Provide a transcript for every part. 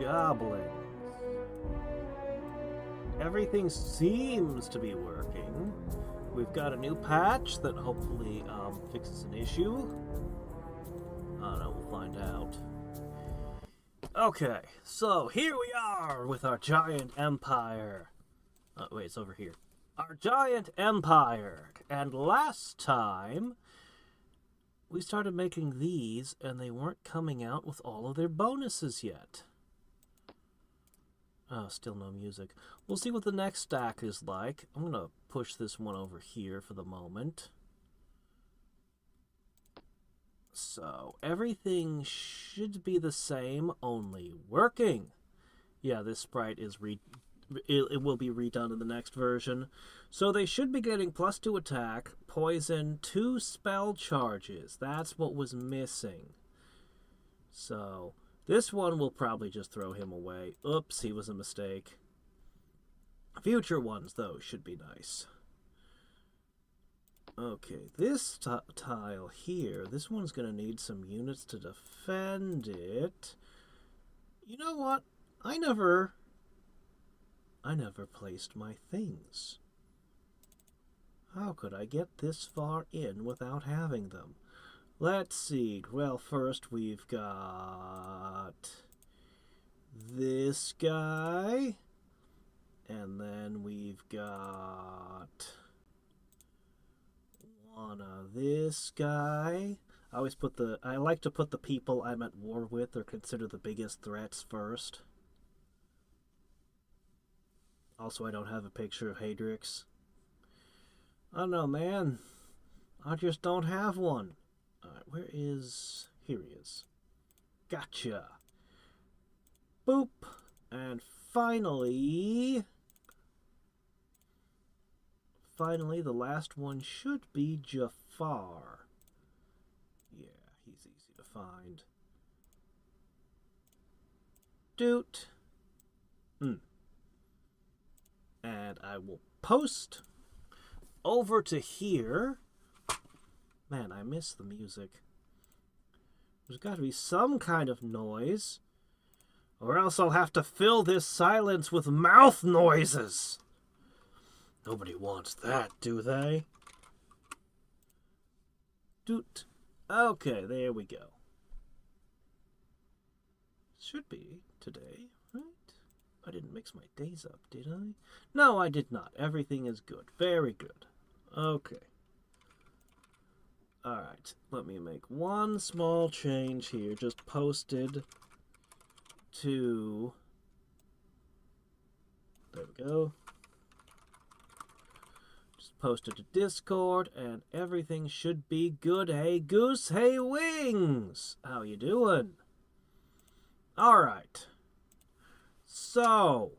goblins. Everything seems to be working. We've got a new patch that hopefully fixes an issue. I don't know, we'll find out. Okay, so here we are with our giant empire. Wait, it's over here. Our giant empire. And last time, we started making these, and they weren't coming out with all of their bonuses yet. Oh, still no music. We'll see what the next stack is like. I'm going to push this one over here for the moment. So, everything should be the same, only working. Yeah, this sprite is it will be redone in the next version. So they should be getting +2 attack, poison, 2 spell charges. That's what was missing. So, this one will probably just throw him away. Oops, he was a mistake. Future ones, though, should be nice. Okay, this tile here, this one's going to need some units to defend it. You know what? I never placed my things. How could I get this far in without having them? Let's see. Well, first we've got this guy. And then we've got one of this guy. I like to put the people I'm at war with or consider the biggest threats first. Also, I don't have a picture of Hadriex. I don't know, man. I just don't have one. Alright, where is... Here he is. Gotcha. Boop. And finally... the last one should be Jafar. Yeah, he's easy to find. Doot. And I will post over to here. Man, I miss the music. There's got to be some kind of noise, or else I'll have to fill this silence with mouth noises. Nobody wants that, do they? Doot. Okay, there we go. Should be today, right? I didn't mix my days up, did I? No, I did not. Everything is good. Very good. Okay. Alright, let me make one small change here. Just posted to... There we go. Just posted to Discord, and everything should be good. Hey, Goose. Hey, Wings. How you doing? Alright. So,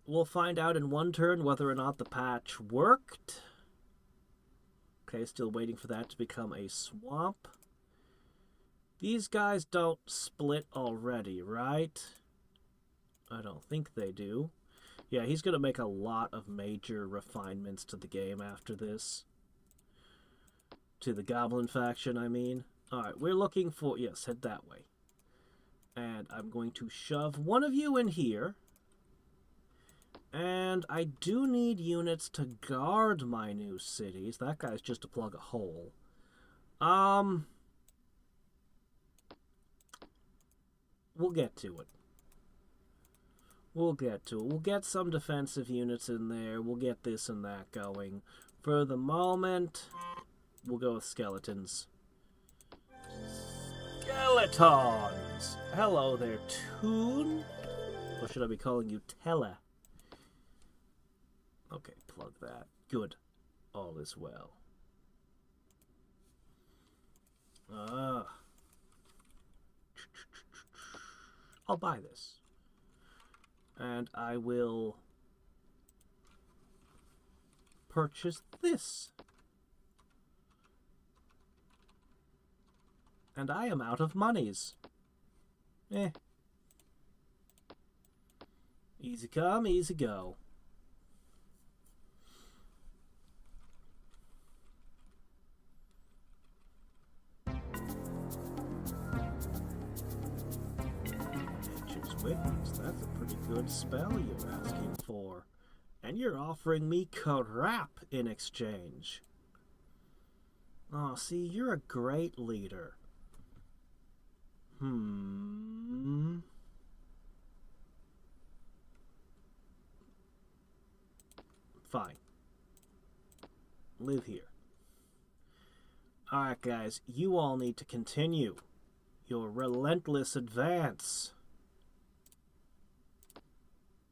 we'll find out in one turn whether or not the patch worked. Okay, still waiting for that to become a swamp. These guys don't split already, right? I don't think they do. Yeah, he's going to make a lot of major refinements to the game after this. To the Goblin faction, I mean. Alright, we're looking for... Yes, head that way. And I'm going to shove one of you in here. And I do need units to guard my new cities. That guy's just to plug a hole. We'll get to it. We'll get some defensive units in there. We'll get this and that going. For the moment, we'll go with skeletons. Skeletons! Hello there, Toon. Or should I be calling you Tella? Okay, plug that. Good. All is well. I'll buy this. And I will purchase this. And I am out of monies. Easy come, easy go. Witness. That's a pretty good spell you're asking for. And you're offering me crap in exchange. Oh, see, you're a great leader. Fine. Live here. Alright, guys, you all need to continue your relentless advance.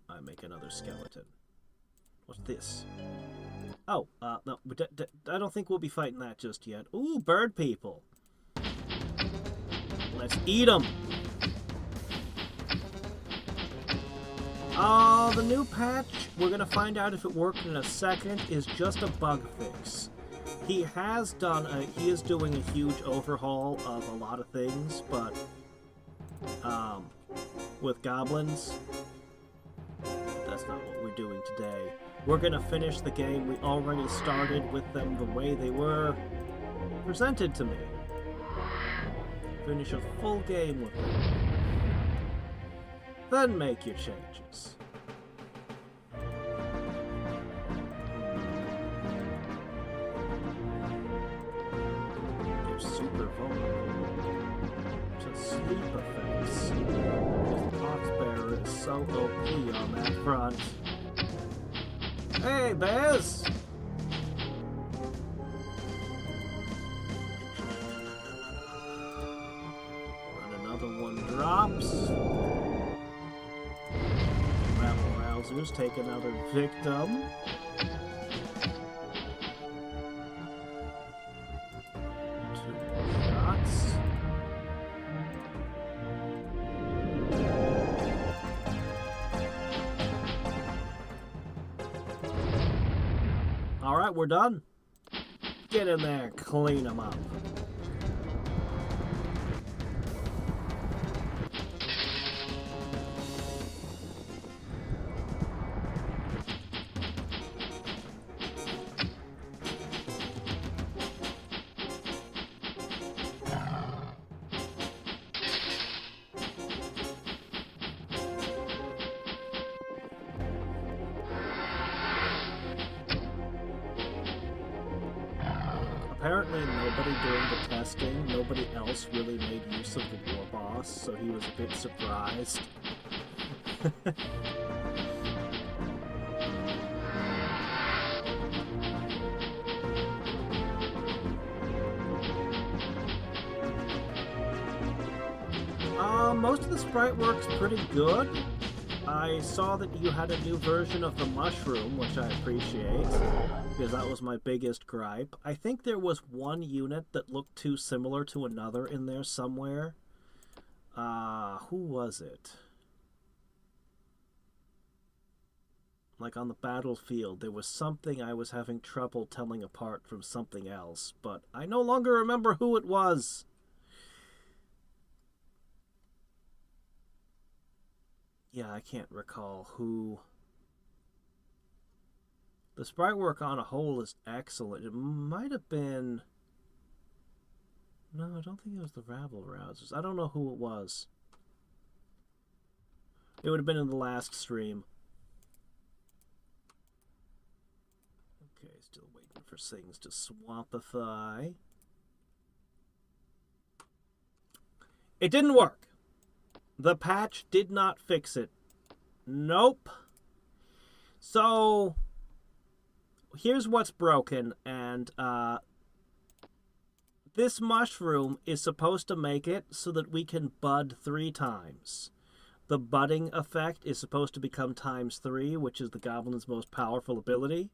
I make another skeleton. What's this? Oh, no, I don't think we'll be fighting that just yet. Ooh, bird people. Let's eat them. The new patch, we're going to find out if it worked in a second, is just a bug fix. He is doing a huge overhaul of a lot of things, but, with goblins, that's not what we're doing today. We're going to finish the game we already started with them the way they were presented to me. Finish a full game with them. Then make your changes. They're super vulnerable to sleep effects. This Poxbearer is so OP on that front. Hey, Bez! And another one drops. Rabble-rousers take another victim. Two shots. Alright, we're done. Get in there and clean them up. Apparently nobody during the testing, nobody else really made use of the war boss, so he was a bit surprised. Most of the sprite work's pretty good. I saw that you had a new version of the mushroom, which I appreciate, because that was my biggest gripe. I think there was one unit that looked too similar to another in there somewhere. Who was it? Like on the battlefield, there was something I was having trouble telling apart from something else, but I no longer remember who it was. Yeah, I can't recall who. The sprite work on a whole is excellent. It might have been... No, I don't think it was the Rabble-rousers. I don't know who it was. It would have been in the last stream. Okay, still waiting for things to swampify. It didn't work. The patch did not fix it. Nope. So, here's what's broken, and this mushroom is supposed to make it so that we can bud 3 times. The budding effect is supposed to become ×3, which is the goblin's most powerful ability.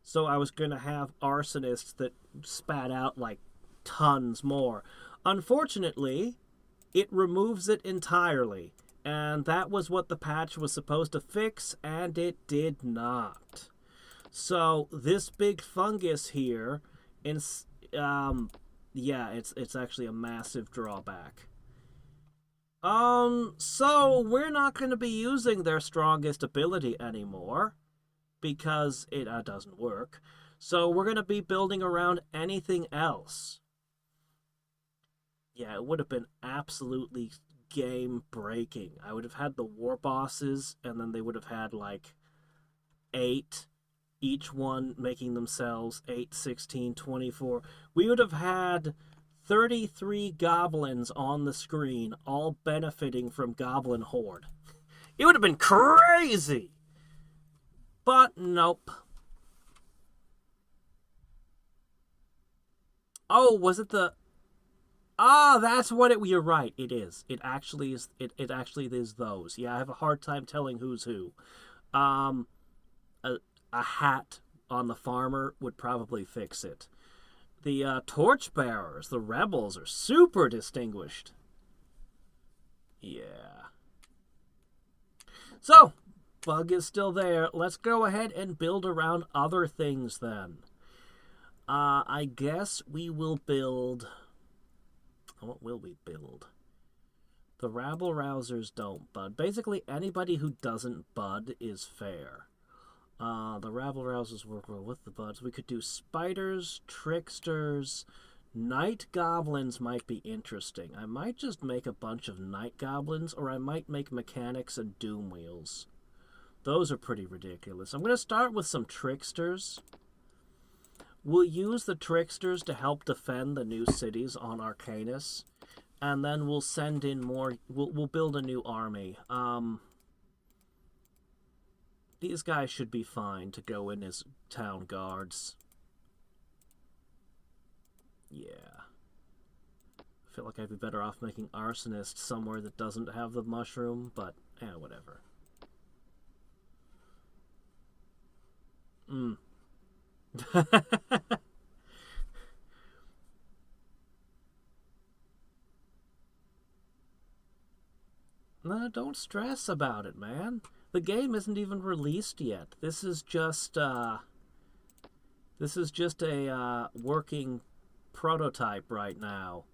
So I was going to have arsonists that spat out like tons more. Unfortunately, it removes it entirely, and that was what the patch was supposed to fix, and it did not. So this big fungus here, yeah, it's actually a massive drawback. So we're not going to be using their strongest ability anymore, because it doesn't work. So we're going to be building around anything else. Yeah, it would have been absolutely game breaking. I would have had the war bosses, and then they would have had like 8, each one making themselves 8, 16, 24. We would have had 33 goblins on the screen, all benefiting from Goblin Horde. It would have been crazy! But nope. Oh, was it the... Ah, that's what it... You're right, it is. It actually is. It actually is those. Yeah, I have a hard time telling who's who. A hat on the farmer would probably fix it. The torchbearers, the rebels, are super distinguished. Yeah. So, bug is still there. Let's go ahead and build around other things then. I guess we will build... What will we build? The rabble-rousers don't bud. Basically, anybody who doesn't bud is fair. The rabble-rousers work well with the buds. We could do spiders, tricksters, night goblins might be interesting. I might just make a bunch of night goblins, or I might make mechanics and doom wheels. Those are pretty ridiculous. I'm going to start with some tricksters. We'll use the tricksters to help defend the new cities on Arcanus, and then we'll send in more... We'll build a new army. These guys should be fine to go in as town guards. Yeah. I feel like I'd be better off making arsonists somewhere that doesn't have the mushroom, but, whatever. No, don't stress about it, man. The game isn't even released yet. This is just a working prototype right now.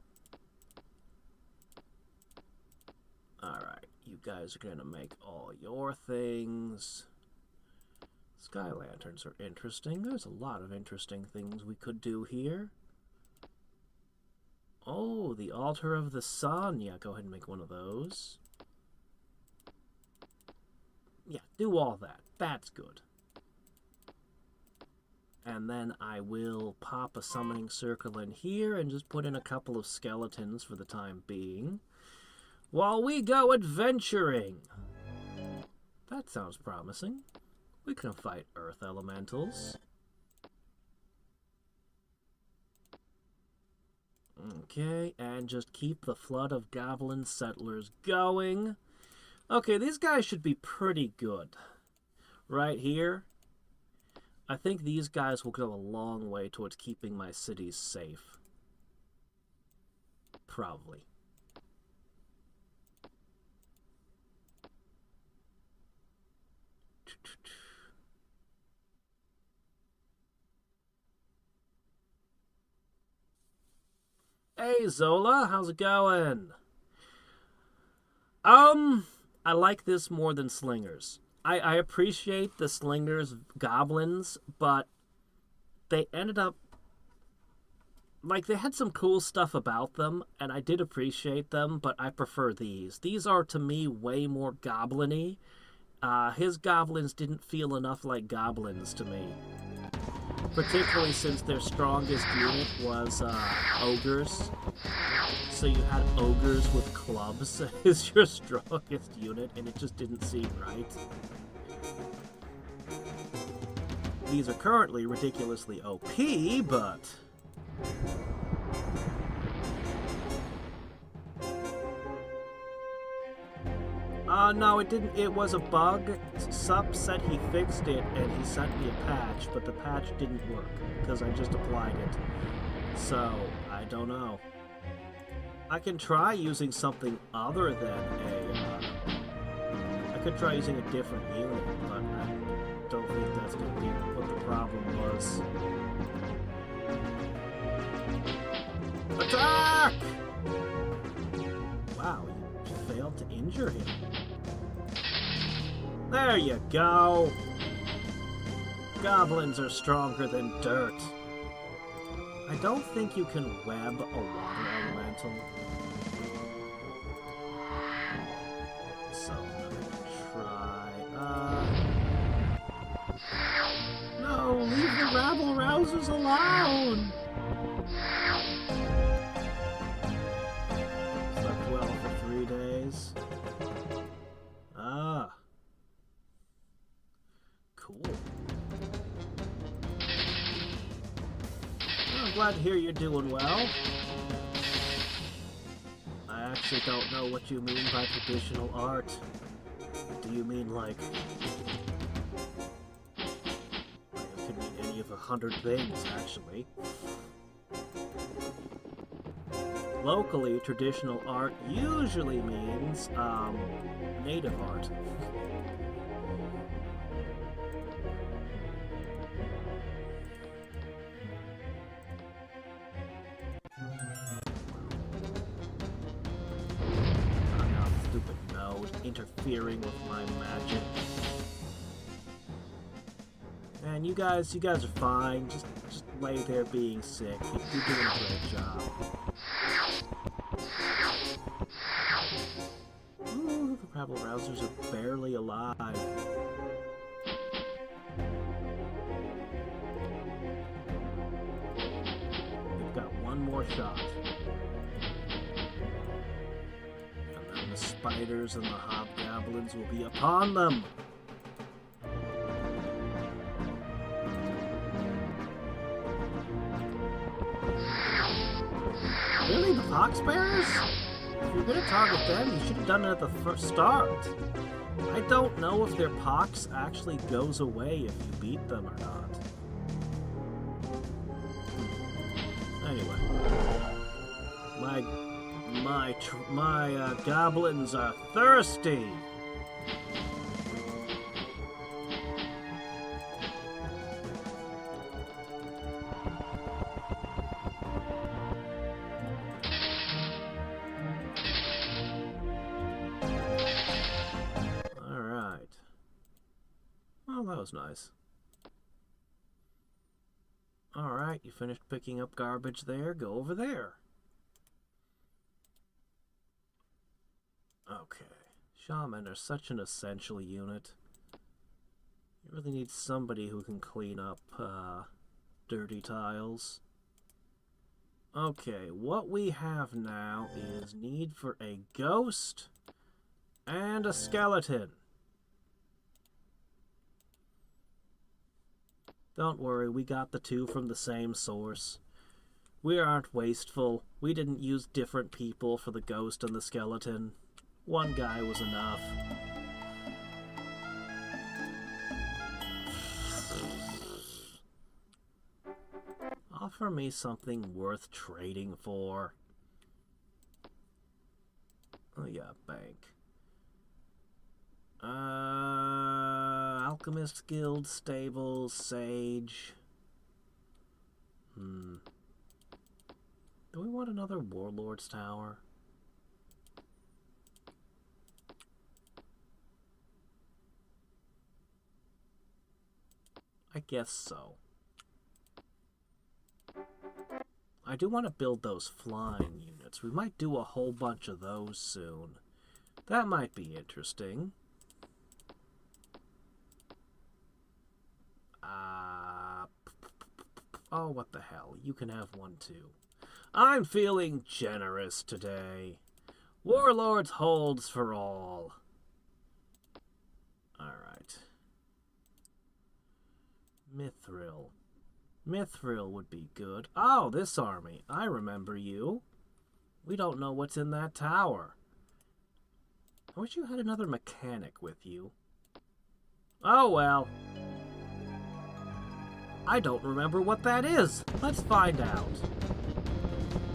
Alright, you guys are gonna make all your things. Sky lanterns are interesting. There's a lot of interesting things we could do here. Oh, the altar of the sun. Yeah, go ahead and make one of those. Yeah, do all that. That's good. And then I will pop a summoning circle in here and just put in a couple of skeletons for the time being, while we go adventuring. That sounds promising. We can fight earth elementals. Okay, and just keep the flood of goblin settlers going. Okay, these guys should be pretty good. Right here, I think these guys will go a long way towards keeping my cities safe. Probably. Hey, Zola, how's it going? I like this more than Slingers. I appreciate the Slingers goblins, but they ended up... Like, they had some cool stuff about them, and I did appreciate them, but I prefer these. These are, to me, way more goblin-y. His goblins didn't feel enough like goblins to me. Particularly since their strongest unit was ogres. So you had ogres with clubs as your strongest unit, and it just didn't seem right. These are currently ridiculously OP, but... no, it didn't. It was a bug. Sup said he fixed it, and he sent me a patch, but the patch didn't work, because I just applied it. So, I don't know. I can try using something other than a... I could try using a different unit, but I don't think that's going to be what the problem was. Attack! Wow, you failed to injure him. There you go! Goblins are stronger than dirt. I don't think you can web a water elemental. so I'm gonna try. No, leave the rabble-rousers alone! Slept well for 3 days. Ah. Cool. I'm glad to hear you're doing well. I actually don't know what you mean by traditional art. Do you mean like... it could mean any of 100 things, actually. Locally, traditional art usually means, native art. Interfering with my magic. And you guys are fine. Just lay there being sick. You're doing a great job. Ooh, the rabble-rousers are barely alive. They've got one more shot. The spiders and the hobgoblins will be upon them! Really? The foxbearers? If you're gonna target them, you should have done it at the first start. I don't know if their pox actually goes away if you beat them or not. Anyway. My goblins are thirsty! Alright. Well, that was nice. Alright, you finished picking up garbage there, go over there. Okay. Shaman are such an essential unit. You really need somebody who can clean up, dirty tiles. Okay, what we have now is need for a ghost and a skeleton. Don't worry, we got the two from the same source. We aren't wasteful. We didn't use different people for the ghost and the skeleton. One guy was enough. Offer me something worth trading for. Oh yeah, bank. Alchemist Guild, Stables, Sage. Do we want another Warlords Tower? I guess so. I do want to build those flying units. We might do a whole bunch of those soon. That might be interesting. Oh, what the hell. You can have one too. I'm feeling generous today. Warlords holds for all. Alright. Mithril. Mithril would be good. Oh, this army. I remember you. We don't know what's in that tower. I wish you had another mechanic with you. Oh, well. I don't remember what that is. Let's find out.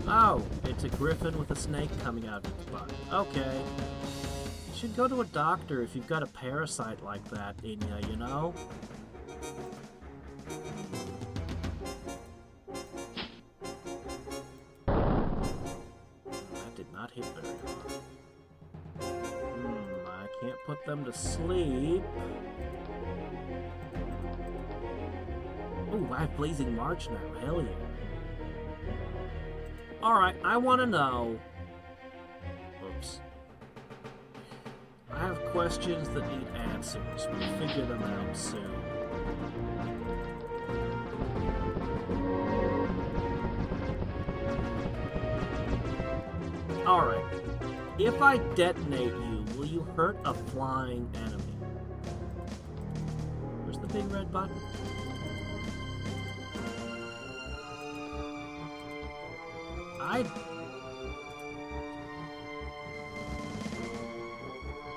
Oh, it's a griffin with a snake coming out of its butt. Okay. You should go to a doctor if you've got a parasite like that in you, you know? That did not hit very hard. I can't put them to sleep. Ooh, I have Blazing March now. Hell yeah. Alright, I want to know... Oops. I have questions that need answers. We'll figure them out soon. Alright. If I detonate you, will you hurt a flying enemy? Where's the big red button?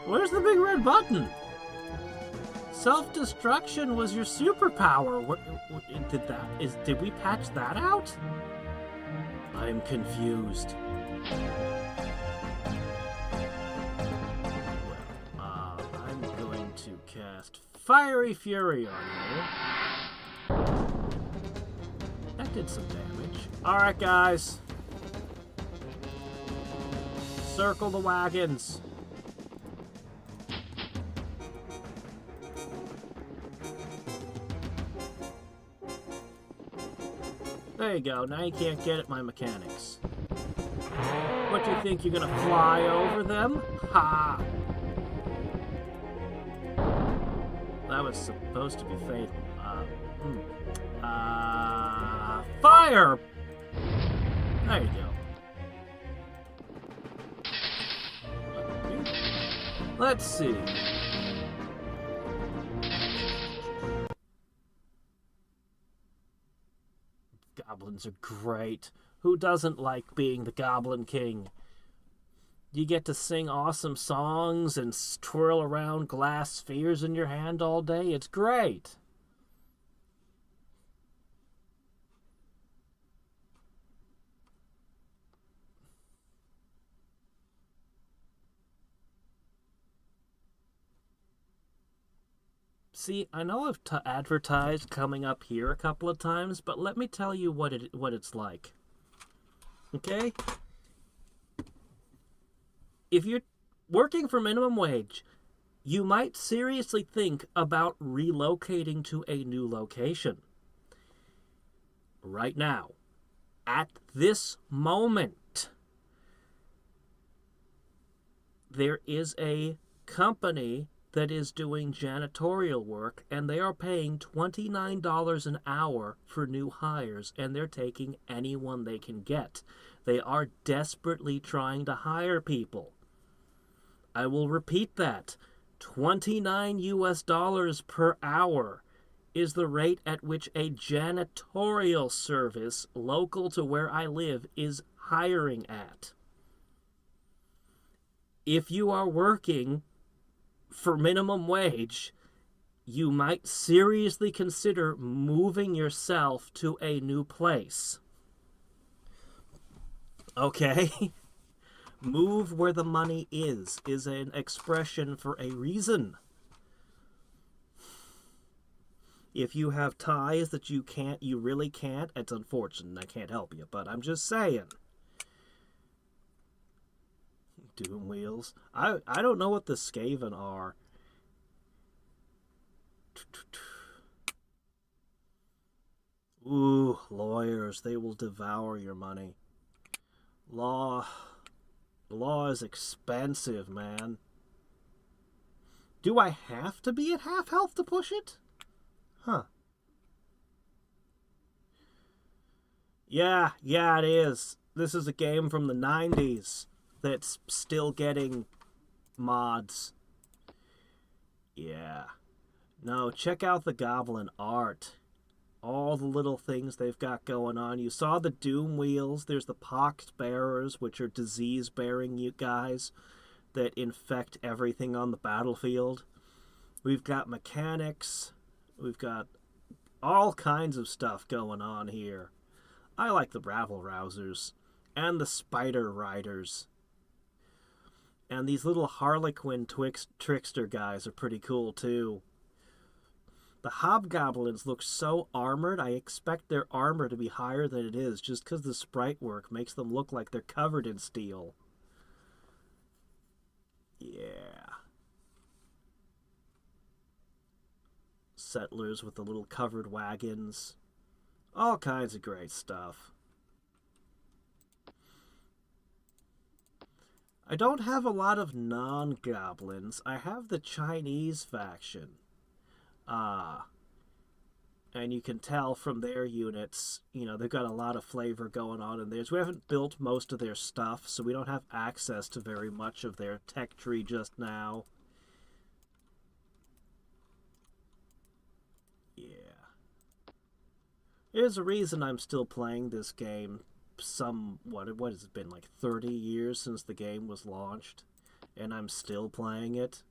Where's the big red button? Self-destruction was your superpower. What did we patch that out? I'm confused. Well, I'm going to cast Fiery Fury on you. That did some damage. Alright, guys. Circle the wagons. There you go. Now you can't get at my mechanics. What, do you think you're gonna fly over them? Ha! That was supposed to be fatal. Fire! There you go. Let's see. Goblins are great. Who doesn't like being the Goblin King? You get to sing awesome songs and twirl around glass spheres in your hand all day. It's great. See, I know I've advertised coming up here a couple of times, but let me tell you what it's like. Okay? If you're working for minimum wage, you might seriously think about relocating to a new location. Right now, at this moment, there is a company that is doing janitorial work, and they are paying $29 an hour for new hires, and they're taking anyone they can get. They are desperately trying to hire people. I will repeat that. $29 US per hour is the rate at which a janitorial service local to where I live is hiring at. If you are working for minimum wage, you might seriously consider moving yourself to a new place. Okay? Move where the money is an expression for a reason. If you have ties that you really can't, it's unfortunate. I can't help you, but I'm just saying. Doom wheels. I don't know what the Skaven are. Ooh, lawyers. They will devour your money. Law is expensive, man. Do I have to be at half health to push it? Huh. Yeah, it is. This is a game from the 90s. That's still getting mods. Yeah. No, check out the Goblin art. All the little things they've got going on. You saw the Doom wheels. There's the Pox Bearers, which are disease-bearing you guys that infect everything on the battlefield. We've got mechanics. We've got all kinds of stuff going on here. I like the rabble-rousers and the spider riders. And these little Harlequin trickster guys are pretty cool, too. The hobgoblins look so armored, I expect their armor to be higher than it is, just because the sprite work makes them look like they're covered in steel. Yeah. Settlers with the little covered wagons. All kinds of great stuff. I don't have a lot of non-goblins. I have the Chinese faction. And you can tell from their units, you know, they've got a lot of flavor going on in theirs. We haven't built most of their stuff, so we don't have access to very much of their tech tree just now. Yeah. There's a reason I'm still playing this game. What has it been, like 30 years since the game was launched, and I'm still playing it.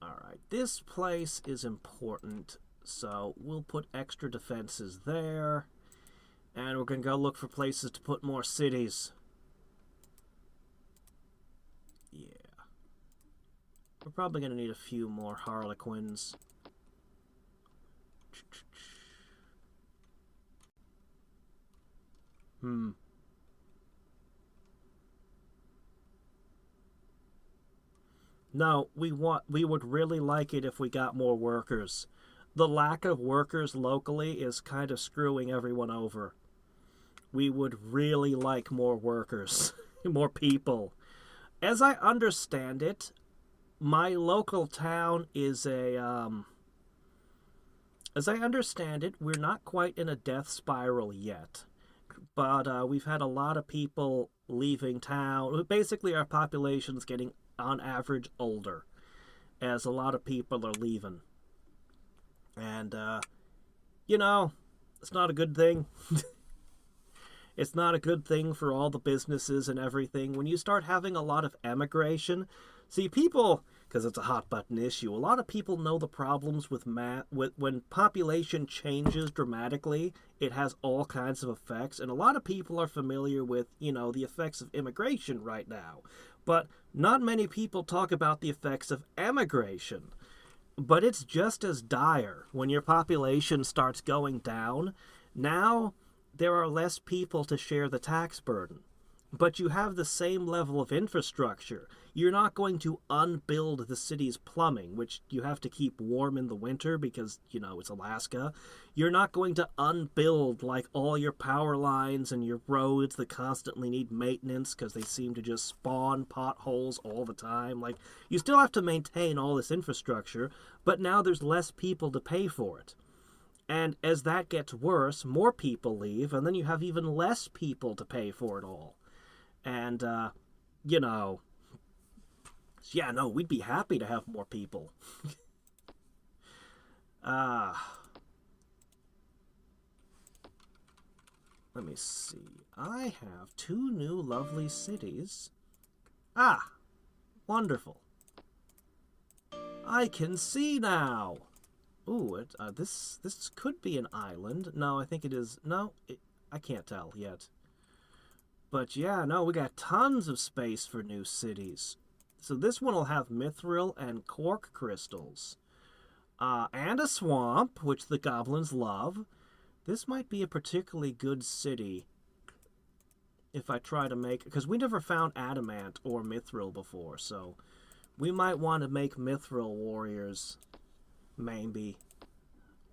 Alright, this place is important, so we'll put extra defenses there, and we're going to go look for places to put more cities. Yeah. We're probably going to need a few more Harlequins. No, we would really like it if we got more workers. The lack of workers locally is kind of screwing everyone over. We would really like more workers, more people. As I understand it, my local town is as I understand it, we're not quite in a death spiral yet. But we've had a lot of people leaving town. Basically, our population's getting, on average, older, as a lot of people are leaving. And, you know, it's not a good thing. It's not a good thing for all the businesses and everything. When you start having a lot of emigration, see, people, because it's a hot button issue, a lot of people know the problems with when population changes dramatically, it has all kinds of effects, and a lot of people are familiar with, you know, the effects of immigration right now. But not many people talk about the effects of emigration. But it's just as dire when your population starts going down. Now, there are less people to share the tax burden. But you have the same level of infrastructure. You're not going to unbuild the city's plumbing, which you have to keep warm in the winter because, you know, it's Alaska. You're not going to unbuild, like, all your power lines and your roads that constantly need maintenance because they seem to just spawn potholes all the time. Like, you still have to maintain all this infrastructure, but now there's less people to pay for it. And as that gets worse, more people leave, and then you have even less people to pay for it all. And, you know, yeah, no, we'd be happy to have more people. Let me see. I have 2 new lovely cities. Wonderful. I can see now. Ooh, this could be an island. No, I think it is. No, I can't tell yet. But yeah, no, we got tons of space for new cities. So this one will have mithril and quark crystals. And a swamp, which the goblins love. This might be a particularly good city if I try to make... Because we never found adamant or mithril before, so we might want to make mithril warriors. Maybe.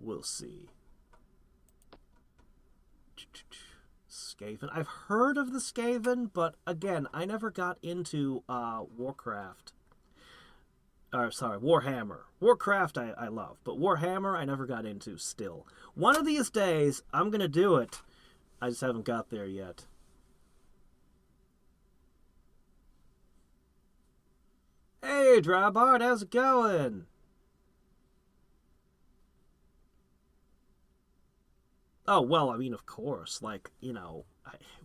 We'll see. Skaven. I've heard of the Skaven, but again, I never got into Warcraft. Warhammer. Warcraft I love, but Warhammer I never got into still. One of these days, I'm going to do it. I just haven't got there yet. Hey, Drybard, how's it going? Oh, well, I mean, of course. Like, you know,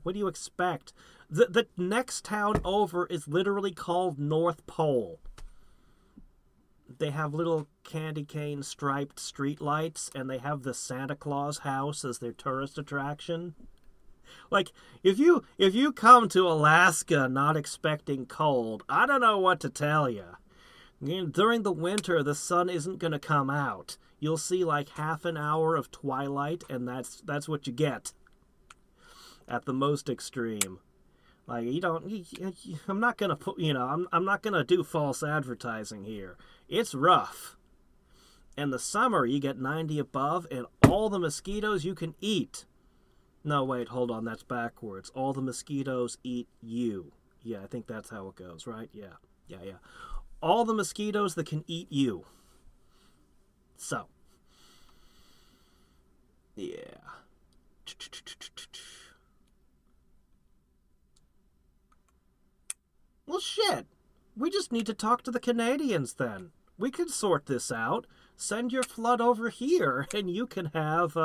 what do you expect? The next town over is literally called North Pole. They have little candy cane striped streetlights, and they have the Santa Claus house as their tourist attraction. Like, if you come to Alaska not expecting cold, I don't know what to tell you. During the winter, the sun isn't going to come out. You'll see like half an hour of twilight, and that's what you get. At the most extreme. Like, I'm not going to put, I'm not going to do false advertising here. It's rough. In the summer, you get 90 above, and all the mosquitoes you can eat. No, wait, hold on, that's backwards. All the mosquitoes eat you. Yeah, I think that's how it goes, right? Yeah. Yeah, yeah. All the mosquitoes that can eat you. So, yeah. Well, shit. We just need to talk to the Canadians then. We can sort this out. Send your flood over here, and you can have,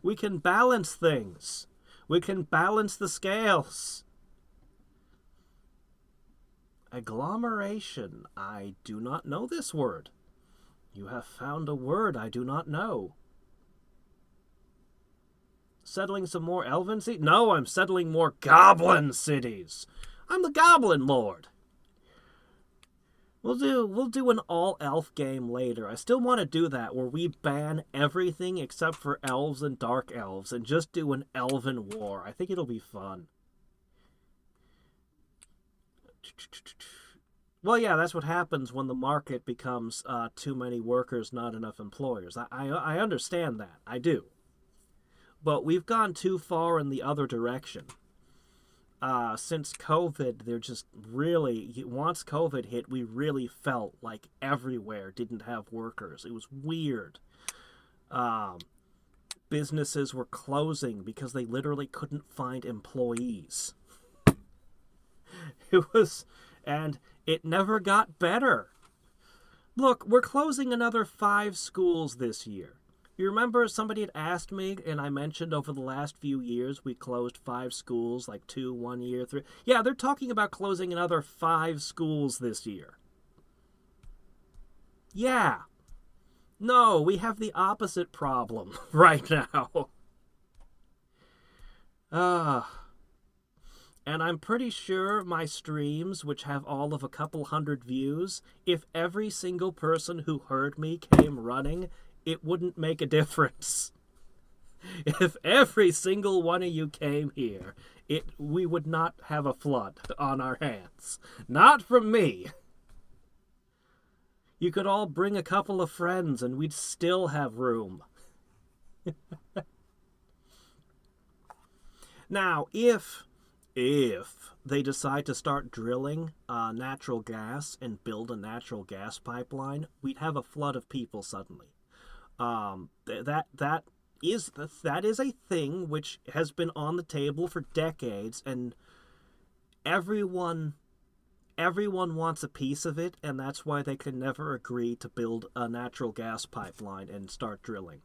we can balance things. We can balance the scales. Agglomeration. I do not know this word. You have found a word I do not know. Settling some more elven cities? No, I'm settling more goblin cities. I'm the Goblin Lord. We'll do an all elf game later. I still want to do that where we ban everything except for elves and dark elves and just do an elven war. I think it'll be fun. Well, yeah, that's what happens when the market becomes too many workers, not enough employers. I understand that. I do. But we've gone too far in the other direction. Since COVID, they're just really, once COVID hit, we really felt like everywhere didn't have workers. It was weird. Businesses were closing because they literally couldn't find employees. It was, and it never got better. Look, we're closing another 5 schools this year. You remember somebody had asked me, and I mentioned over the last few years we closed 5 schools, like 2, 1 year, 3. Yeah, they're talking about closing another 5 schools this year. Yeah. No, we have the opposite problem right now. And I'm pretty sure my streams, which have all of a couple hundred views, if every single person who heard me came running, it wouldn't make a difference. If every single one of you came here, we would not have a flood on our hands. Not from me. You could all bring a couple of friends and we'd still have room. Now, if they decide to start drilling natural gas and build a natural gas pipeline, we'd have a flood of people suddenly. That is a thing which has been on the table for decades, and everyone wants a piece of it, and that's why they can never agree to build a natural gas pipeline and start drilling.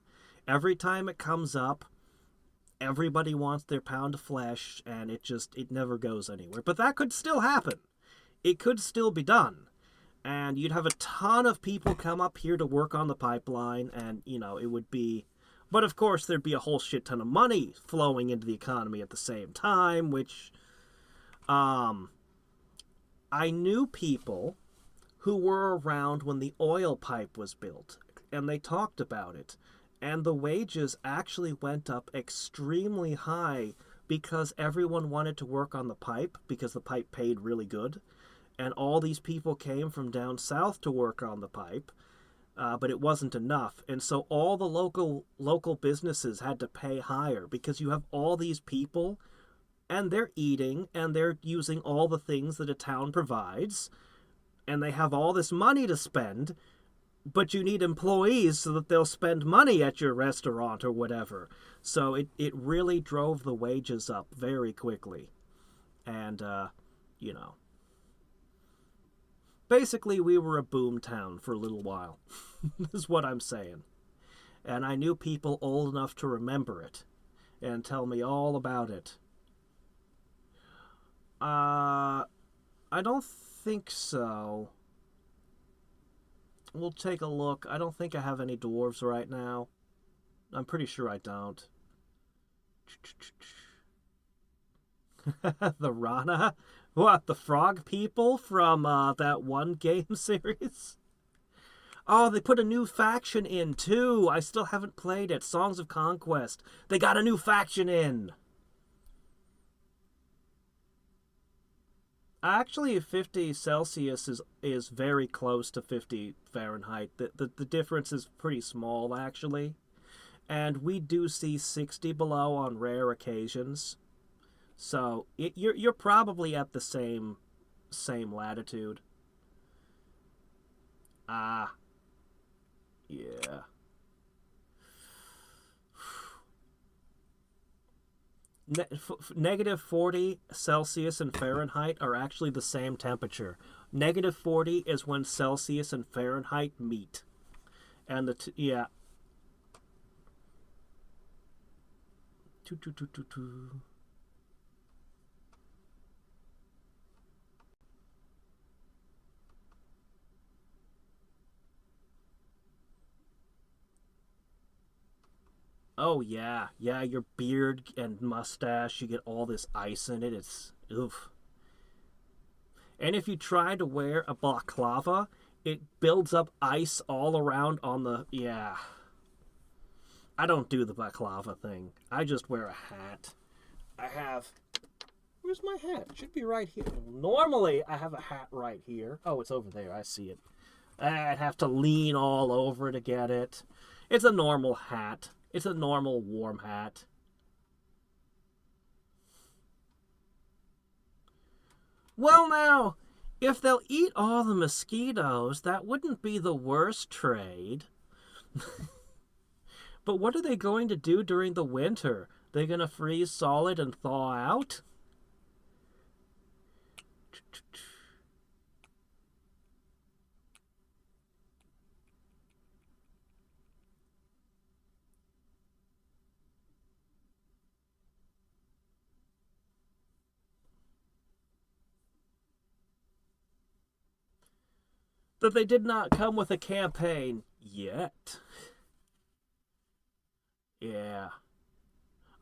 Every time it comes up, everybody wants their pound of flesh, and it never goes anywhere. But that could still happen. It could still be done. And you'd have a ton of people come up here to work on the pipeline, and, it would be... But, of course, there'd be a whole shit ton of money flowing into the economy at the same time, which... I knew people who were around when the oil pipe was built, and they talked about it. And the wages actually went up extremely high because everyone wanted to work on the pipe, because the pipe paid really good. And all these people came from down south to work on the pipe, but it wasn't enough. And so all the local businesses had to pay higher because you have all these people, and they're eating, and they're using all the things that a town provides, and they have all this money to spend, but you need employees so that they'll spend money at your restaurant or whatever. So it really drove the wages up very quickly. And, basically, we were a boom town for a little while, is what I'm saying. And I knew people old enough to remember it and tell me all about it. I don't think so. We'll take a look. I don't think I have any dwarves right now. I'm pretty sure I don't. The Rana? What, the frog people from that one game series? Oh, they put a new faction in, too. I still haven't played it. Songs of Conquest. They got a new faction in. Actually, 50 Celsius is very close to 50 Fahrenheit. The difference is pretty small, actually. And we do see 60 below on rare occasions. So you're probably at the same latitude. Ah, yeah. Negative 40 Celsius and Fahrenheit are actually the same temperature. Negative 40 is when Celsius and Fahrenheit meet. And yeah. Oh yeah, yeah, your beard and mustache, you get all this ice in it. It's oof. And if you try to wear a balaclava, it builds up ice all around on the yeah. I don't do the balaclava thing. I just wear a hat. I have where's my hat? It should be right here. Normally I have a hat right here. Oh, it's over there. I see it. I'd have to lean all over to get it. It's a normal hat. It's a normal warm hat. Well, now, if they'll eat all the mosquitoes, that wouldn't be the worst trade. But what are they going to do during the winter? They're going to freeze solid and thaw out? That they did not come with a campaign yet. Yeah.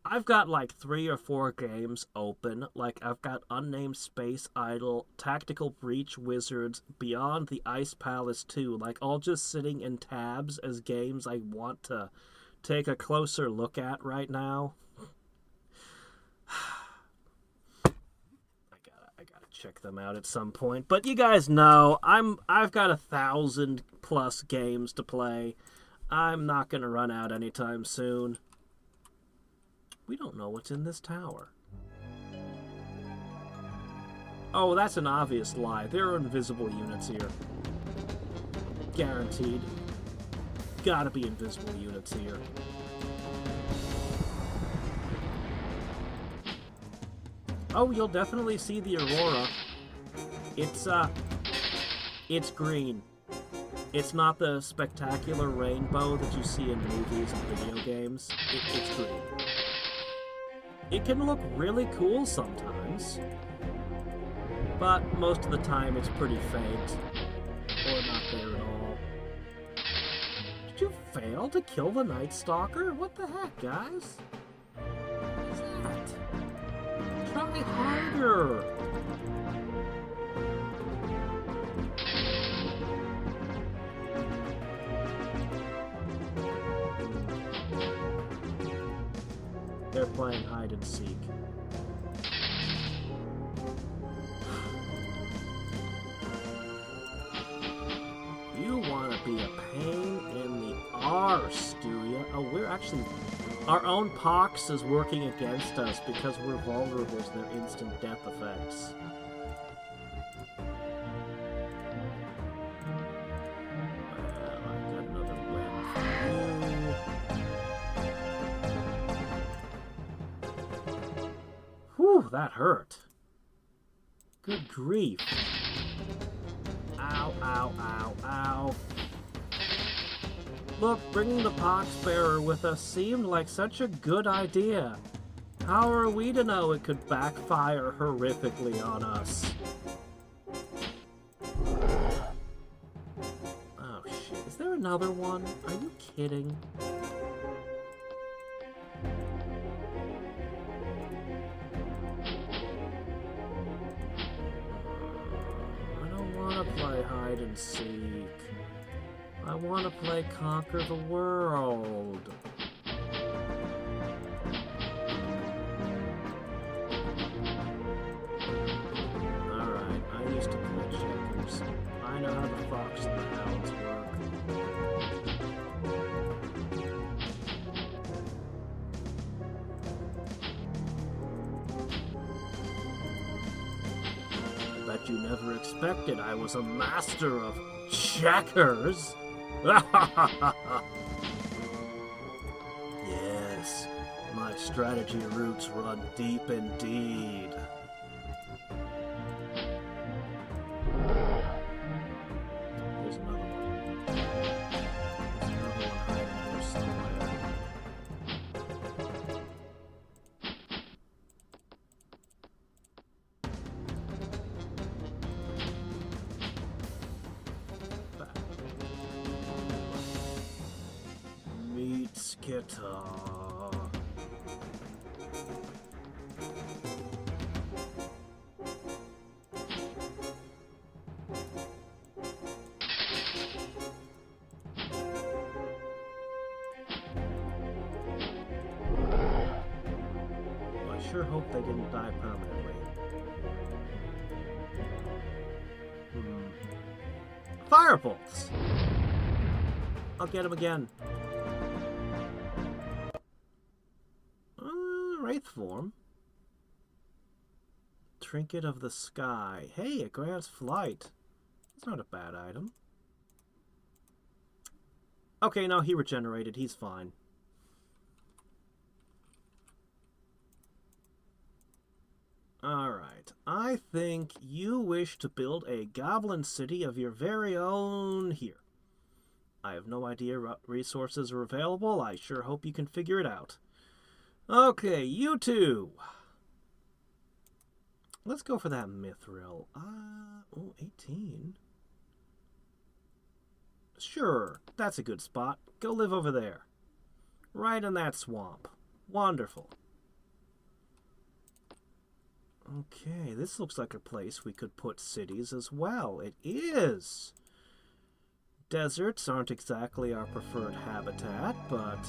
I've got like 3 or 4 games open. Like, I've got Unnamed Space Idol, Tactical Breach Wizards, Beyond the Ice Palace 2. Like, all just sitting in tabs as games I want to take a closer look at right now. I gotta check them out at some point. But you guys know, I've got 1,000+ games to play. I'm not gonna run out anytime soon. We don't know what's in this tower. Oh, that's an obvious lie. There are invisible units here. Guaranteed. Gotta be invisible units here. Oh, you'll definitely see the aurora. It's green. It's not the spectacular rainbow that you see in movies and video games. It's green. It can look really cool sometimes, but most of the time it's pretty faint, or not there at all. Did you fail to kill the Night Stalker? What the heck, guys? What is that? Try harder! They're playing hide and seek. You want to be a pain in the arse, do you? Oh, we're actually... Our own pox is working against us because we're vulnerable to their instant death effects. Well, I've got another win for you. Whew, that hurt. Good grief. Ow, ow, ow, ow. Look, bringing the Poxbearer with us seemed like such a good idea. How are we to know it could backfire horrifically on us? Oh shit, is there another one? Are you kidding? I don't want to play hide and seek. I want to play Conquer the World. Alright, I used to play checkers. I know how the fox and the hounds work. what you never expected. I was a master of checkers. Yes, my strategy roots run deep indeed. There's another one. There's another one hiding here somewhere. Meet Skita. I sure hope they didn't die permanently. Firebolts! I'll get him again. Wraith form. Trinket of the Sky. Hey, it grants flight. That's not a bad item. Okay, no, he regenerated. He's fine. Alright. I think you wish to build a goblin city of your very own here. I have no idea what resources are available. I sure hope you can figure it out. Okay, you two. Let's go for that mithril. 18. Sure, that's a good spot. Go live over there. Right in that swamp. Wonderful. Okay, this looks like a place we could put cities as well. It is. Deserts aren't exactly our preferred habitat, but...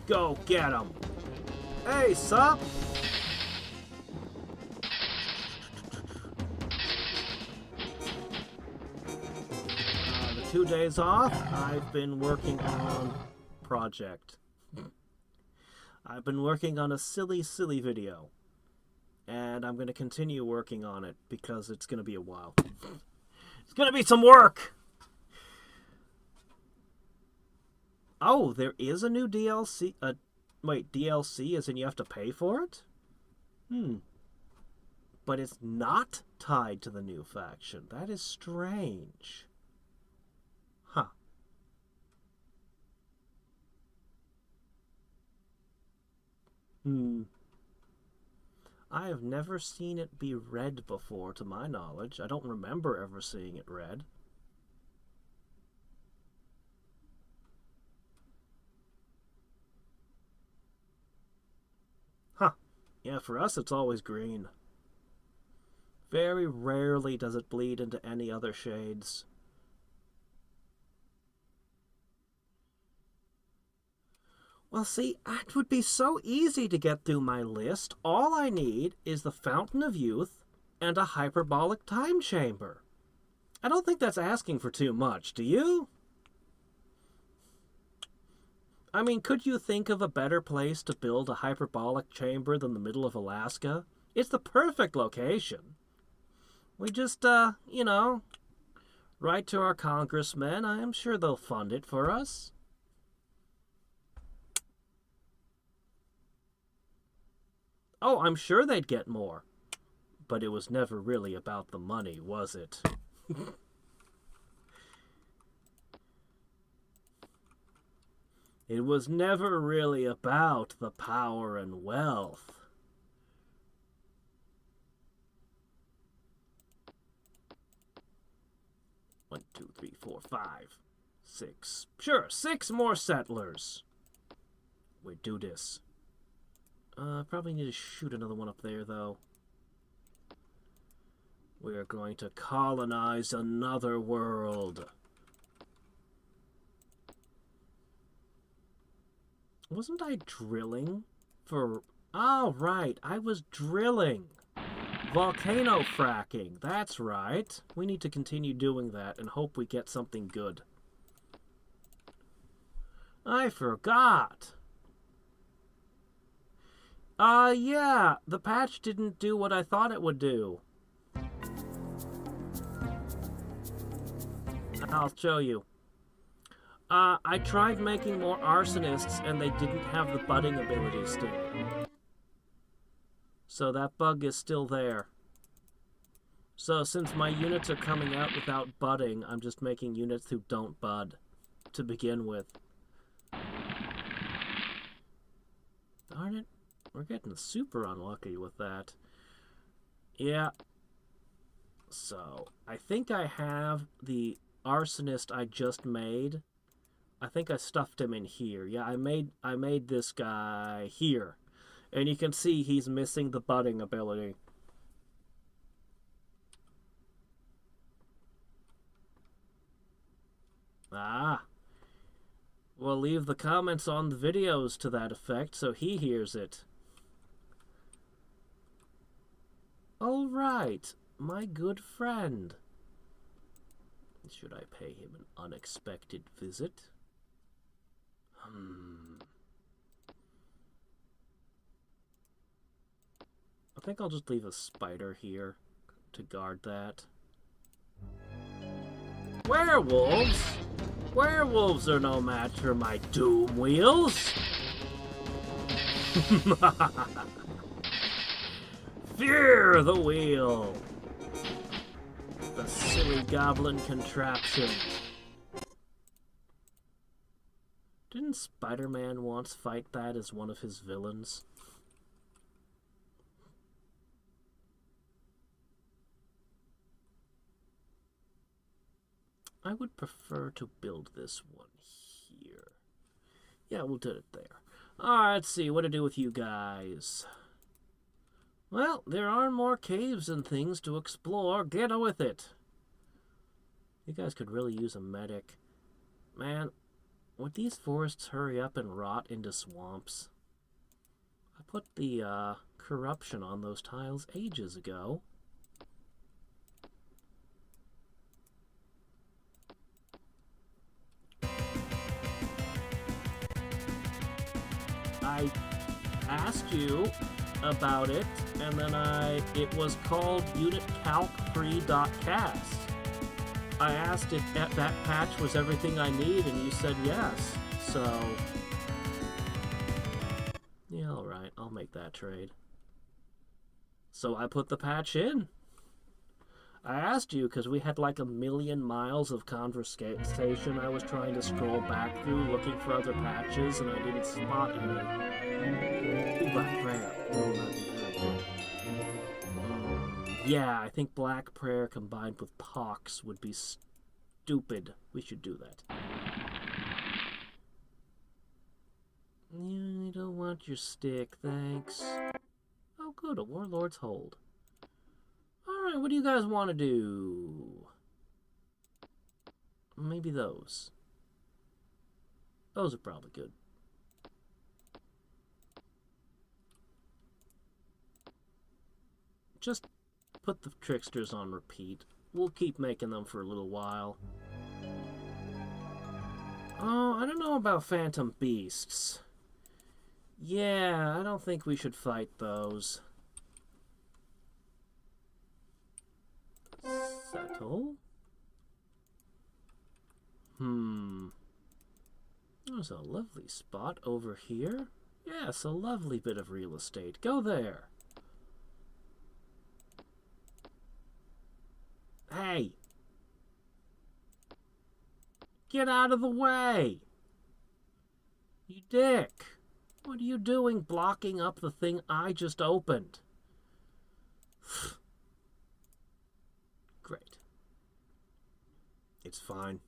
Go get 'em! Hey, sup? The 2 days off, I've been working on project. I've been working on a silly video. And I'm going to continue working on it because it's going to be a while. It's going to be some work! Oh, there is a new DLC? Wait, DLC as in you have to pay for it? But it's not tied to the new faction. That is strange. Huh. I have never seen it be red before, to my knowledge. I don't remember ever seeing it red. Huh. Yeah, for us it's always green. Very rarely does it bleed into any other shades. Well, see, it would be so easy to get through my list. All I need is the Fountain of Youth and a hyperbolic time chamber. I don't think that's asking for too much, do you? I mean, could you think of a better place to build a hyperbolic chamber than the middle of Alaska? It's the perfect location. We just, you know, write to our congressmen. I am sure they'll fund it for us. Oh, I'm sure they'd get more. But it was never really about the money, was it? It was never really about the power and wealth. One, two, three, four, 5, 6. Sure, 6 more settlers. We do this. Probably need to shoot another one up there, though. We're going to colonize another world. Wasn't I drilling for... Oh, right. I was drilling. Volcano fracking. That's right. We need to continue doing that and hope we get something good. I forgot. Yeah, the patch didn't do what I thought it would do. I'll show you. I tried making more arsonists, and they didn't have the budding ability still. So that bug is still there. So since my units are coming out without budding, I'm just making units who don't bud to begin with. Darn it. We're getting super unlucky with that. Yeah. So, I think I have the arsonist I just made. I think I stuffed him in here. Yeah, I made this guy here. And you can see he's missing the budding ability. Ah. We'll leave the comments on the videos to that effect so he hears it. All right, my good friend. Should I pay him an unexpected visit? I think I'll just leave a spider here to guard that. Werewolves? Werewolves are no match for my doom wheels. Fear the wheel. The silly goblin contraption. Didn't Spider-Man once fight that as one of his villains? I would prefer to build this one here. Yeah, we'll do it there. Alright, let's see what to do with you guys. Well, there are more caves and things to explore. Get with it. You guys could really use a medic. Man, would these forests hurry up and rot into swamps? I put the corruption on those tiles ages ago. I asked you about it, and then it was called unitcalc3.cast. I asked if that patch was everything I need, and you said yes. So, yeah, alright, I'll make that trade. So I put the patch in. I asked you because we had like 1,000,000 miles of conversation I was trying to scroll back through looking for other patches, and I didn't spot any. Black Prayer will not be very good. Yeah, I think Black Prayer combined with Pox would be stupid. We should do that. I don't want your stick, thanks. Oh good, a Warlords hold. Alright, what do you guys want to do? Maybe those. Those are probably good. Just put the tricksters on repeat. We'll keep making them for a little while. Oh, I don't know about phantom beasts. Yeah, I don't think we should fight those. Settle. There's a lovely spot over here. Yes, a lovely bit of real estate. Go there. Hey! Get out of the way! You dick! What are you doing blocking up the thing I just opened? Great. It's fine.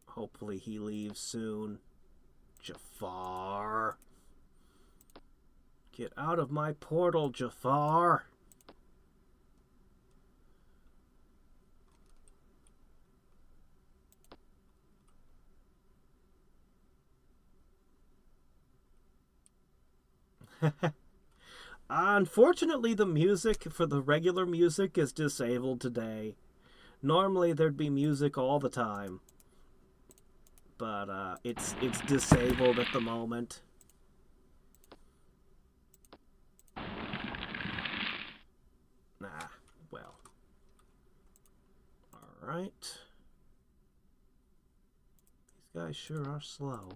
Hopefully he leaves soon. Jafar. Get out of my portal, Jafar. Unfortunately, the music for the regular music is disabled today. Normally, there'd be music all the time. but it's disabled at the moment. Nah, well. Alright. These guys sure are slow.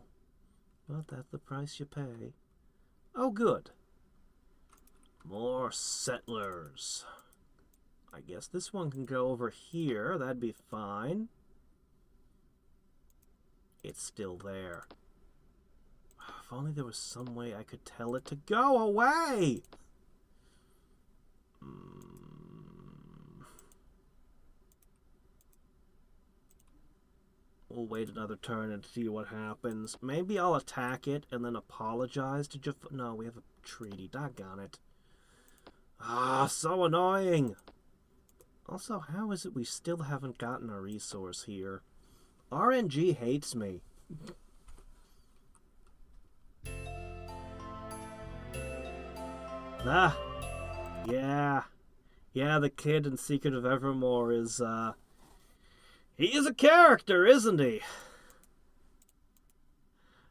But that's the price you pay. Oh, good. More settlers. I guess this one can go over here. That'd be fine. It's still there. If only there was some way I could tell it to go away! We'll wait another turn and see what happens. Maybe I'll attack it and then apologize to Jaf... No, we have a treaty. Doggone it. Ah, so annoying! Also, how is it we still haven't gotten a resource here? RNG hates me. Ah, yeah. Yeah, the kid in Secret of Evermore is, he is a character, isn't he?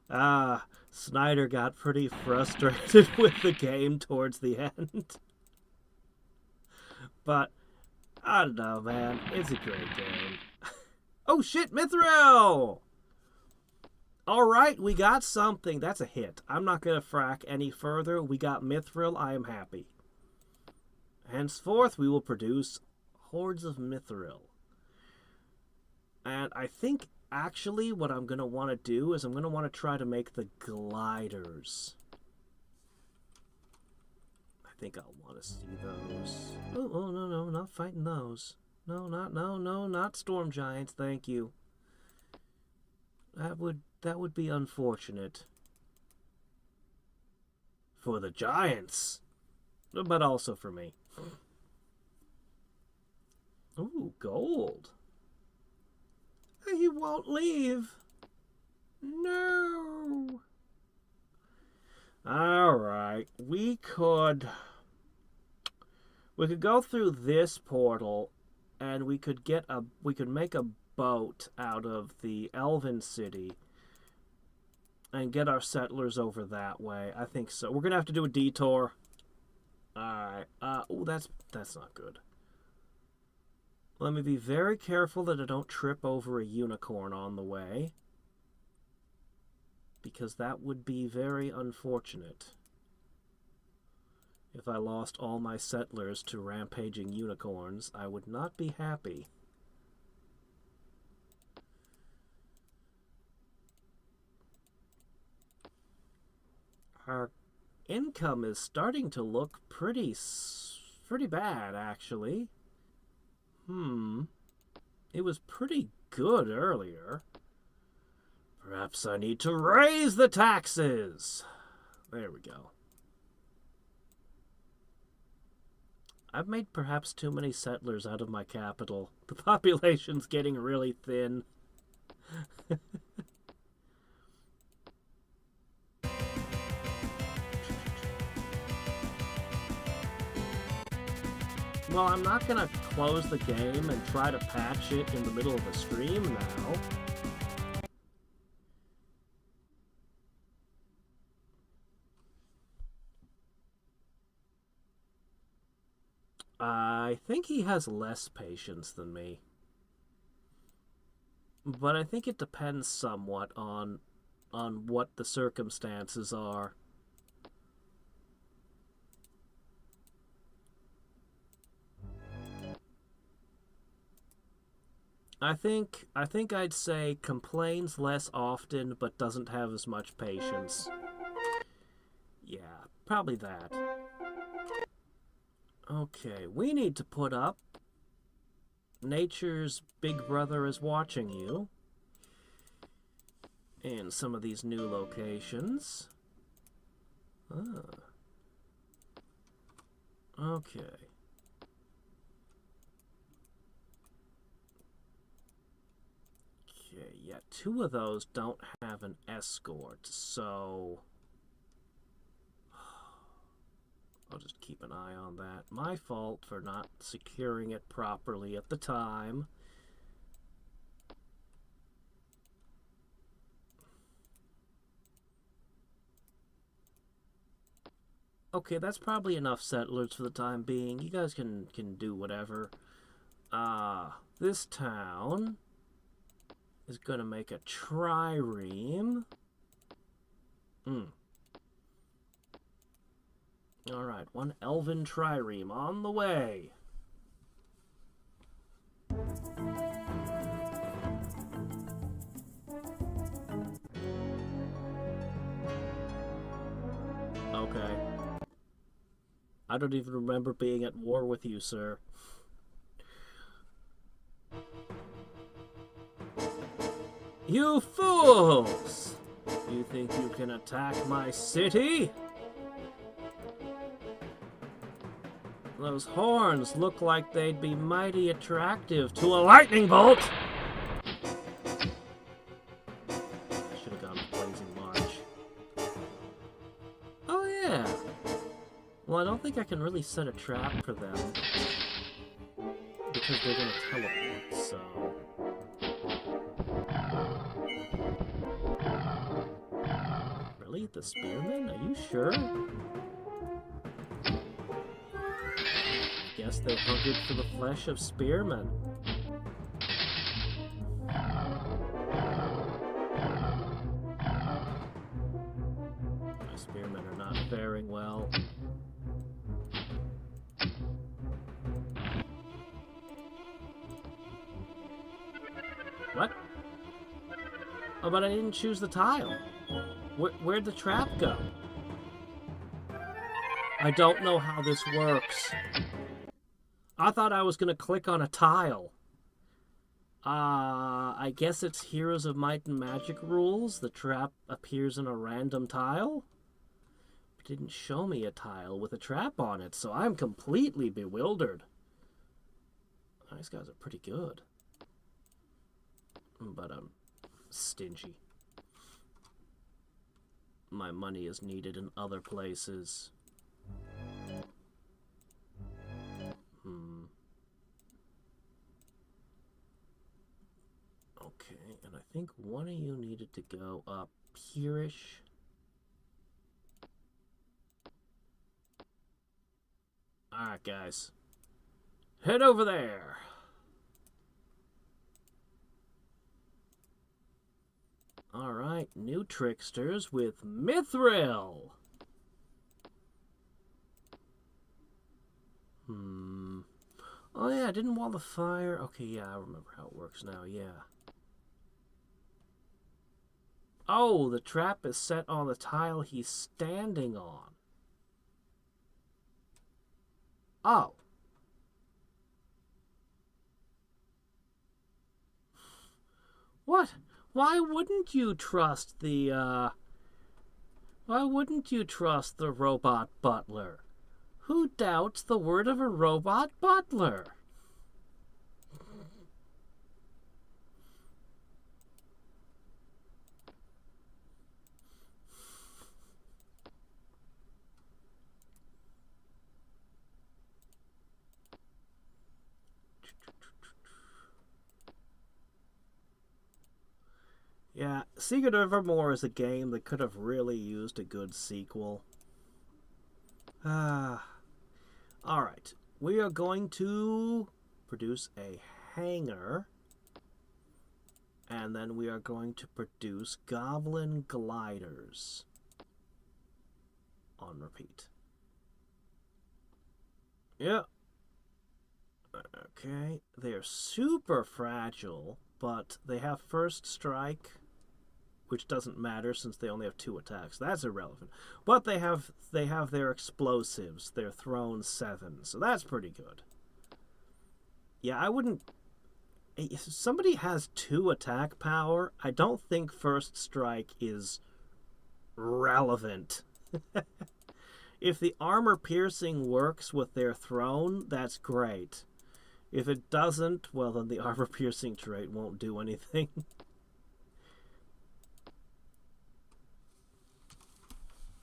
Ah, Snyder got pretty frustrated with the game towards the end. But, I don't know, man. It's a great game. Oh, shit, Mithril! Alright, we got something. That's a hit. I'm not going to frack any further. We got Mithril. I am happy. Henceforth, we will produce hordes of Mithril. And I think, actually, what I'm going to want to do is I'm going to want to try to make the gliders. I think I'll want to see those. Oh, no, not fighting those. No, not storm giants, thank you. That would be unfortunate. For the giants. But also for me. Ooh, gold. He won't leave. No. Alright, we could go through this portal and we could make a boat out of the Elven City and get our settlers over that way. I think so. We're gonna have to do a detour. Alright. Oh, that's not good. Let me be very careful that I don't trip over a unicorn on the way, because that would be very unfortunate if I lost all my settlers to rampaging unicorns. I would not be happy. Our income is starting to look pretty bad, actually. It was pretty good earlier. Perhaps I need to raise the taxes. There we go. I've made perhaps too many settlers out of my capital. The population's getting really thin. Well, I'm not gonna close the game and try to patch it in the middle of the stream now. I think he has less patience than me. But I think it depends somewhat on what the circumstances are. I think I'd say complains less often, but doesn't have as much patience. Yeah, probably that. Okay, we need to put up Nature's Big Brother is Watching You in some of these new locations. Okay. Okay, yeah, 2 of those don't have an escort, so I'll just keep an eye on that. My fault for not securing it properly at the time. Okay, that's probably enough settlers for the time being. You guys can do whatever. This town is gonna make a trireme. Alright, one elven trireme on the way. Okay. I don't even remember being at war with you, sir. You fools! You think you can attack my city? Those horns look like they'd be mighty attractive to a lightning bolt! I should have gone with Blazing March. Oh yeah! Well, I don't think I can really set a trap for them. Because they're gonna teleport, so... Really? The spearmen? Are you sure? Guess they hungered for the flesh of spearmen. My spearmen are not faring well. What? Oh, but I didn't choose the tile. Where'd the trap go? I don't know how this works. I thought I was going to click on a tile. I guess it's Heroes of Might and Magic rules. The trap appears in a random tile. It didn't show me a tile with a trap on it, so I'm completely bewildered. These guys are pretty good. But I'm stingy. My money is needed in other places. Okay, and I think one of you needed to go up here-ish. Alright, guys. Head over there! Alright, new tricksters with Mithril! Oh yeah, I didn't want the fire. Okay, yeah, I remember how it works now, yeah. Oh, the trap is set on the tile he's standing on. Oh. What? Why wouldn't you trust the, Why wouldn't you trust the robot butler? Who doubts the word of a robot butler? Yeah, Secret of Evermore is a game that could have really used a good sequel. Alright, we are going to produce a hangar, and then we are going to produce goblin gliders on repeat. Yeah. Okay, they are super fragile, but they have first strike, which doesn't matter since they only have 2 attacks. That's irrelevant. But they have their explosives. They're thrown 7, so that's pretty good. Yeah, I wouldn't... If somebody has 2 attack power, I don't think first strike is relevant. If the armor piercing works with their thrown, that's great. If it doesn't, well then the armor piercing trait won't do anything.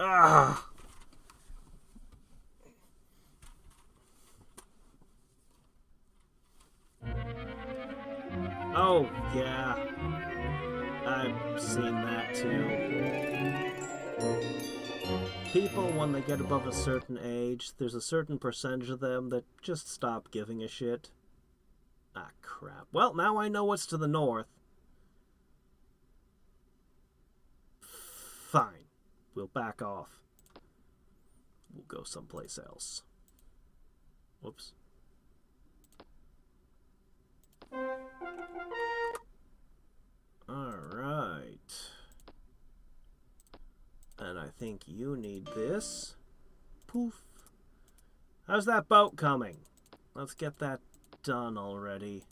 Ah. Oh, yeah. I've seen that too. People, when they get above a certain age, there's a certain percentage of them that just stop giving a shit. Ah, crap. Well, now I know what's to the north. Fine. We'll back off. We'll go someplace else. Whoops. Alright. And I think you need this. Poof. How's that boat coming? Let's get that done already.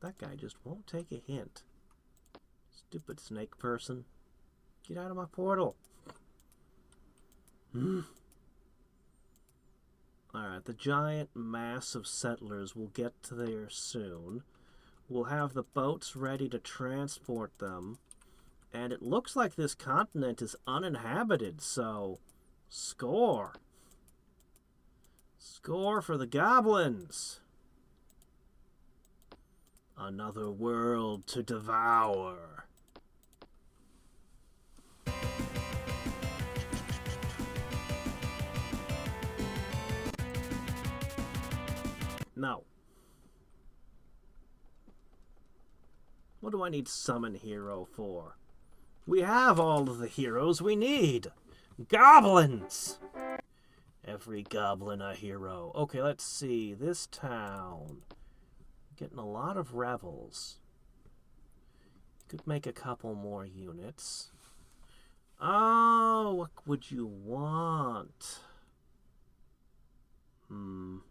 That guy just won't take a hint. Stupid snake person. Get out of my portal. Alright, the giant mass of settlers will get to there soon. We'll have the boats ready to transport them. And it looks like this continent is uninhabited, so score. Score for the goblins. Another world to devour. No. What do I need summon hero for? We have all of the heroes we need. Goblins! Every goblin a hero. Okay, let's see. This town. Getting a lot of rebels. Could make a couple more units. Oh, what would you want? None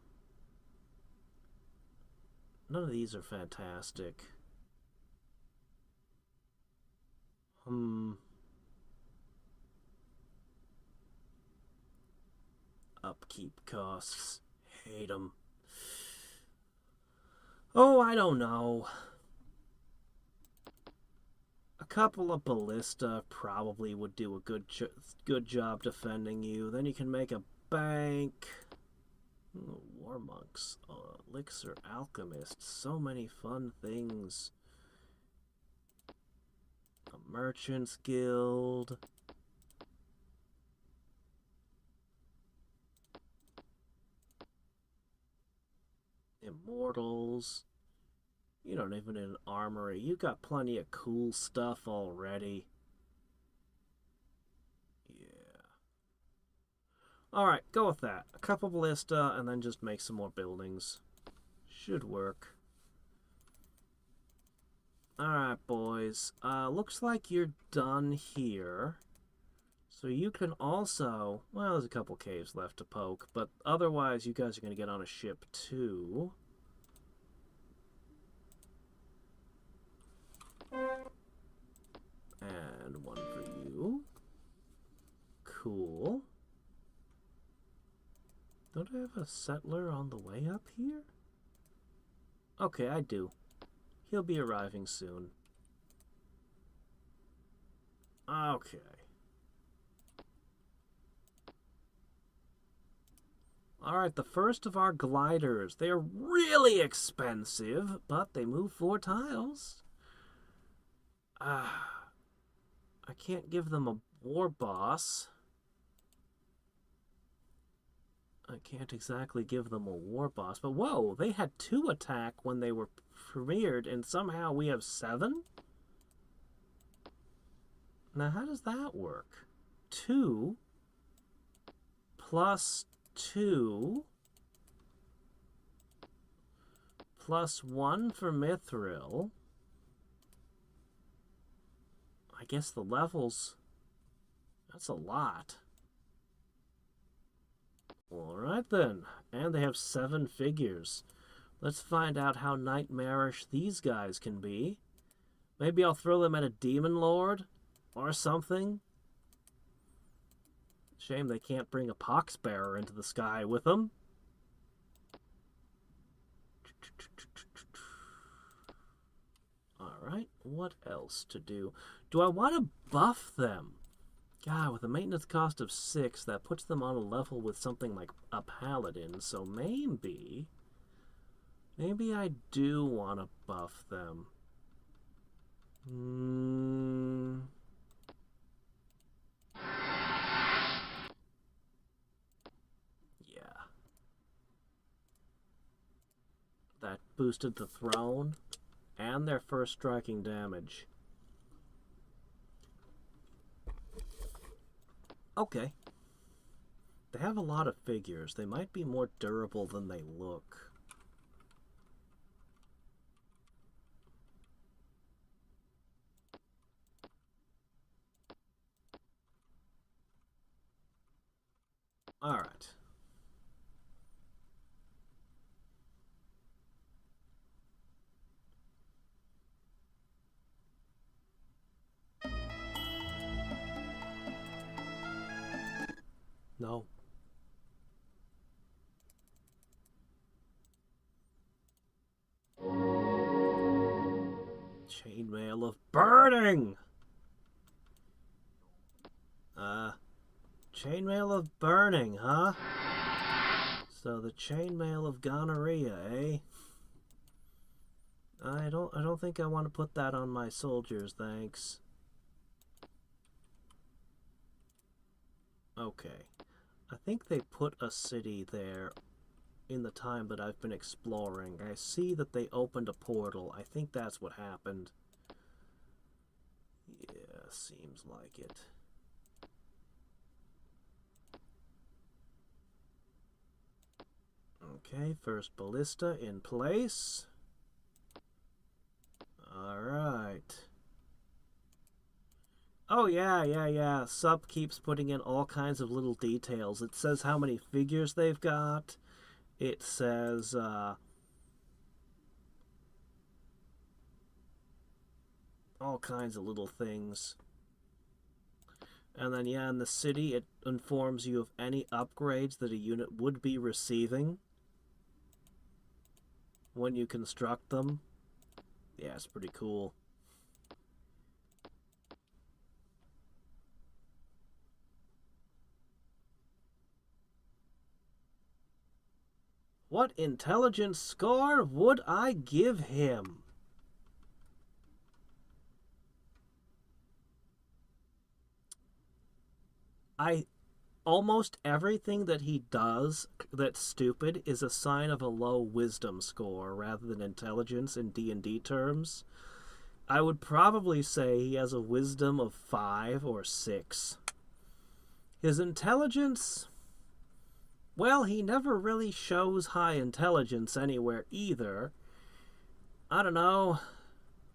of these are fantastic. Upkeep costs. Hate them. Oh, I don't know. A couple of ballista probably would do a good job defending you. Then you can make a bank. Ooh, war monks. Elixir alchemists. So many fun things. A merchant's guild. Immortals. You don't even need an armory. You got plenty of cool stuff already. Yeah. Alright, go with that. A couple ballista and then just make some more buildings. Should work. Alright, boys. Looks like you're done here. So you can also... Well, there's a couple caves left to poke, but otherwise you guys are going to get on a ship too. And one for you. Cool. Don't I have a settler on the way up here? Okay, I do. He'll be arriving soon. Okay. Alright, the first of our gliders. They are really expensive, but they move 4 tiles. I can't give them a war boss. I can't exactly give them a war boss, but whoa, they had 2 attack when they were premiered, and somehow we have 7? Now, how does that work? 2 plus 2 plus 1 for Mithril. I guess the levels, that's a lot. Alright then, and they have 7 figures. Let's find out how nightmarish these guys can be. Maybe I'll throw them at a demon lord or something. Shame they can't bring a poxbearer into the sky with them. Alright, what else to do? Do I want to buff them? God, with a maintenance cost of 6, that puts them on a level with something like a paladin, so maybe I do want to buff them. boosted the throne and their first striking damage. Okay. They have a lot of figures. They might be more durable than they look. All right. No. Chainmail of burning! Chainmail of burning, huh? So the chainmail of gonorrhea, eh? I don't think I want to put that on my soldiers, thanks. Okay. I think they put a city there in the time that I've been exploring. I see that they opened a portal. I think that's what happened. Yeah, seems like it. Okay, first ballista in place. Alright. Oh, yeah. Sup keeps putting in all kinds of little details. It says how many figures they've got. It says, all kinds of little things. And then, yeah, in the city, it informs you of any upgrades that a unit would be receiving when you construct them. Yeah, it's pretty cool. What intelligence score would I give him? Almost everything that he does that's stupid is a sign of a low wisdom score rather than intelligence in D&D terms. I would probably say he has a wisdom of 5 or 6. His intelligence, well, he never really shows high intelligence anywhere either. I don't know,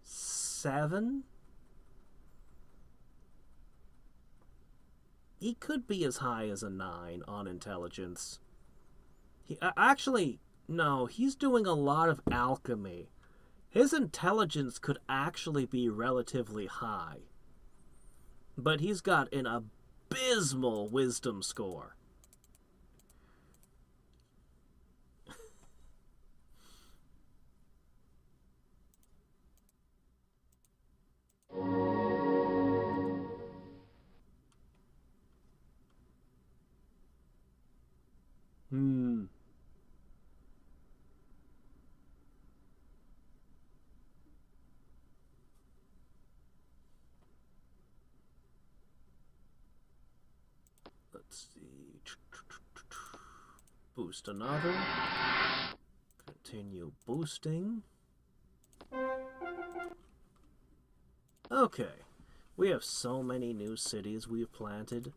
7? He could be as high as a 9 on intelligence. Actually, no, he's doing a lot of alchemy. His intelligence could actually be relatively high. But he's got an abysmal wisdom score. Let's see. Boost another. Continue boosting. Okay. We have so many new cities we've planted.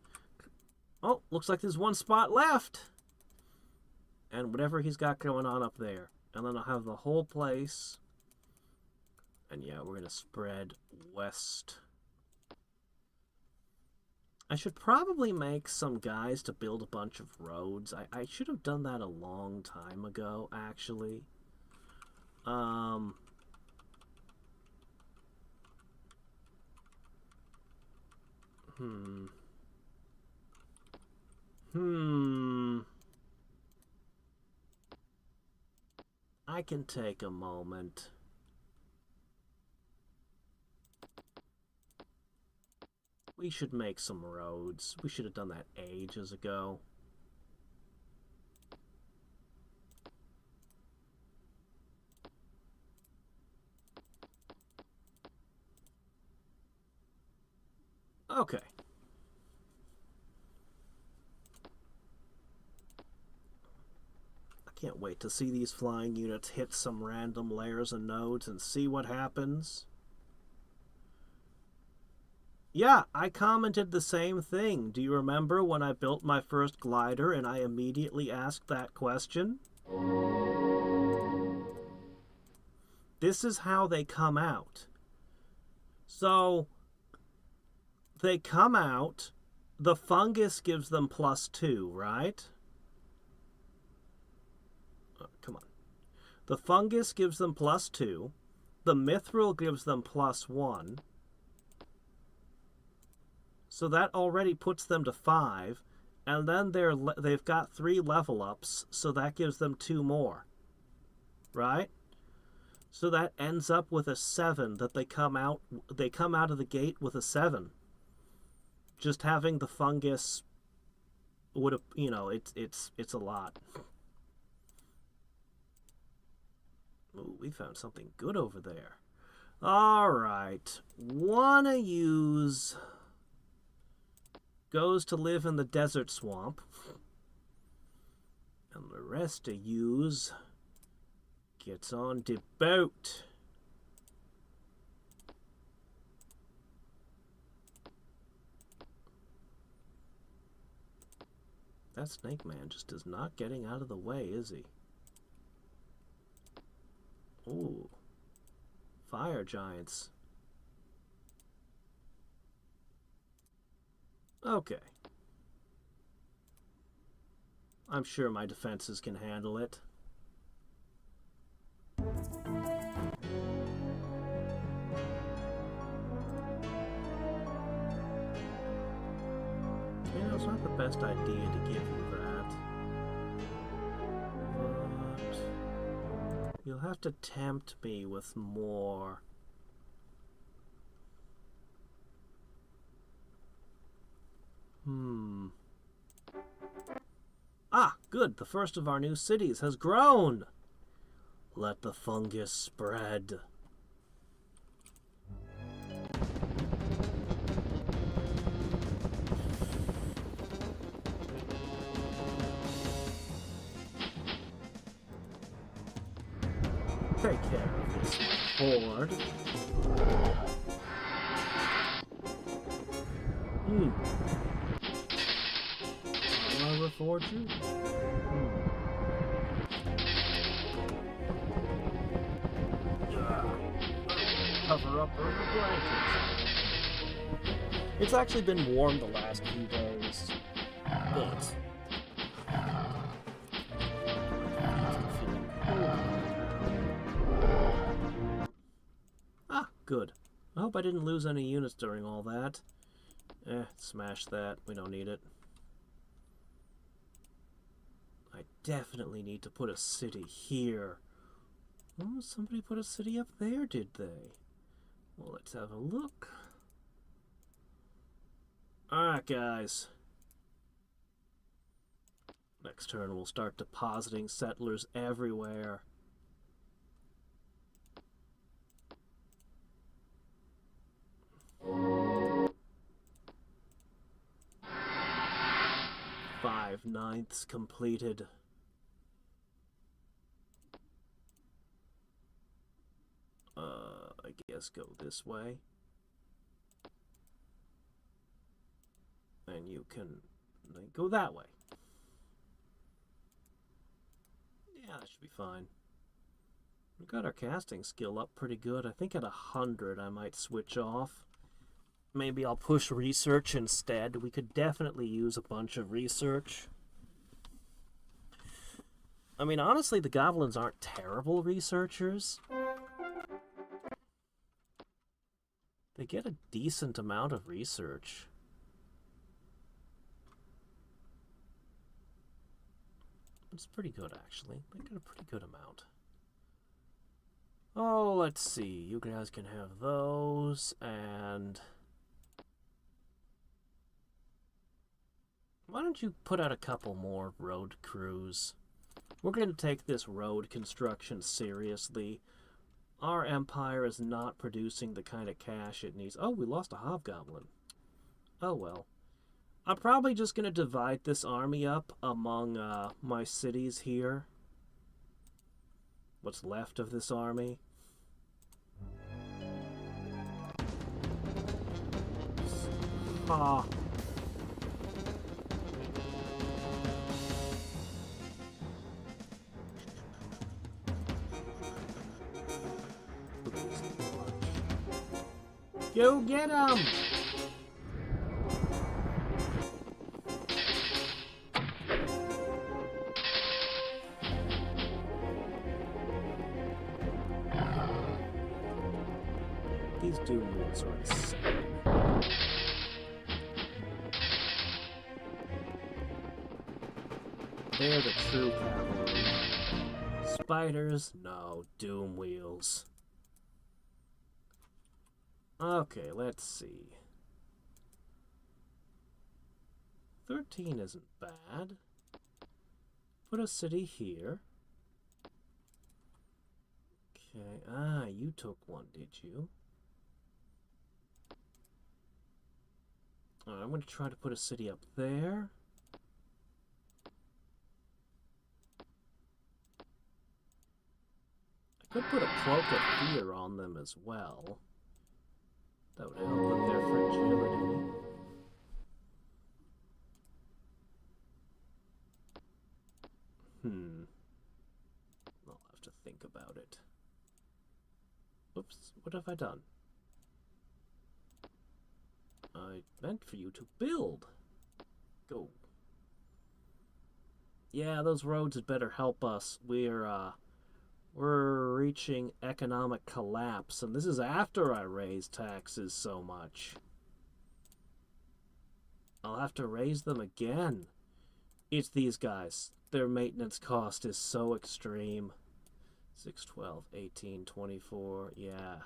Oh, looks like there's one spot left. And whatever he's got going on up there. And then I'll have the whole place. And yeah, we're going to spread west. I should probably make some guys to build a bunch of roads. I should have done that a long time ago, actually. I can take a moment. We should make some roads. We should have done that ages ago. Okay. I Can't wait to see these flying units hit some random layers and nodes and see what happens. Yeah, I commented the same thing. Do you remember when I built my first glider and I immediately asked that question? This is how they come out. So, they come out, the fungus gives them +2, right? Oh, come on. The fungus gives them +2, the mithril gives them +1, so that already puts them to 5, and then they've got 3 level ups, so that gives them 2 more, right? So that ends up with a 7 that they come out of the gate with a 7. Just having the fungus would have, you know, it's a lot. Ooh, we found something good over there. All right, one of yous goes to live in the desert swamp, and the rest of yous gets on the boat. That snake man just is not getting out of the way, is he? Ooh. Fire giants. Okay. I'm sure my defenses can handle it. You know, it's not the best idea to give you that. But you'll have to tempt me with more. Ah, good. The first of our new cities has grown. Let the fungus spread. Take care of this horde. Will I reforge you? Cover up under blankets. It's actually been warm the last few days, but good. I hope I didn't lose any units during all that. Smash that. We don't need it. I definitely need to put a city here. Oh, somebody put a city up there, did they? Well, let's have a look. Alright, guys. Next turn, we'll start depositing settlers everywhere. Five ninths completed. I guess go this way. And you can go that way. Yeah, that should be fine. We got our casting skill up pretty good. I think at 100 I might switch off. Maybe I'll push research instead. We could definitely use a bunch of research. I mean, honestly, the goblins aren't terrible researchers. They get a decent amount of research. It's pretty good, actually. They get a pretty good amount. Oh, let's see. You guys can have those, and why don't you put out a couple more road crews? We're going to take this road construction seriously. Our empire is not producing the kind of cash it needs. Oh, we lost a hobgoblin. Oh, well. I'm probably just going to divide this army up among my cities here. What's left of this army. Ah. Go get him! These doom wheels are insane. They're the true cavalry. Spiders? No, doom wheels. Okay, let's see. 13 isn't bad. Put a city here. Okay, you took one, did you? I'm going to try to put a city up there. I could put a cloak of fear on them as well. That would help with their fragility. I'll have to think about it. Oops, what have I done? I meant for you to build. Go. Yeah, those roads had better help us. We're reaching economic collapse, and this is after I raise taxes so much. I'll have to raise them again. It's these guys. Their maintenance cost is so extreme. 6, 12, 18, 24. Yeah.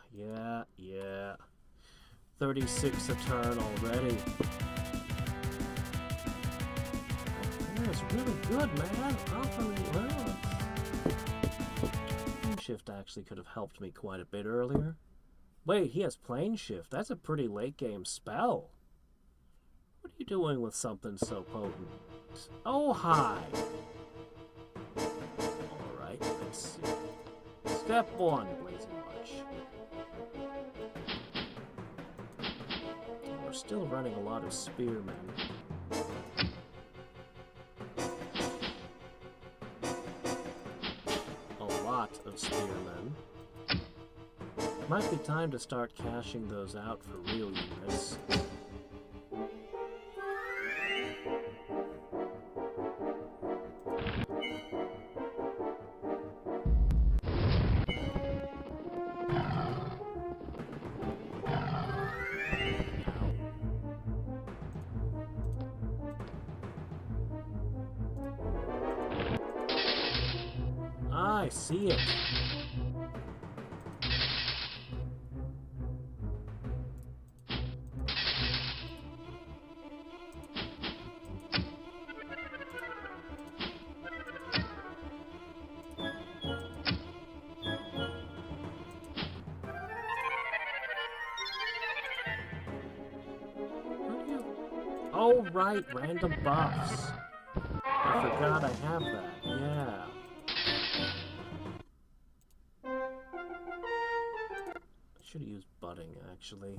36 a turn already. That's really good, man. Shift actually could have helped me quite a bit earlier. Wait, he has plane shift. That's a pretty late game spell. What are you doing with something so potent? Oh, hi. Alright, let's see. Step 1, Blazing March. We're still running a lot of spearmen. Of spearmen. Might be time to start cashing those out for real units. I see it. Oh, right, random buffs. I forgot I have that, yeah. I should have used budding, actually.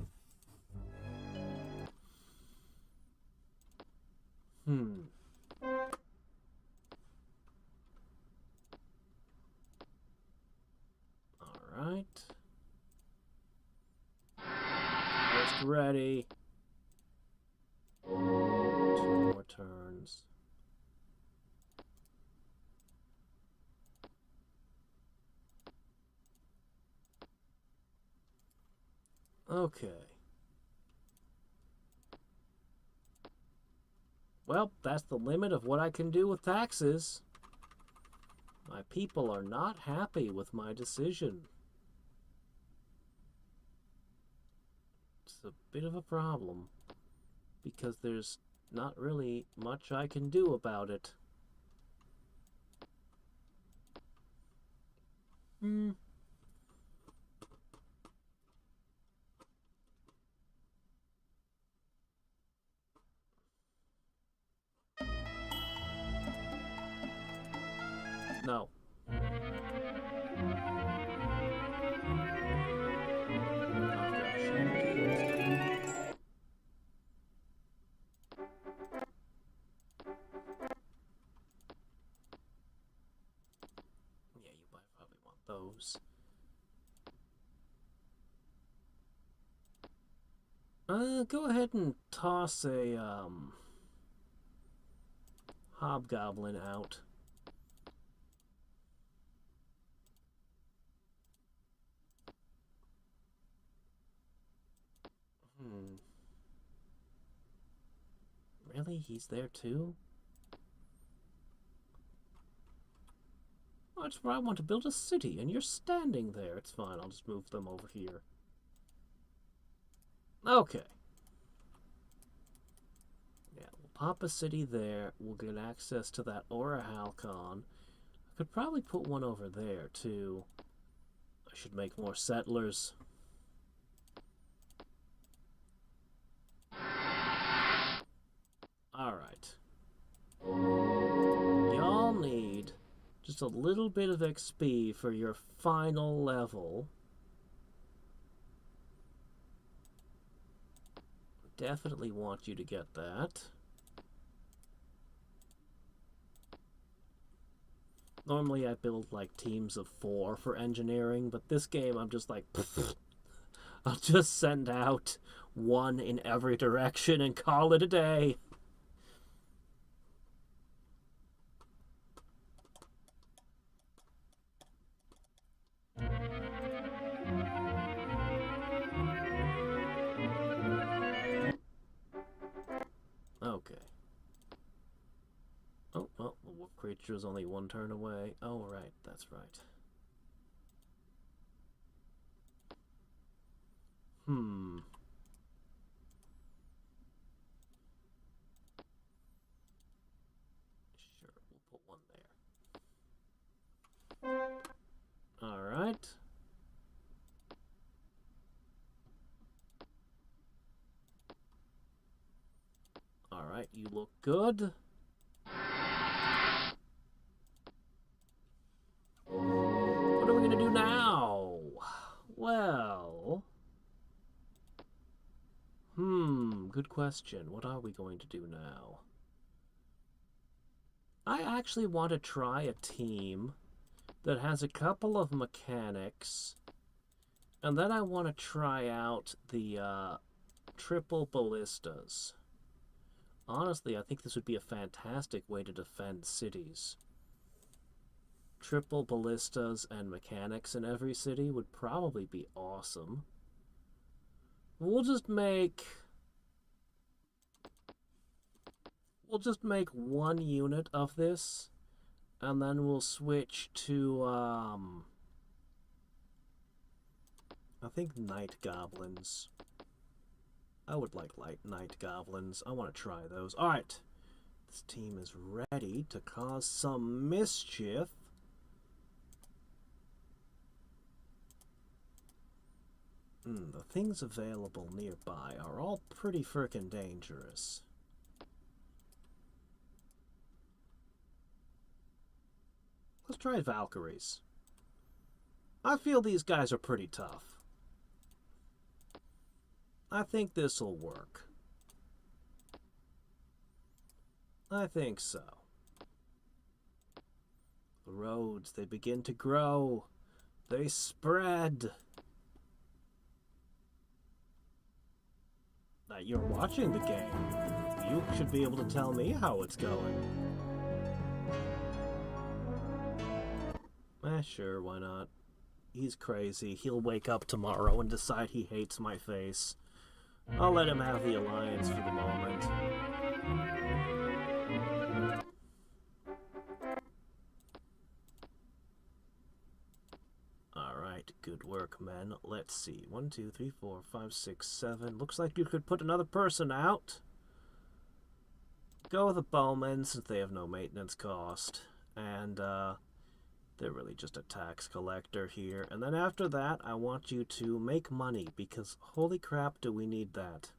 Alright. Just ready. 2 more turns. Okay. Well, that's the limit of what I can do with taxes. My people are not happy with my decision. It's a bit of a problem, because there's not really much I can do about it. No. use. Go ahead and toss a, hobgoblin out. Really? He's there too? Oh, that's where I want to build a city, and you're standing there. It's fine, I'll just move them over here. Okay. Yeah, we'll pop a city there. We'll get access to that Aura Halcon. I could probably put one over there, too. I should make more settlers. Alright. Y'all need just a little bit of XP for your final level. Definitely want you to get that. Normally I build like teams of 4 for engineering, but this game I'm just like, I'll just send out 1 in every direction and call it a day. Okay. Oh, well, the wolf creature is only 1 turn away. Oh, right, that's right. Sure, we'll put 1 there. Alright. Alright, you look good. What are we gonna do now? Well... good question. What are we going to do now? I actually want to try a team that has a couple of mechanics, and then I want to try out the triple ballistas. Honestly, I think this would be a fantastic way to defend cities. Triple ballistas and mechanics in every city would probably be awesome. We'll just make 1 unit of this, and then we'll switch to I think night goblins. I would like night goblins. I want to try those. Alright. This team is ready to cause some mischief. The things available nearby are all pretty frickin' dangerous. Let's try Valkyries. I feel these guys are pretty tough. I think this'll work. I think so. The roads, they begin to grow. They spread. Now, you're watching the game. You should be able to tell me how it's going. Sure, why not? He's crazy. He'll wake up tomorrow and decide he hates my face. I'll let him have the alliance for the moment. Alright, good work, men. Let's see. 1, 2, 3, 4, 5, 6, 7. Looks like you could put another person out. Go with the bowmen since they have no maintenance cost. And, they're really just a tax collector here. And then after that, I want you to make money, because holy crap, do we need that.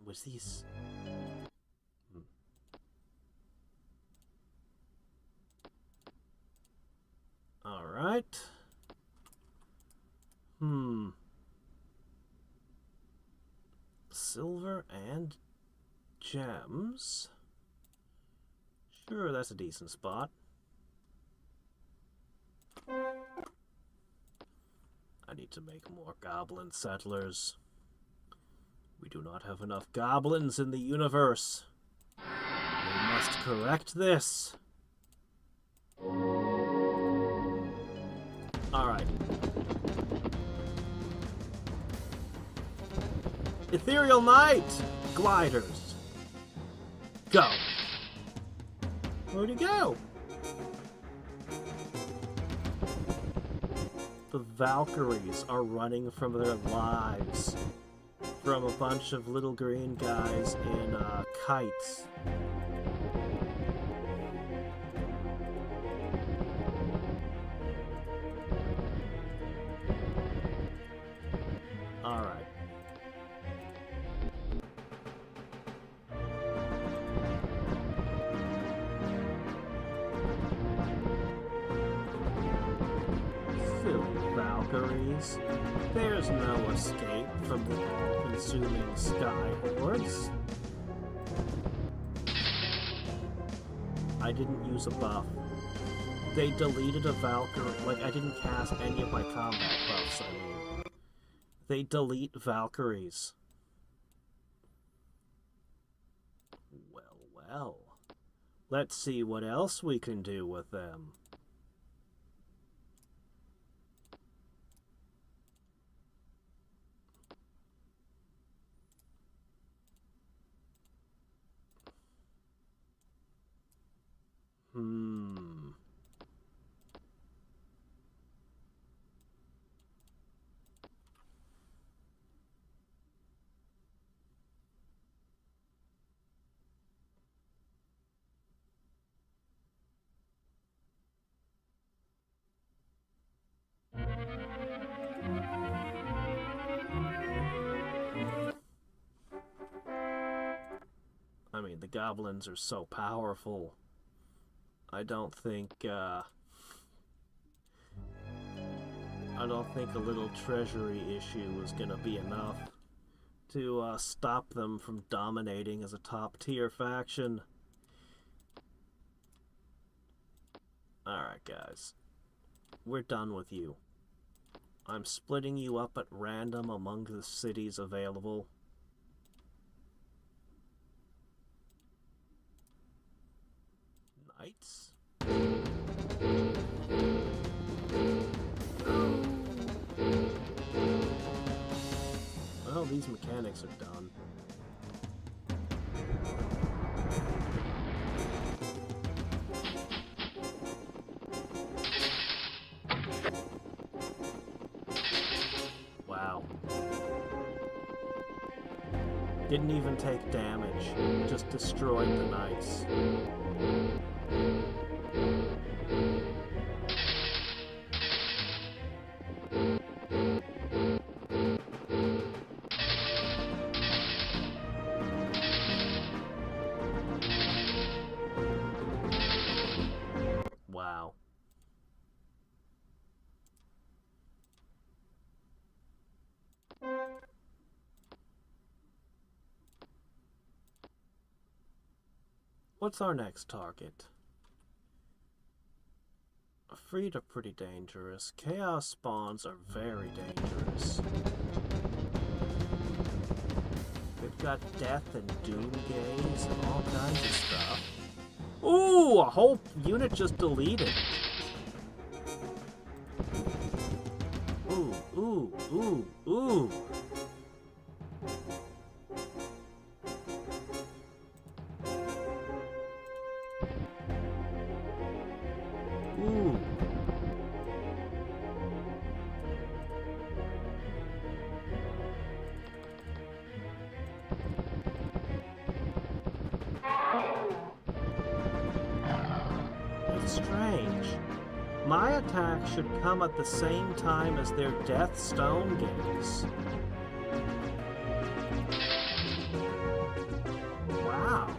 Was these... Alright. Silver and gems. Sure, that's a decent spot. I need to make more goblin settlers. We do not have enough goblins in the universe. We must correct this. Alright. Ethereal Knight! Gliders. Go. Where'd he go? The Valkyries are running from their lives from a bunch of little green guys in kites. Alright. Valkyries. There's no escape from the all-consuming sky hordes. I didn't use a buff. They deleted a Valkyrie. Like, I didn't cast any of my combat buffs, I mean. They delete Valkyries. Well, well. Let's see what else we can do with them. I mean, the goblins are so powerful. I don't think a little treasury issue is gonna be enough to stop them from dominating as a top-tier faction. Alright, guys. We're done with you. I'm splitting you up at random among the cities available. Knights? Well, these mechanics are done. Wow. Didn't even take damage, just destroyed the knights. Wow. What's our next target? Freed are pretty dangerous. Chaos spawns are very dangerous. They've got death and doom gaze and all kinds of stuff. Ooh, a whole unit just deleted. Ooh, ooh, ooh, ooh. Ooh. It's strange. My attack should come at the same time as their death stone gaze. Wow.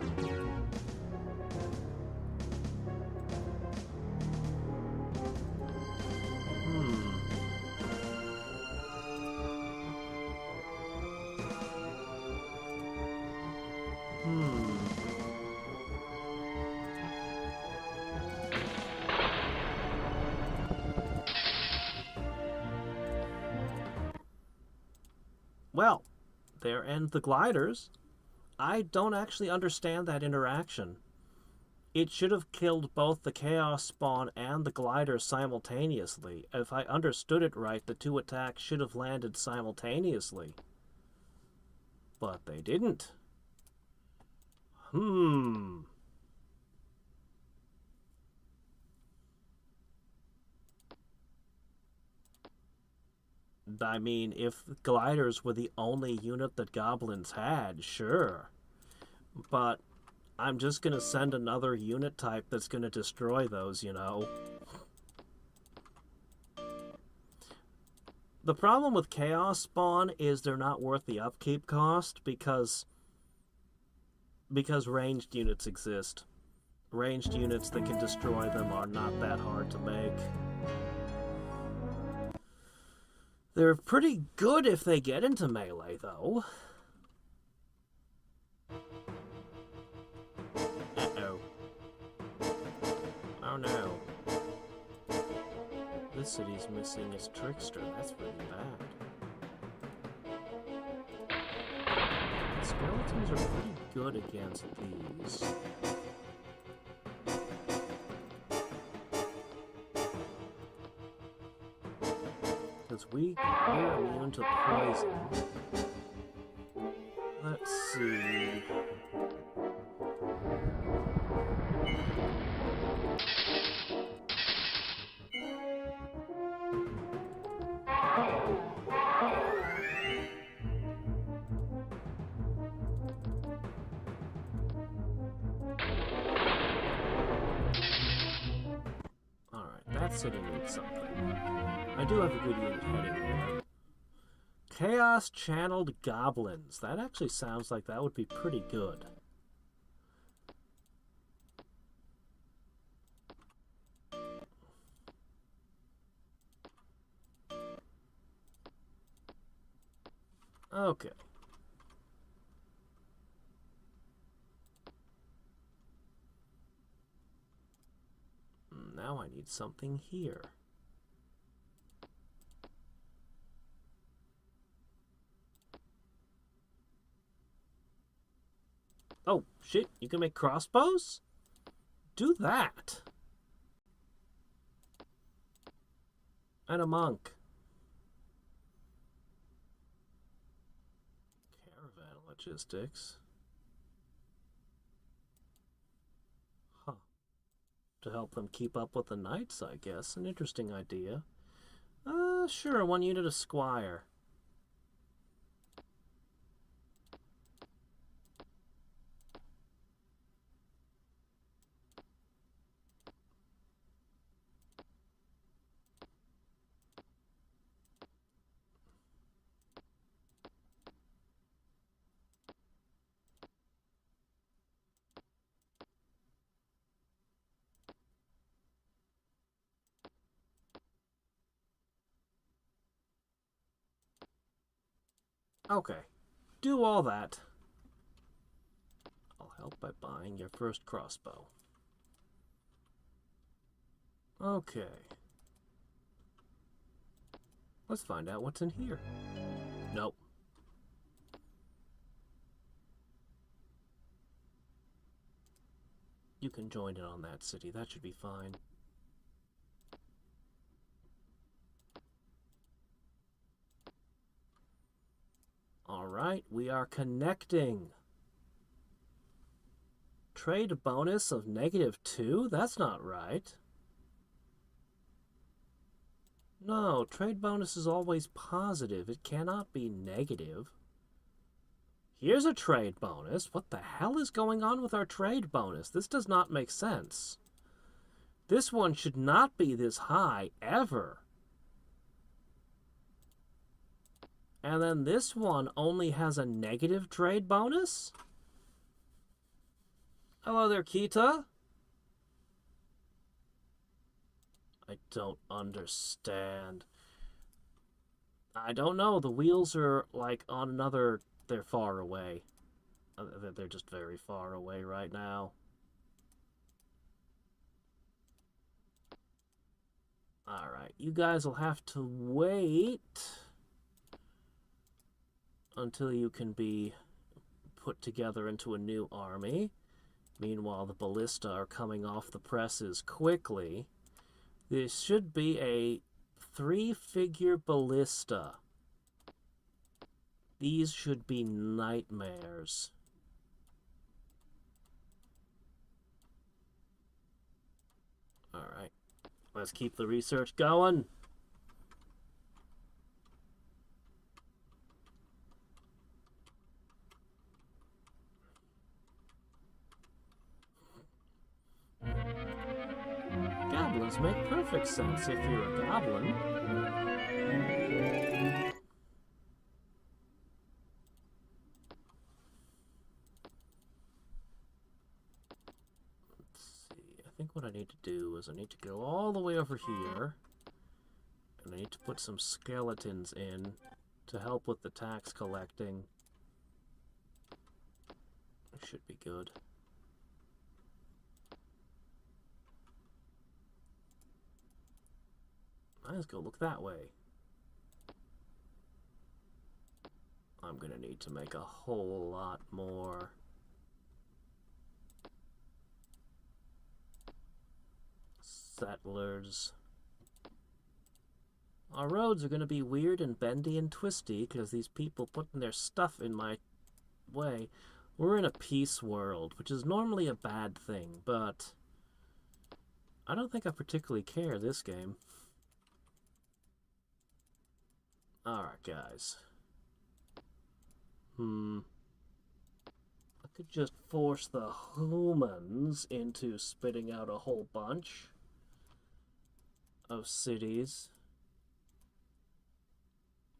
Well, there end the gliders. I don't actually understand that interaction. It should have killed both the Chaos Spawn and the glider simultaneously. If I understood it right, the two attacks should have landed simultaneously. But they didn't. I mean, if gliders were the only unit that goblins had, sure. But I'm just gonna send another unit type that's gonna destroy those, you know. The problem with Chaos Spawn is they're not worth the upkeep cost because ranged units exist. Ranged units that can destroy them are not that hard to make. They're pretty good if they get into melee, though. Uh-oh. Oh no. This city's missing its trickster. That's really bad. The skeletons are pretty good against these. Because we're immune to poison. Let's see. That city needs something. I do have a good unit heading there. Chaos Channeled Goblins. That actually sounds like that would be pretty good. Okay. Now I need something here. Oh, shit, you can make crossbows? Do that. And a monk. Caravan logistics. Huh. To help them keep up with the knights, I guess. An interesting idea. Sure, one unit of squire. Okay, do all that. I'll help by buying your first crossbow. Okay. Let's find out what's in here. Nope. You can join in on that city. That should be fine. Alright, we are connecting. Trade bonus of -2? That's not right. No, trade bonus is always positive. It cannot be negative. Here's a trade bonus. What the hell is going on with our trade bonus? This does not make sense. This one should not be this high, ever. And then this one only has a negative trade bonus? Hello there, Kita. I don't understand. I don't know. The wheels are like on another... They're far away. They're just very far away right now. Alright, you guys will have to wait. until you can be put together into a new army. Meanwhile, the ballista are coming off the presses quickly. This should be a 3-figure ballista. These should be nightmares. Alright, let's keep the research going. Goblins make perfect sense if you're a goblin. I think what I need to do is I need to go all the way over here, and I need to put some skeletons in to help with the tax collecting. It should be good. Let's go look that way. I'm gonna need to make a whole lot more. Settlers. Our roads are going to be weird and bendy and twisty because these people putting their stuff in my way. We're in a peace world, which is normally a bad thing, but I don't think I particularly care this game. Alright, guys. I could just force the humans into spitting out a whole bunch of cities.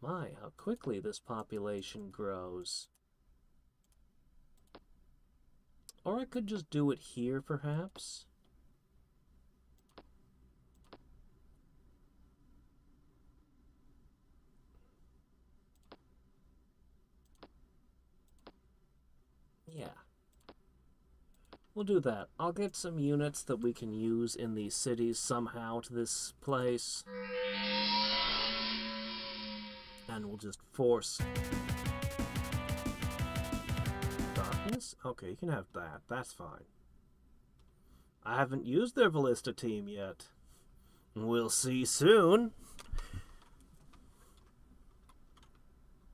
My, how quickly this population grows. Or I could just do it here, perhaps. Yeah. We'll do that. I'll get some units that we can use in these cities somehow to this place. And we'll just force... Darkness? Okay, you can have that. That's fine. I haven't used their ballista team yet. We'll see soon.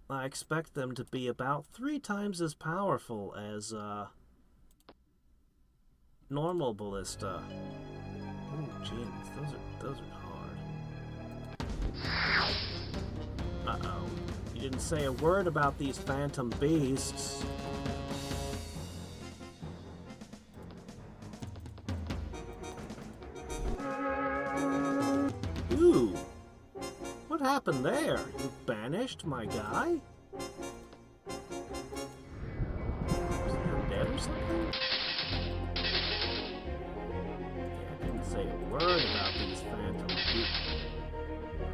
I expect them to be about 3 times as powerful as, normal ballista. Ooh, jeez, those are hard. Uh-oh. You didn't say a word about these phantom beasts. Ooh. What happened there? You banished my guy? Was he dead or something? Say a word about these phantom beasts.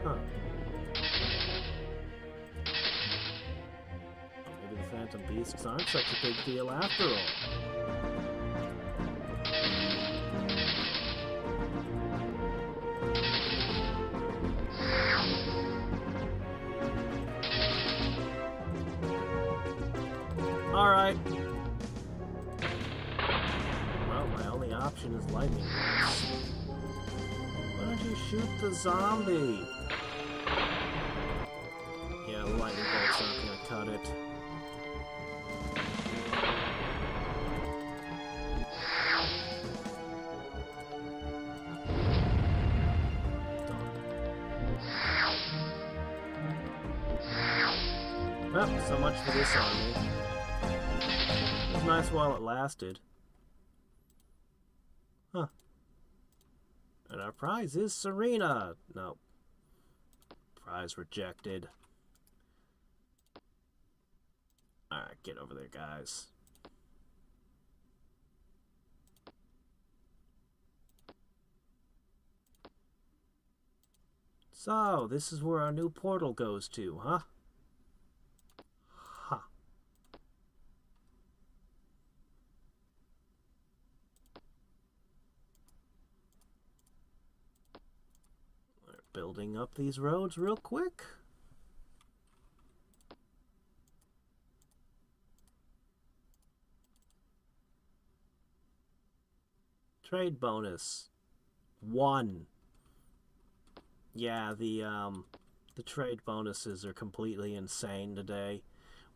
Huh. Maybe the phantom beasts aren't such a big deal after all. Alright. Well, my only option is lightning bolts. Why don't you shoot the zombie? Yeah, the lightning bolt's not gonna cut it. Well, so much for this army. It was nice while it lasted. Huh. And our prize is Serena. No. Prize rejected. Alright, get over there, guys. So, this is where our new portal goes to, huh? Huh. We're building up these roads real quick. Trade bonus. 1. Yeah, the trade bonuses are completely insane today.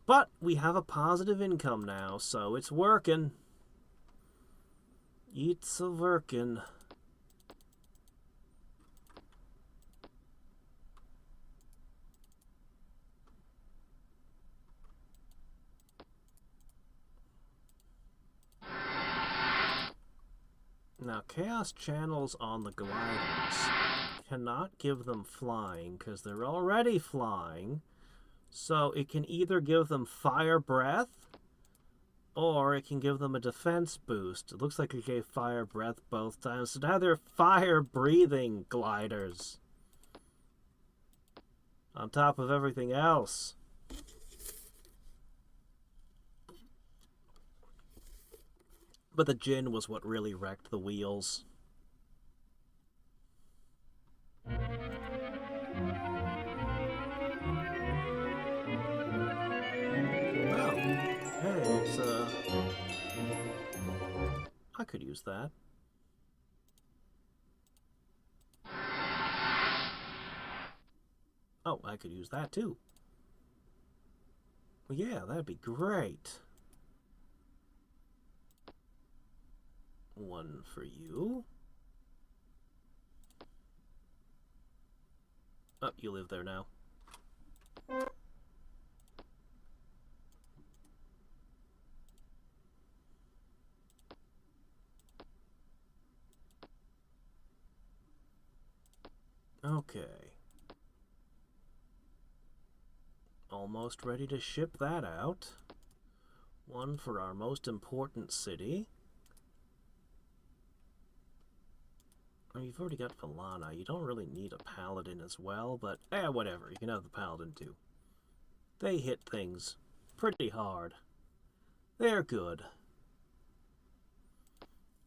But we have a positive income now, so it's working. It's a working. Now, Chaos Channels on the gliders cannot give them flying because they're already flying. So it can either give them Fire Breath or it can give them a defense boost. It looks like it gave Fire Breath both times. So now they're fire-breathing gliders. On top of everything else. But the gin was what really wrecked the wheels. Oh, hey, it's, I could use that. Oh, I could use that too. Well, yeah, that'd be great. 1 for you. Oh, you live there now. Okay. Almost ready to ship that out. 1 for our most important city. Oh, you've already got Valana. You don't really need a paladin as well, but whatever. You can have the paladin too. They hit things pretty hard. They're good.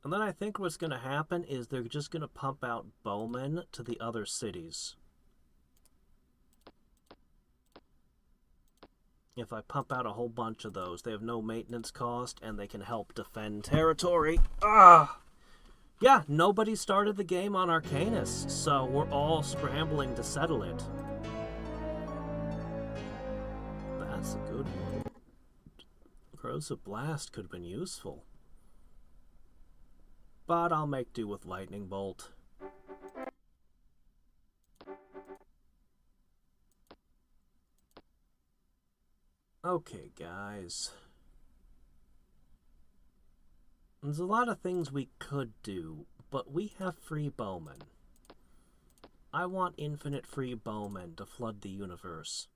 And then I think what's going to happen is they're just going to pump out bowmen to the other cities. If I pump out a whole bunch of those, they have no maintenance cost and they can help defend territory. Ah! Yeah, nobody started the game on Arcanus, so we're all scrambling to settle it. That's a good one. Corrosive Blast could have been useful. But I'll make do with Lightning Bolt. Okay, guys. There's a lot of things we could do, but we have free bowmen. I want infinite free bowmen to flood the universe.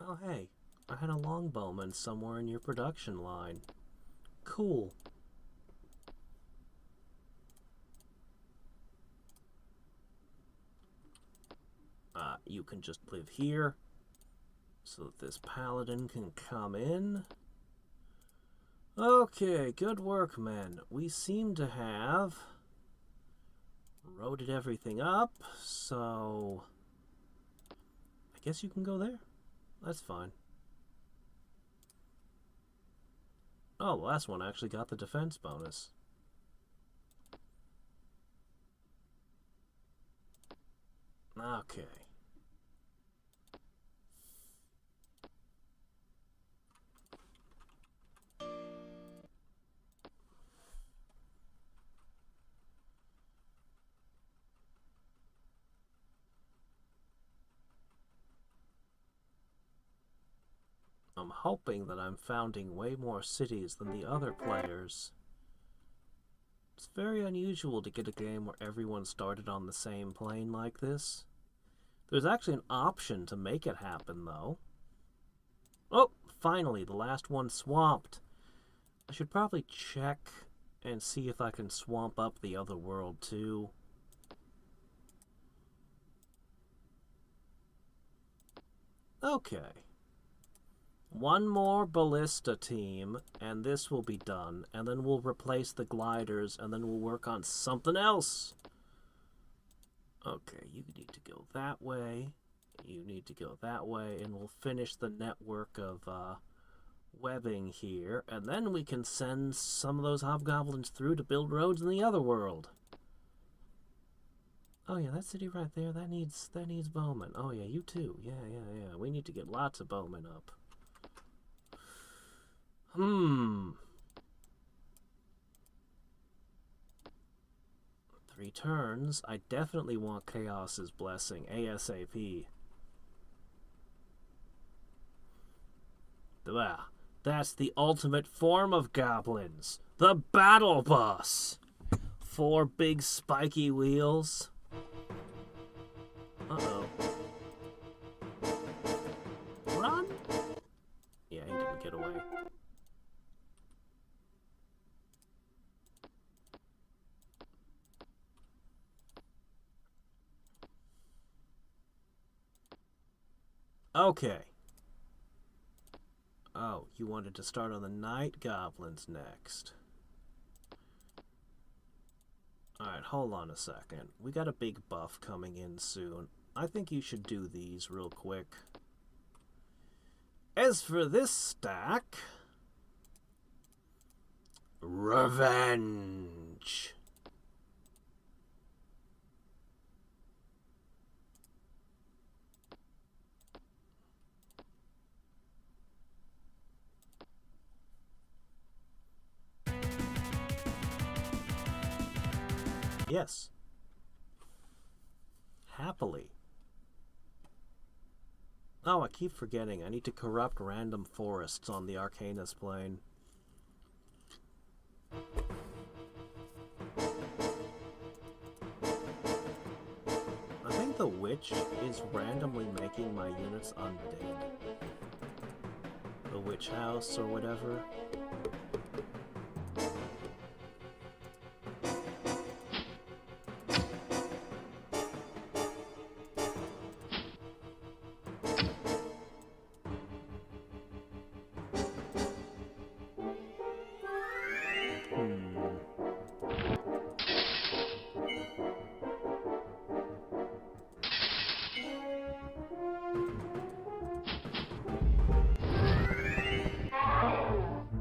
Oh hey, I had a longbowman somewhere in your production line. Cool. You can just live here so that this paladin can come in. Okay, good work, men. We seem to have roaded everything up, so I guess you can go there. That's fine. Oh, the last one actually got the defense bonus. Okay. I'm hoping that I'm founding way more cities than the other players. It's very unusual to get a game where everyone started on the same plane like this. There's actually an option to make it happen, though. Oh, finally, the last one swamped. I should probably check and see if I can swamp up the other world, too. Okay. 1 more ballista team, and this will be done. And then we'll replace the gliders, and then we'll work on something else. Okay, you need to go that way. You need to go that way, and we'll finish the network of webbing here, and then we can send some of those hobgoblins through to build roads in the other world. Oh yeah, that city right there, that needs bowmen. Oh yeah, you too. Yeah. We need to get lots of bowmen up. 3 turns. I definitely want Chaos's blessing ASAP. Well, that's the ultimate form of goblins. The battle bus. 4 big spiky wheels. Uh-oh. Run? Yeah, he didn't get away. Okay. Oh, you wanted to start on the night goblins next. Alright, hold on a second. We got a big buff coming in soon. I think you should do these real quick. As for this stack... Revenge! Yes. Happily. Oh, I keep forgetting. I need to corrupt random forests on the Arcanus plane. I think the witch is randomly making my units undead. The witch house or whatever.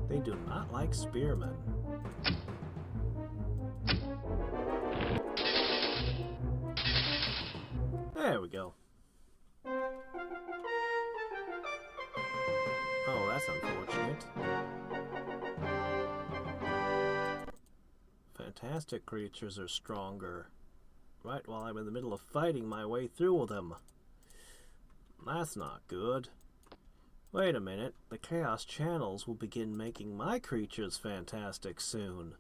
They do not like spearmen. There we go. Oh, that's unfortunate. Fantastic creatures are stronger. Right while I'm in the middle of fighting my way through them. That's not good. Wait a minute, the Chaos Channels will begin making my creatures fantastic soon.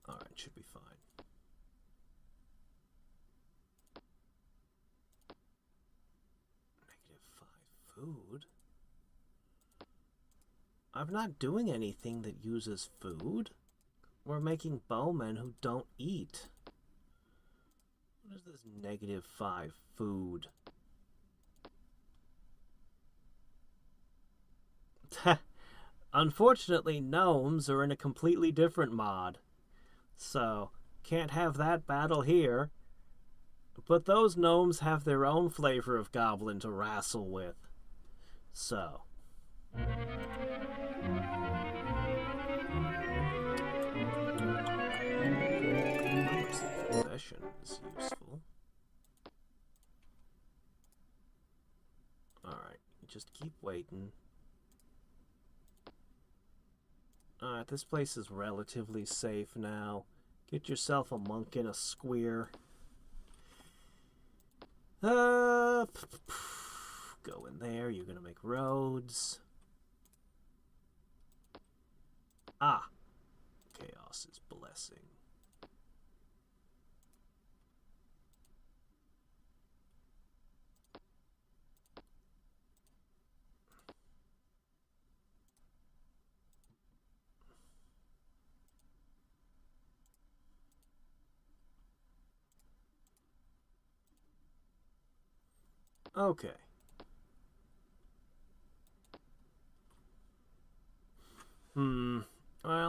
Alright, should be fine. -5 food? I'm not doing anything that uses food. We're making bowmen who don't eat. What is this -5 food? Unfortunately, gnomes are in a completely different mod. So, can't have that battle here. But those gnomes have their own flavor of goblin to wrestle with. So... Possession is useful. Alright, just keep waiting. Alright, this place is relatively safe now. Get yourself a monk and a squeer. Go in there, you're gonna make roads. Ah! Chaos's blessing. Okay. Well,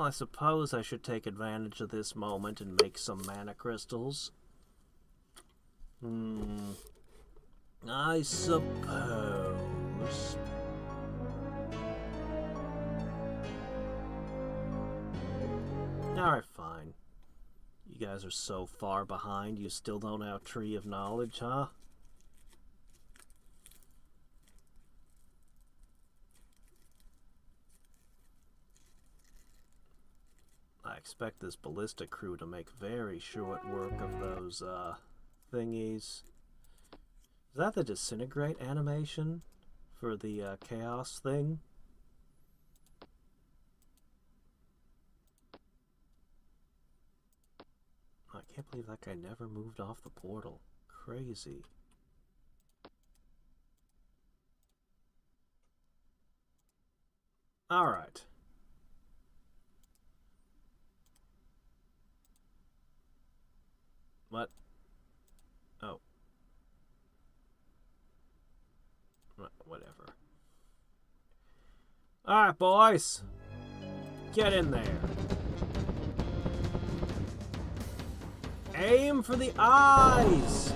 I suppose I should take advantage of this moment and make some mana crystals. I suppose. Alright, fine. You guys are so far behind, you still don't have Tree of Knowledge, huh? I expect this ballista crew to make very short work of those, thingies. Is that the disintegrate animation for the, chaos thing? I can't believe that guy never moved off the portal. Crazy. Alright. What? Oh. Whatever. Alright, boys. Get in there. Aim for the eyes!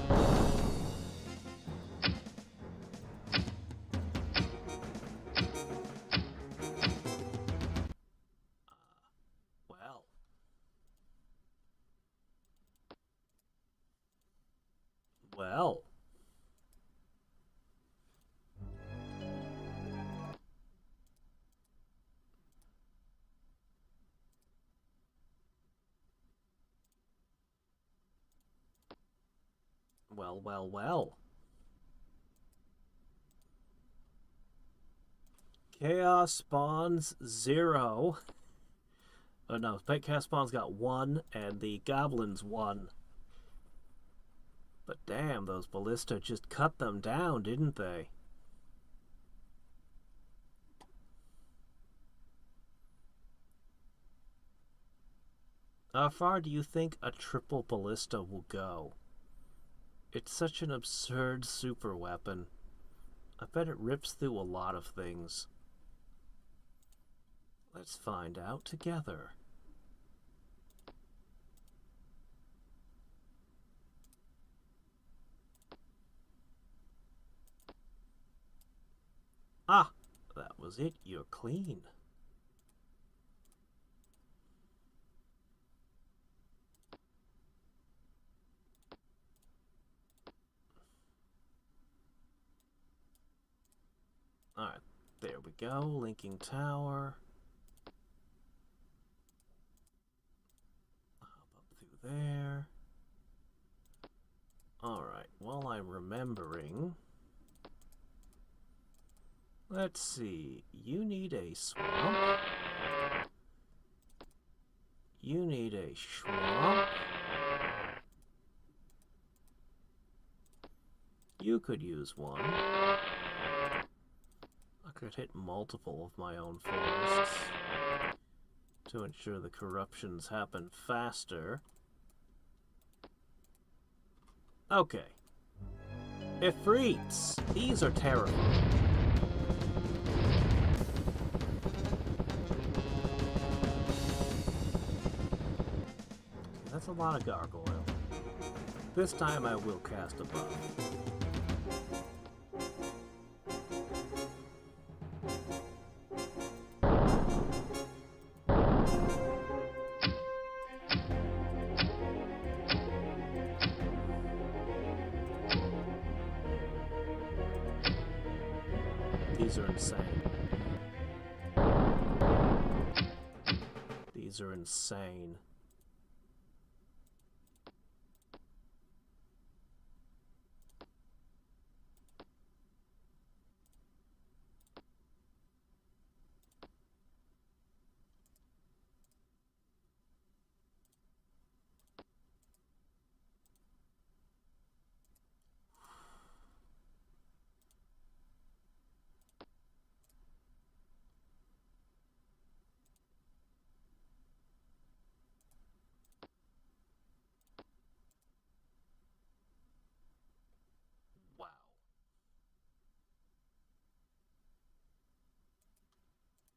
Well. Well. Well, well, well. Chaos spawns 0. Oh no, Chaos spawns got 1, and the goblins 1. But damn, those ballista just cut them down, didn't they? How far do you think a triple ballista will go? It's such an absurd super weapon. I bet it rips through a lot of things. Let's find out together. Ah, that was it. You're clean. Alright, there we go. Linking tower. Hop up through there. Alright, while I'm remembering... Let's see. You need a swamp. You need a swamp. You could use one. I could hit multiple of my own forests to ensure the corruptions happen faster. Okay. Ifrits! These are terrifying. That's a lot of gargoyle. This time I will cast a buff. These are insane. These are insane.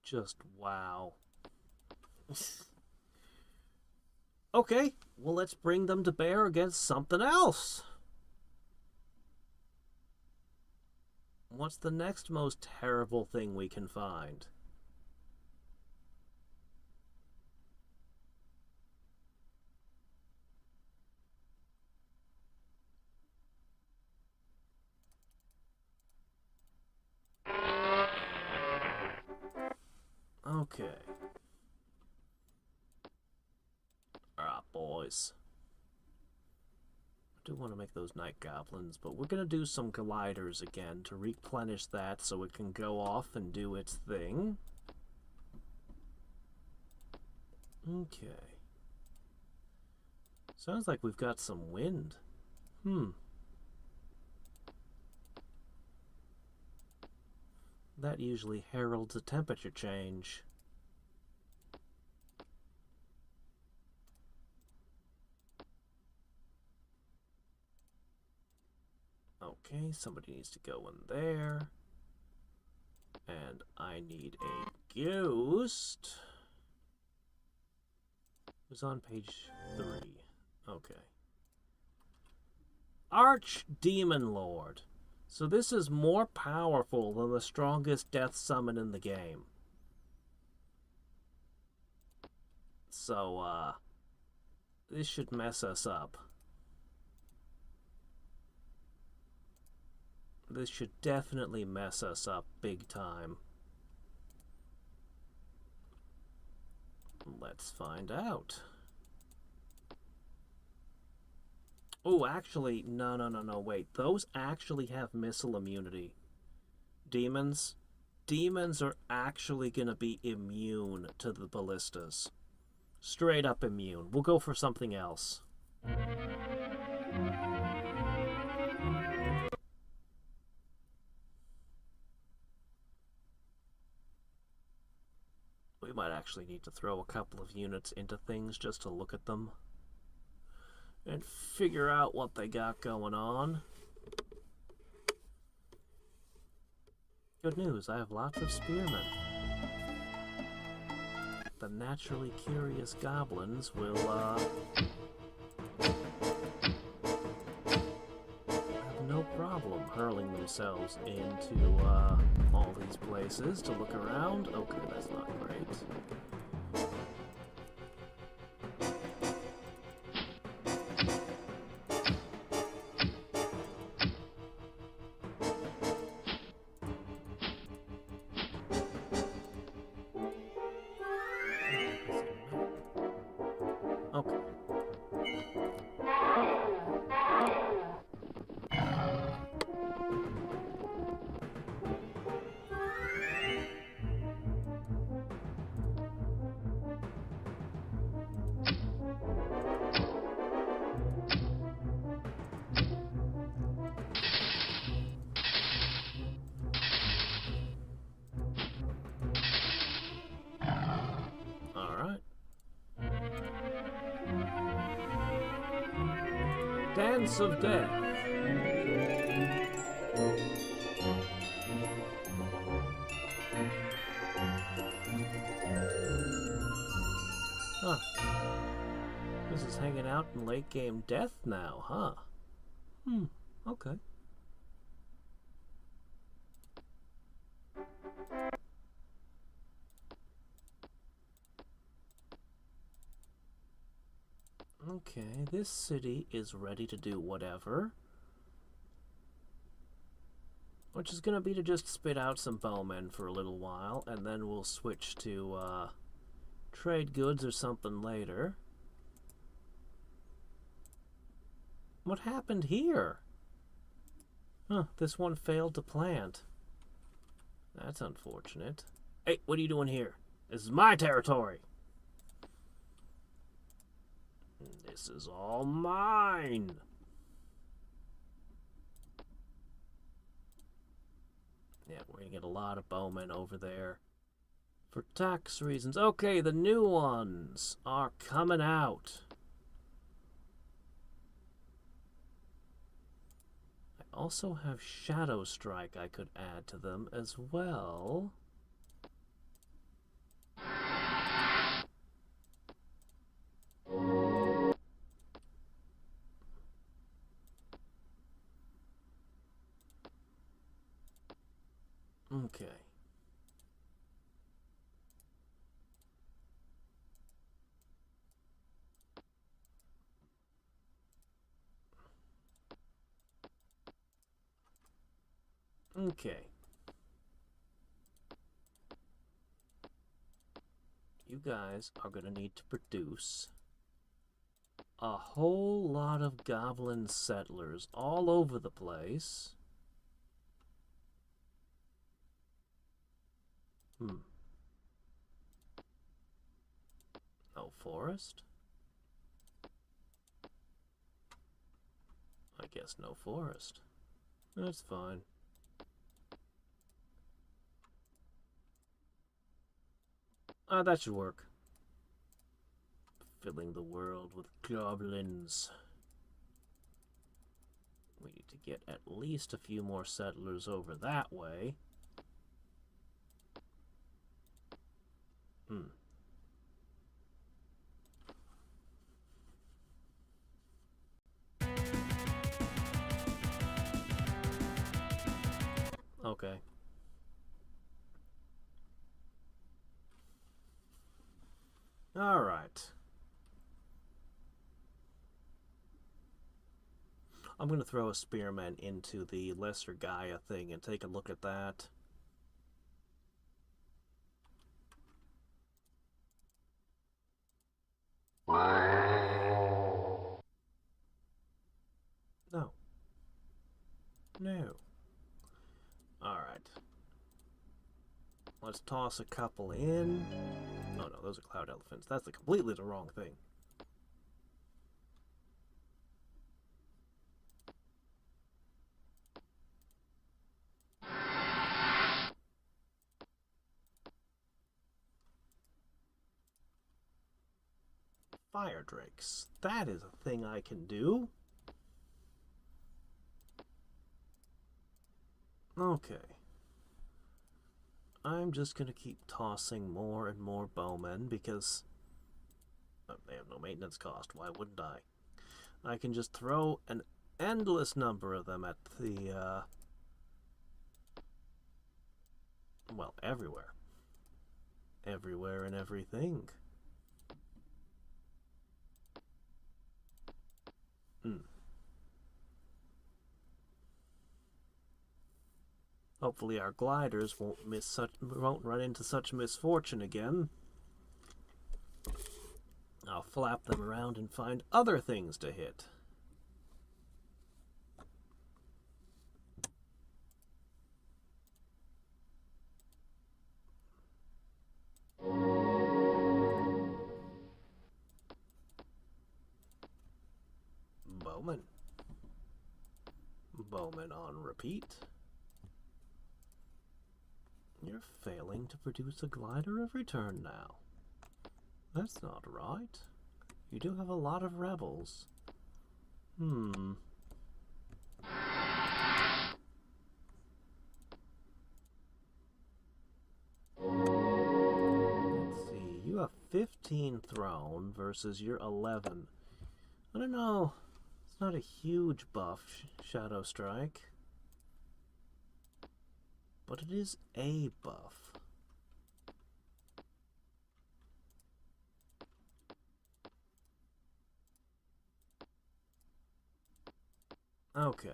Just wow. Okay, well, let's bring them to bear against something else. What's the next most terrible thing we can find? Okay. Alright, boys. I do want to make those night goblins, but we're going to do some gliders again to replenish that so it can go off and do its thing. Okay. Sounds like we've got some wind. That usually heralds a temperature change. Okay, somebody needs to go in there. And I need a ghost. Who's on page 3? Okay. Archdemon Lord. So this is more powerful than the strongest death summon in the game. So, this should mess us up. This should definitely mess us up big time. Let's find out. Oh, actually, no, wait. Those actually have missile immunity. Demons? Demons are actually going to be immune to the ballistas. Straight up immune. We'll go for something else. We might actually need to throw a couple of units into things just to look at them and figure out what they got going on. Good news, I have lots of spearmen. The naturally curious goblins will, have no problem hurling themselves into, all these places to look around. Okay, that's not great. Dance of Death. Huh. This is hanging out in late game death now, huh? Okay. Okay, this city is ready to do whatever. Which is gonna be to just spit out some bowmen for a little while, and then we'll switch to, trade goods or something later. What happened here? Huh, this one failed to plant. That's unfortunate. Hey, what are you doing here? This is my territory! This is all mine! Yeah, we're gonna get a lot of bowmen over there. For tax reasons. Okay, the new ones are coming out. I also have Shadow Strike I could add to them as well. Okay. Okay. You guys are going to need to produce a whole lot of goblin settlers all over the place. No forest? I guess no forest. That's fine. That should work. Filling the world with goblins. We need to get at least a few more settlers over that way. Okay. All right. I'm going to throw a spearman into the Lesser Gaia thing and take a look at that. No. No. Alright. Let's toss a couple in. Oh no, those are cloud elephants. That's completely the wrong thing. Hadriex. That is a thing I can do. Okay. I'm just going to keep tossing more and more bowmen because they have no maintenance cost. Why wouldn't I? I can just throw an endless number of them at the, well, everywhere. Everywhere and everything. Hopefully our gliders won't run into such misfortune again. I'll flap them around and find other things to hit. Bowman. Bowman on repeat. You're failing to produce a glider every turn now. That's not right. You do have a lot of rebels. Let's see. You have 15 thrown versus your 11. I don't know. It's not a huge buff, Shadow Strike. But it is a buff. Okay.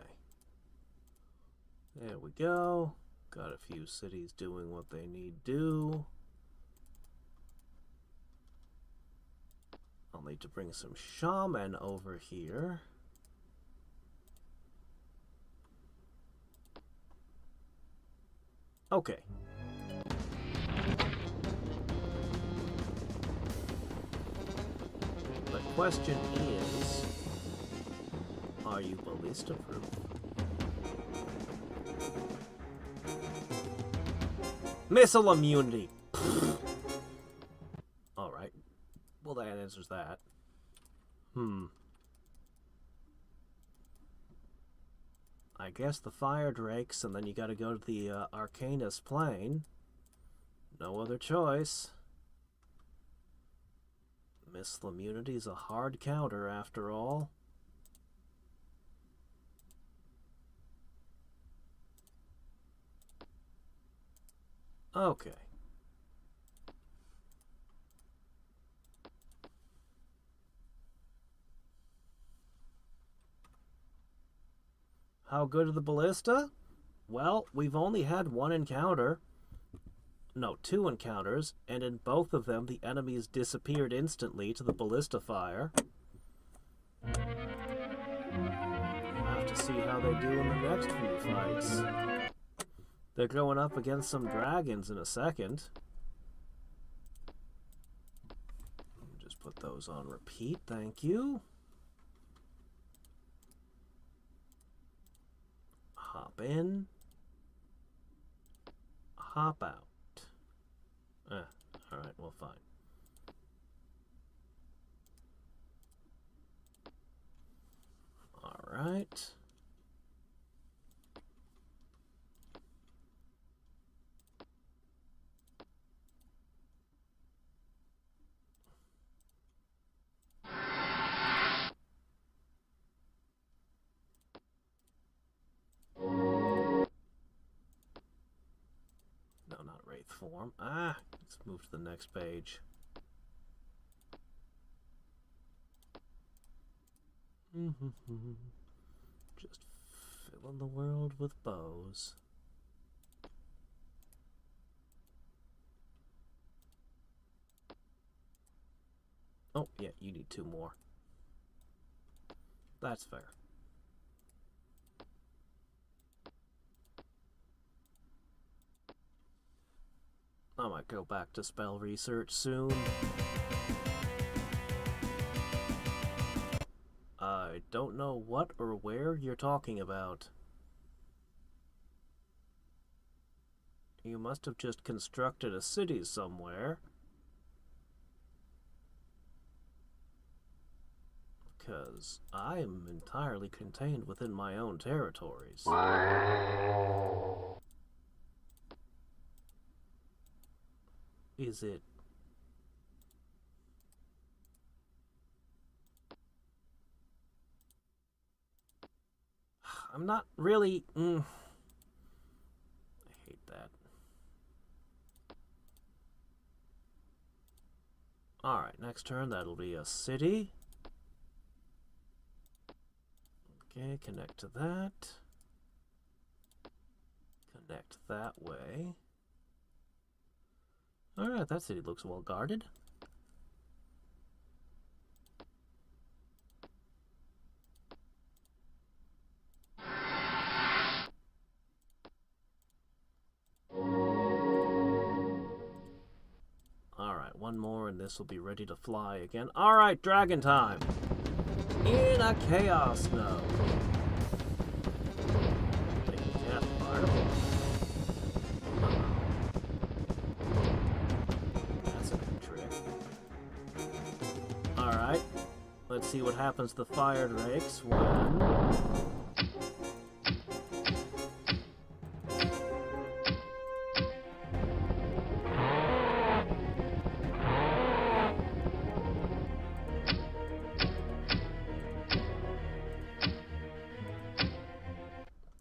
There we go. Got a few cities doing what they need to do. I'll need to bring some shaman over here. Okay. The question is, are you ballista proof? Missile immunity! Alright. Well, that answers that. I guess the fire drakes, and then you gotta go to the Arcanus plane. No other choice. Missile immunity's a hard counter, after all. Okay. How good are the ballista? Well, we've only had one encounter. No, two encounters, and in both of them the enemies disappeared instantly to the ballista fire. We'll have to see how they do in the next few fights. They're going up against some dragons in a second. Just put those on repeat, thank you. Hop in. Hop out. Alright, well, fine. Alright. No, not Wraith form. Let's move to the next page. Just filling the world with bows. Oh, yeah, you need 2 more. That's fair. I might go back to spell research soon. I don't know what or where you're talking about. You must have just constructed a city somewhere. Because I am entirely contained within my own territories. Is it... I'm not really... I hate that. Alright, next turn that'll be a city. Okay, connect to that. Connect that way. Alright, that city looks well guarded. Alright, one more and this will be ready to fly again. Alright, dragon time! In a chaos node. Death particle. That's a good trick. Alright, let's see what happens to the fire drakes when...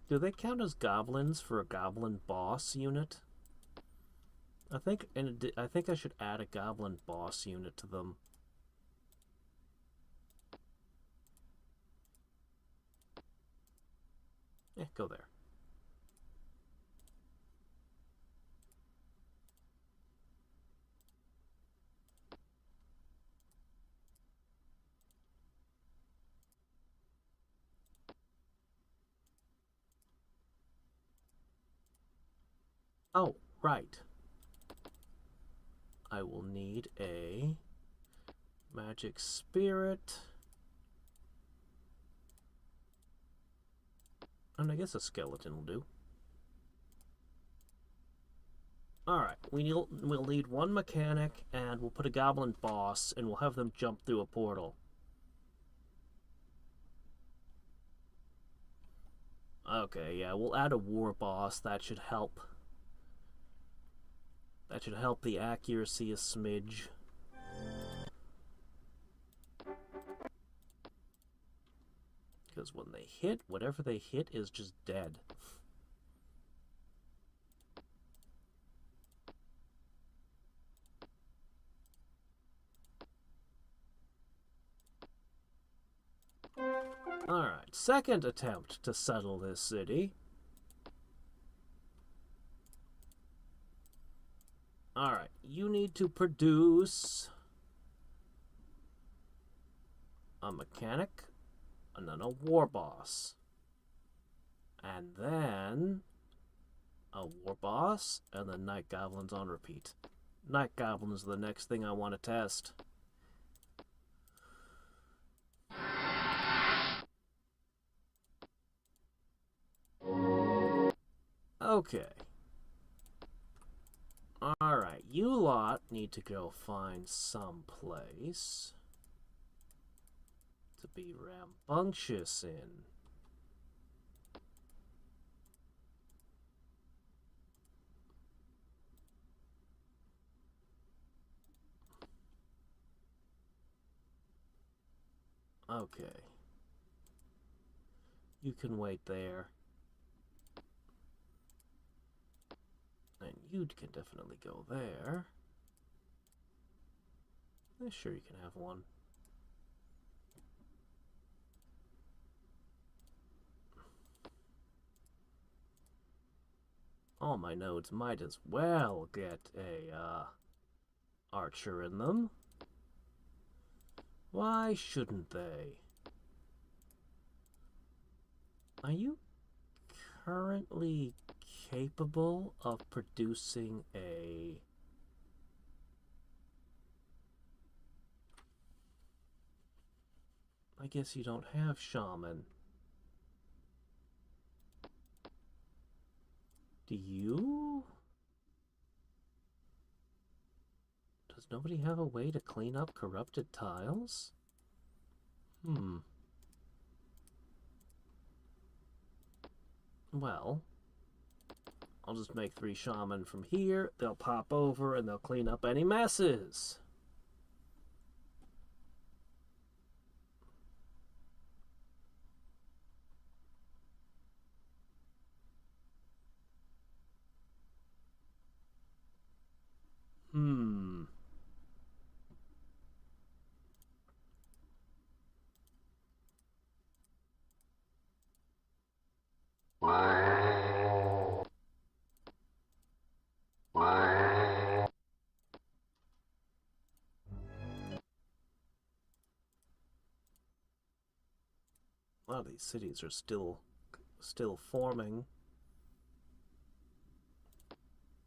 Do they count as goblins for a goblin boss unit? I think I should add a goblin boss unit to them. Yeah, go there. Oh, right. I will need a magic spirit. And I guess a skeleton will do. Alright, we'll need one mechanic, and we'll put a goblin boss, and we'll have them jump through a portal. Okay, yeah, we'll add a war boss. That should help. That should help the accuracy a smidge. Because when they hit, whatever they hit is just dead. Alright, second attempt to settle this city. Alright, you need to produce a mechanic, and then a war boss. And then a war boss, and then night goblins on repeat. Night goblins are the next thing I want to test. Okay. Alright, you lot need to go find some place to be rambunctious in. Okay. You can wait there. And you can definitely go there. Sure, you can have one. All my nodes might as well get a archer in them. Why shouldn't they? Are you currently capable of producing a... I guess you don't have shaman. Do you? Does nobody have a way to clean up corrupted tiles? Well, I'll just make 3 shaman from here. They'll pop over and they'll clean up any messes. A lot of these cities are still forming.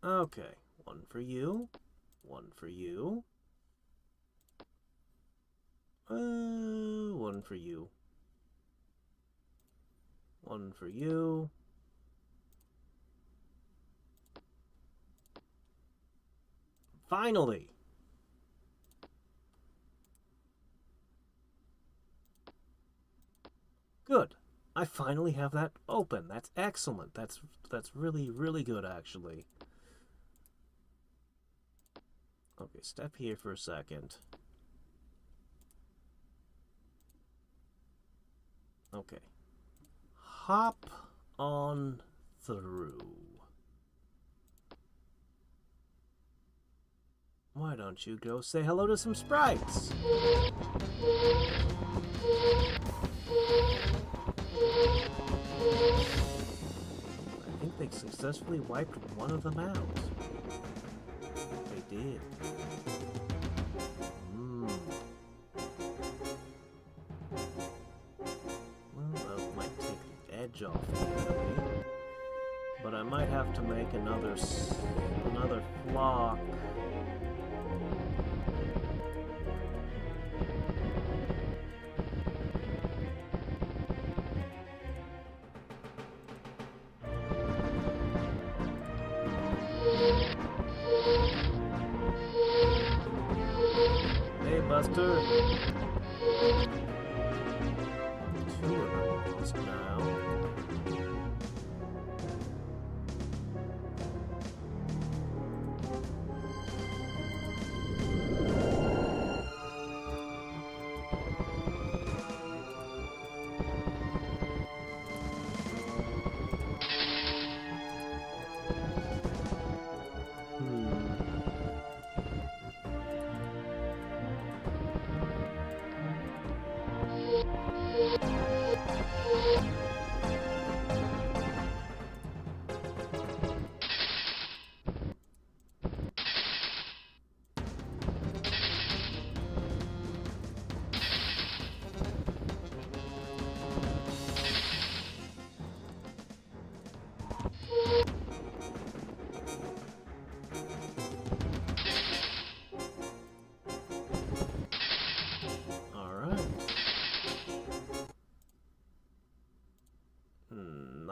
Okay, 1 for you, 1 for you, 1 for you, 1 for you. Finally! Good. I finally have that open. That's excellent. That's really, really good, actually. Okay, step here for a second. Okay. Hop on through. Why don't you go say hello to some sprites? I think they successfully wiped one of them out. They did. Well, that might take the edge off the enemy. But I might have to make another flock. Buster. 2 of them lost now.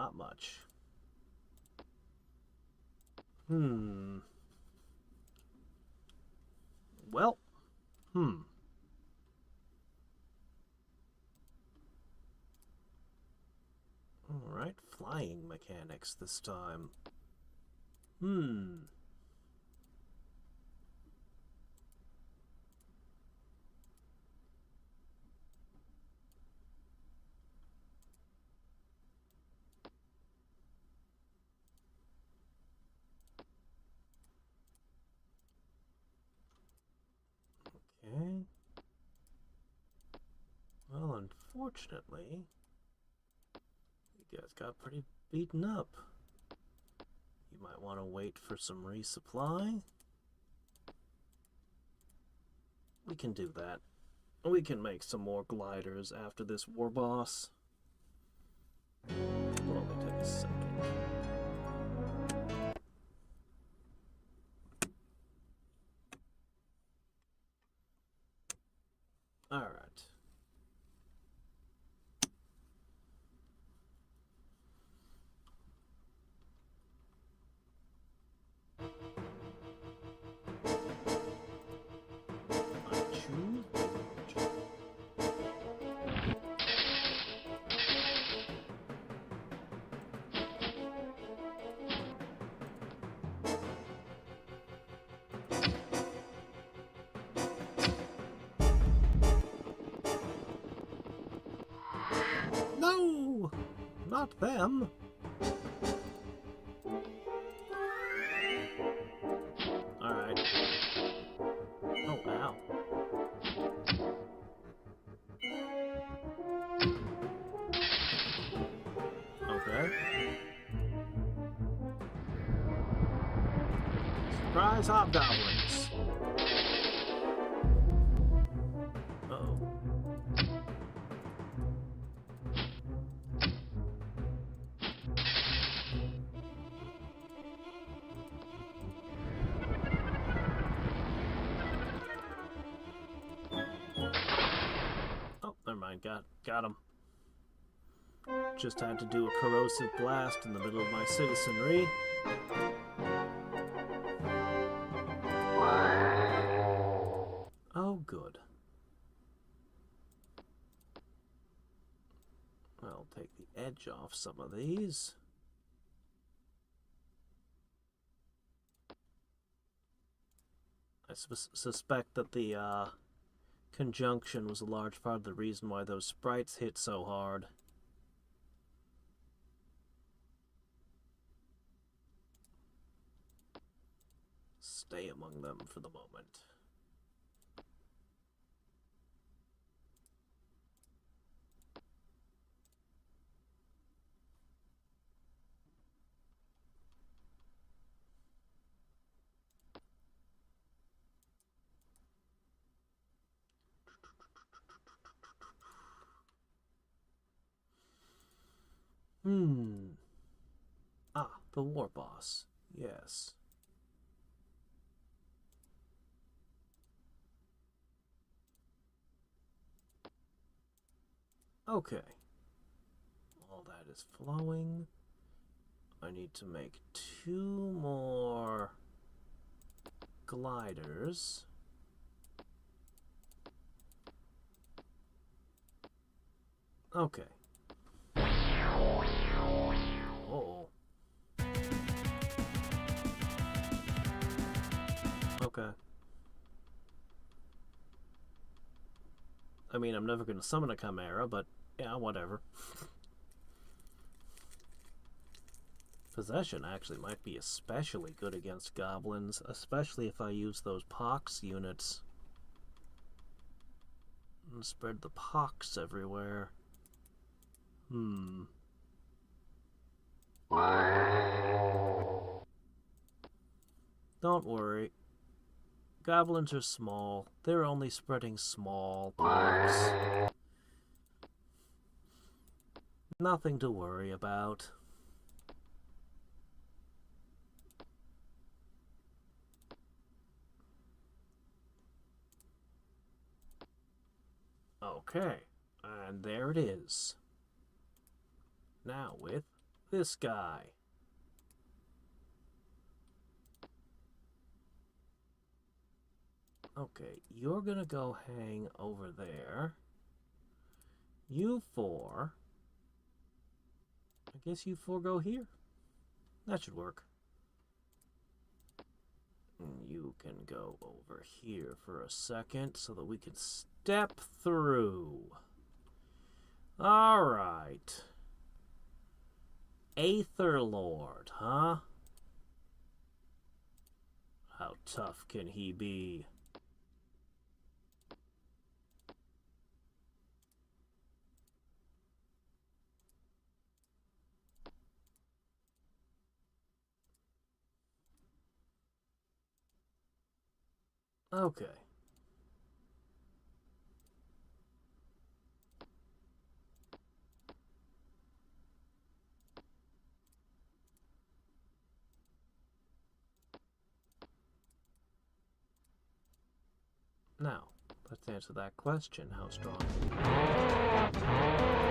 not much. Well, Alright, flying mechanics this time. Okay. Well, unfortunately, you guys got pretty beaten up. You might want to wait for some resupply. We can do that. We can make some more gliders after this war boss. It'll only take a second. Alright. No! Not them! Alright. Oh, wow. Okay. Surprise hobgoblins! Uh-oh. Oh, never mind. Got him. Just had to do a corrosive blast in the middle of my citizenry. Oh, good. I'll take the edge off some of these. I suspect that the conjunction was a large part of the reason why those sprites hit so hard. Stay among them for the moment. Ah, the war boss. Yes. Okay. All that is flowing. I need to make 2 more gliders. Okay. Oh. Okay. I mean, I'm never going to summon a Chimera, but yeah, whatever. Possession actually might be especially good against goblins, especially if I use those pox units. And spread the pox everywhere. Don't worry. Goblins are small. They're only spreading small pox. Nothing to worry about. Okay, and there it is. Now with this guy. Okay, you're gonna go hang over there. You four. I guess you four go here. That should work. And you can go over here for a second so that we can step through. Alright. Aether Lord, huh? How tough can he be? Okay. Now, let's answer that question. How strong?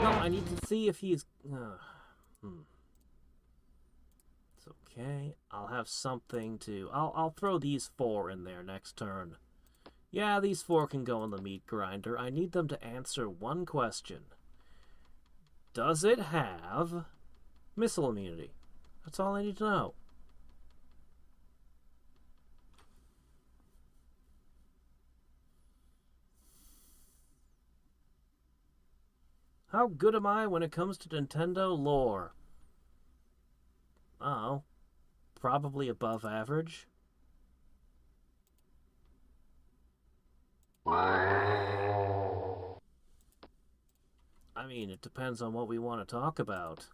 No, I need to see if he's... It's okay. I'll have something to... I'll throw these four in there next turn. Yeah, these four can go on the meat grinder. I need them to answer one question. Does it have missile immunity? That's all I need to know. How good am I when it comes to Nintendo lore? Oh, probably above average. I mean, it depends on what we want to talk about.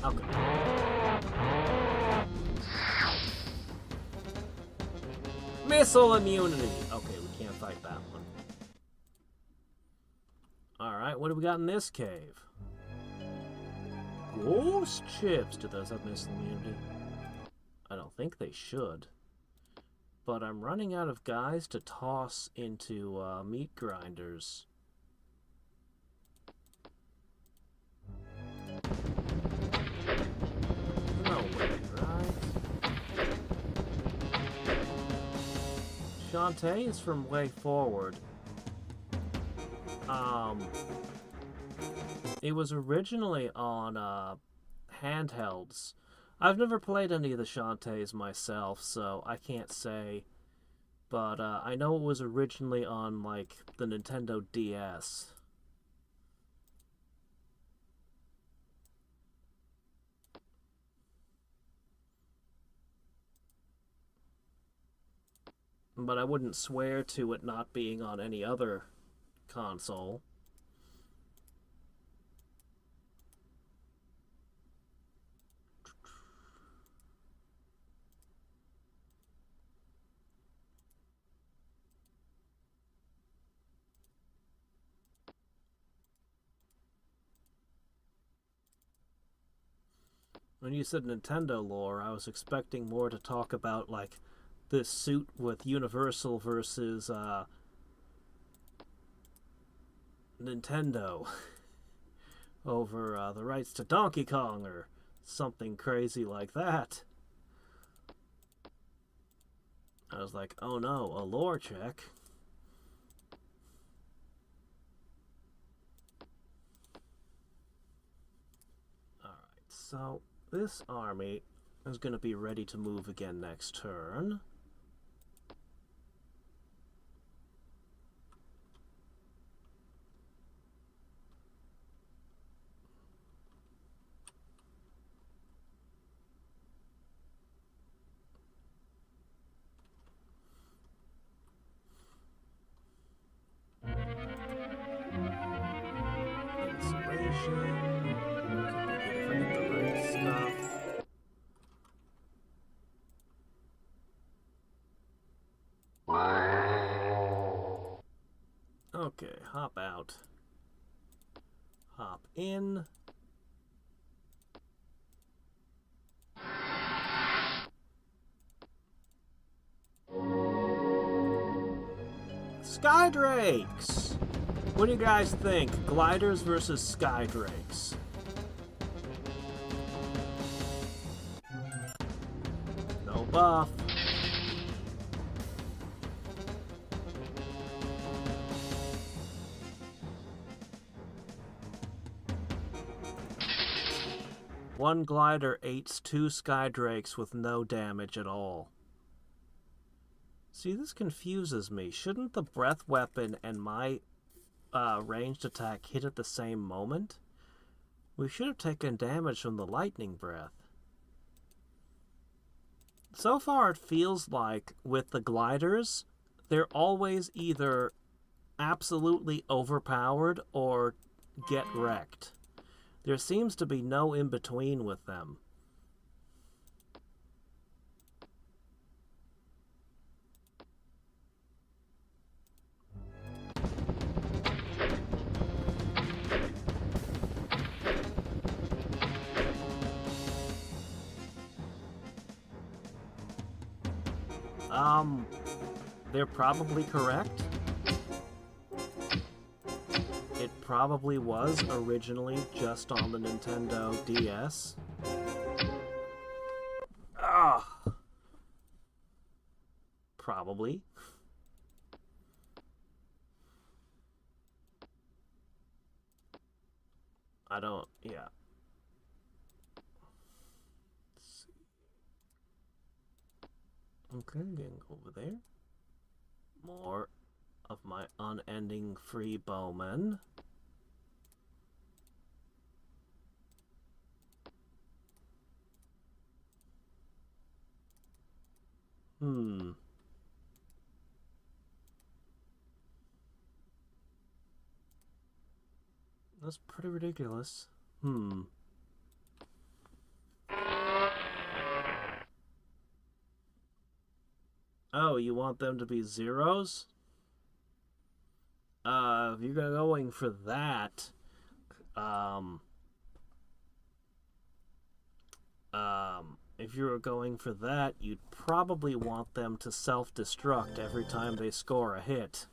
Okay. Missile immunity! Okay, we can't fight that one. Alright, what do we got in this cave? Ghost chips! Do those have missile immunity? I don't think they should. But I'm running out of guys to toss into meat grinders. No way, right? Shantae is from way forward. It was originally on handhelds. I've never played any of the Shantaes myself, so I can't say. But I know it was originally on, like, the Nintendo DS. But I wouldn't swear to it not being on any other console. When you said Nintendo lore, I was expecting more to talk about, like, this suit with Universal versus Nintendo over the rights to Donkey Kong or something crazy like that. I was like, oh no, a lore check. Alright, so this army is going to be ready to move again next turn. Insulation. If I get the right stuff. Okay, hop out. Hop in. Skydrakes! What do you guys think? Gliders versus Skydrakes? No buff. One glider eats 2 Skydrakes with no damage at all. See, this confuses me. Shouldn't the breath weapon and my ranged attack hit at the same moment? We should have taken damage from the lightning breath. So far it feels like with the gliders, they're always either absolutely overpowered or get wrecked. There seems to be no in-between with them. They're probably correct. It probably was originally just on the Nintendo DS. Probably. I don't, yeah. Let's see. Okay, getting over there. More of my unending free bowmen. That's pretty ridiculous. Oh, you want them to be zeros? If you're going for that, if you were going for that, you'd probably want them to self-destruct every time they score a hit.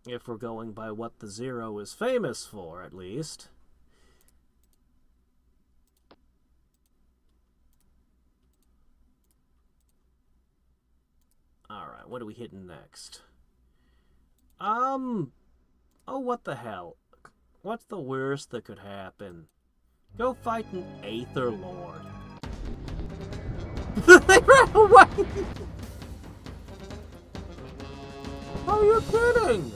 If we're going by what the Zero is famous for, at least. Alright, what are we hitting next? Oh, what the hell? What's the worst that could happen? Go fight an Aether Lord. They ran away! Are you kidding?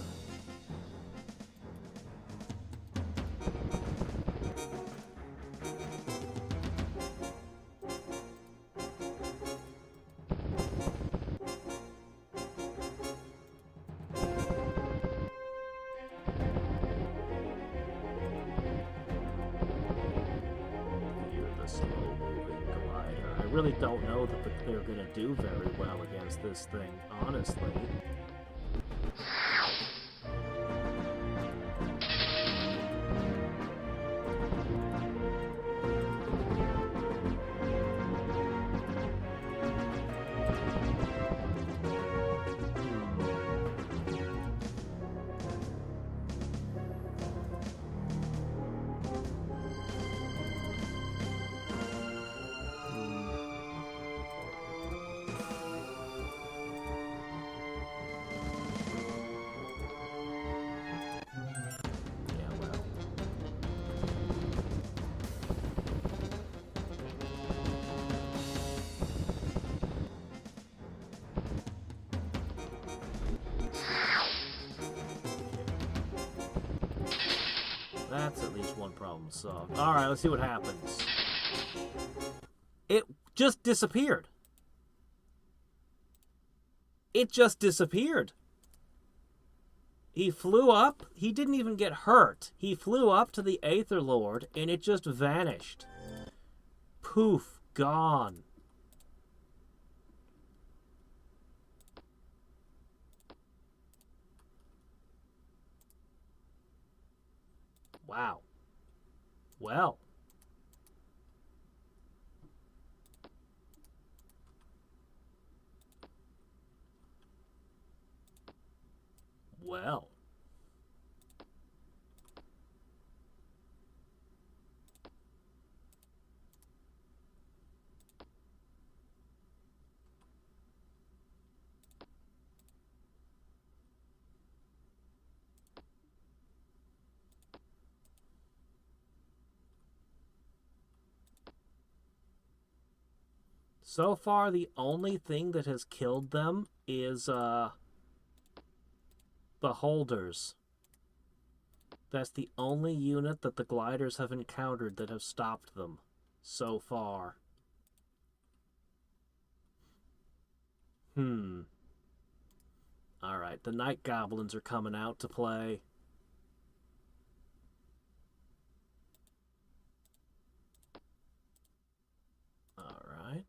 I really don't know that they're going to do very well against this thing, honestly. That's at least one problem solved. Alright, let's see what happens. It just disappeared. It just disappeared. He flew up. He didn't even get hurt. He flew up to the Aether Lord, and it just vanished. Poof, gone. Wow. Well. Well. So far, the only thing that has killed them is, beholders. That's the only unit that the gliders have encountered that have stopped them so far. Alright, the night goblins are coming out to play. Alright.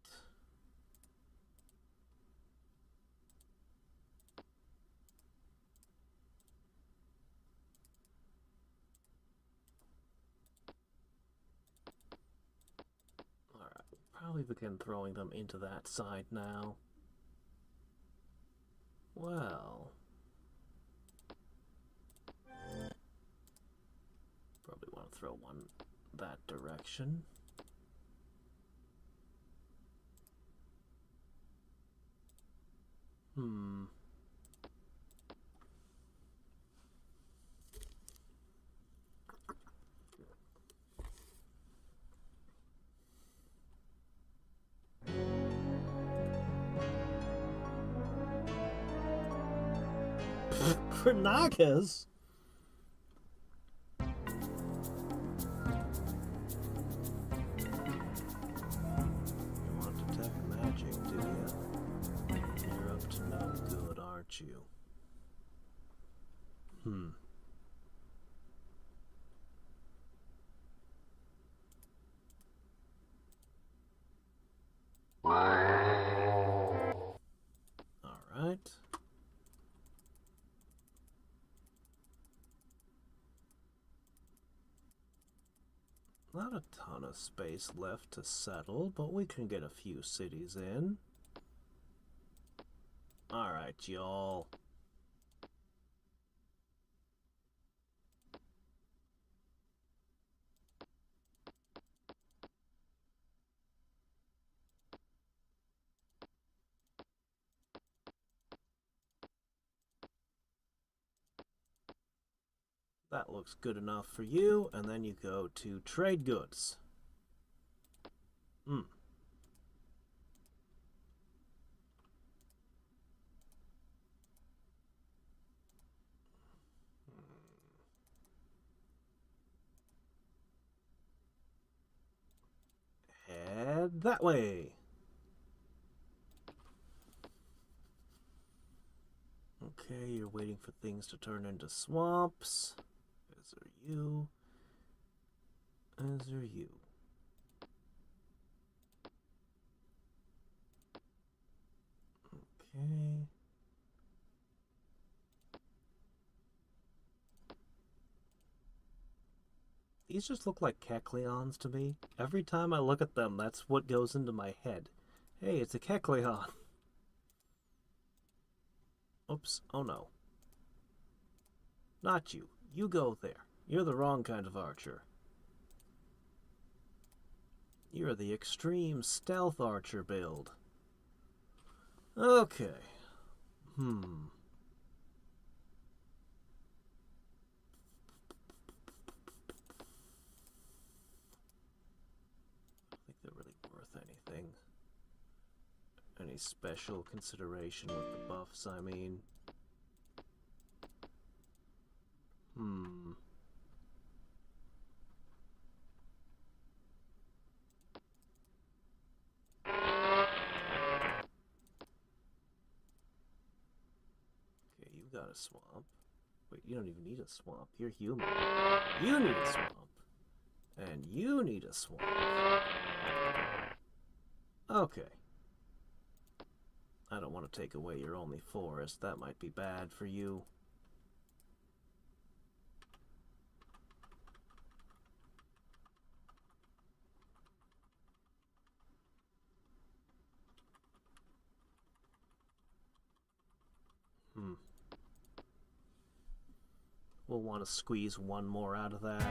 Probably begin throwing them into that side now. Well, probably want to throw one that direction. For Nagas? You want to detect magic, do you? You're up to no good, aren't you? Alright. Not a ton of space left to settle, but we can get a few cities in. Alright, y'all. That looks good enough for you, and then you go to trade goods. Head that way. Okay, you're waiting for things to turn into swamps. As are you. As are you. Okay. These just look like Kecleons to me. Every time I look at them, that's what goes into my head. Hey, it's a Kecleon. Oops, oh no. Not you. You go there. You're the wrong kind of archer. You're the extreme stealth archer build. Okay. I think they're really worth anything. Any special consideration with the buffs, I mean. Okay, you got a swamp. Wait, you don't even need a swamp. You're human. You need a swamp. And you need a swamp. Okay. I don't want to take away your only forest. That might be bad for you. We'll want to squeeze one more out of that.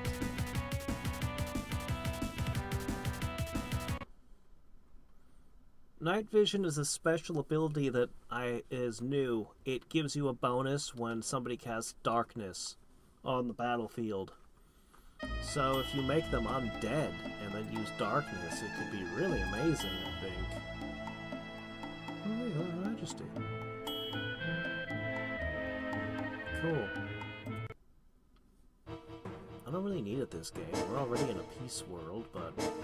Night Vision is a special ability that is new. It gives you a bonus when somebody casts darkness on the battlefield. So if you make them undead and then use darkness, it could be really amazing, I think. Oh, Your Majesty. Cool. I don't really need it this game. We're already in a peace world, but... Blazing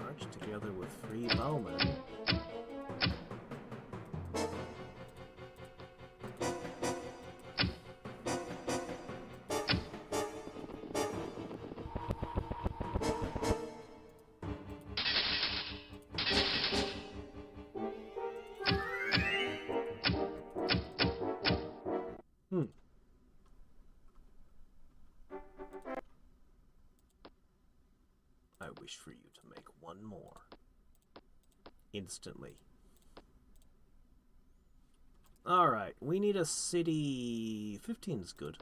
March together with 3 bowmen. I wish for you to make one more. Instantly. Alright, we need a city... 15 is good.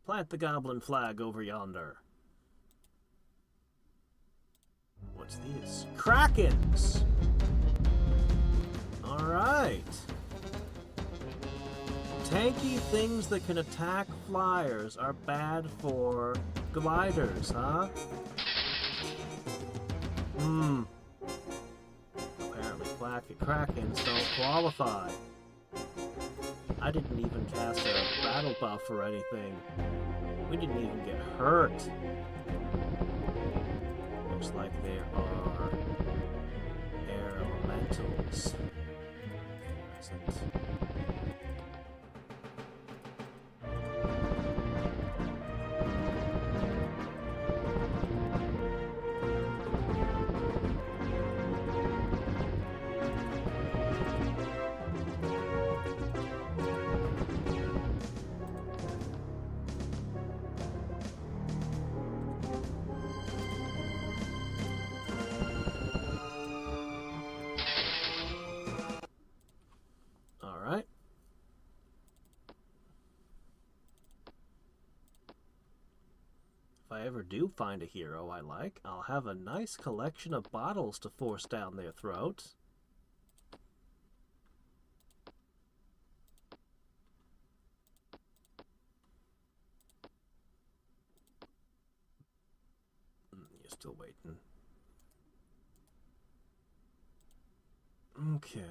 Plant the goblin flag over yonder. What's this? Krakens! Alright. Tanky things that can attack flyers are bad for gliders, huh? Apparently Krakens don't qualify. I didn't even cast a battle buff or anything. We didn't even get hurt. Looks like there are air elementals present. If I ever do find a hero I like, I'll have a nice collection of bottles to force down their throats. You're still waiting. Okay.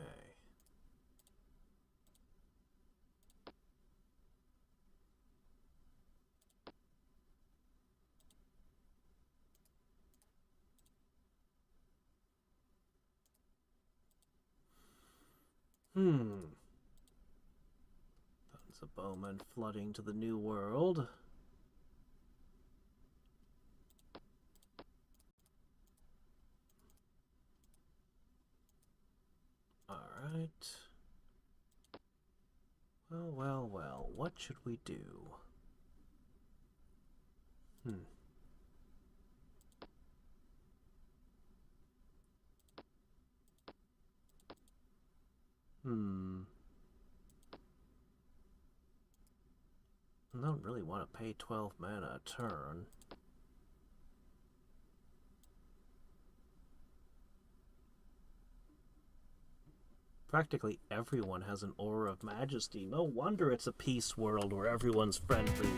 Tons of bowmen flooding to the new world. Alright. Well, what should we do? I don't really want to pay 12 mana a turn. Practically everyone has an aura of majesty. No wonder it's a peace world where everyone's friendly.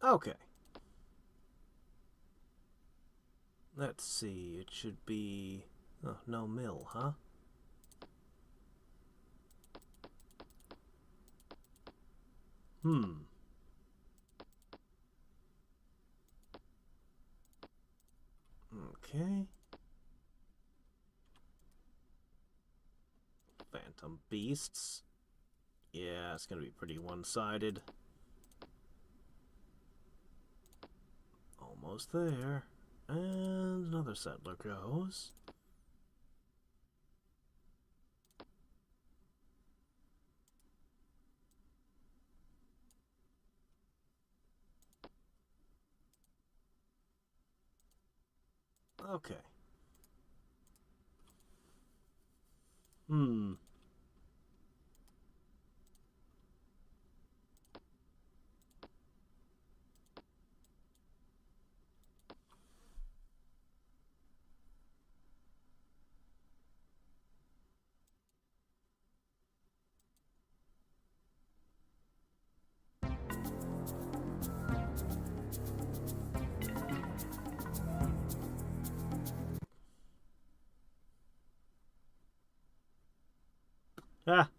Okay. let's see, it should be... Oh, no mill, huh? Okay. Phantom Beasts. Yeah, it's gonna be pretty one-sided. Almost there. And another settler goes. Okay. Ah.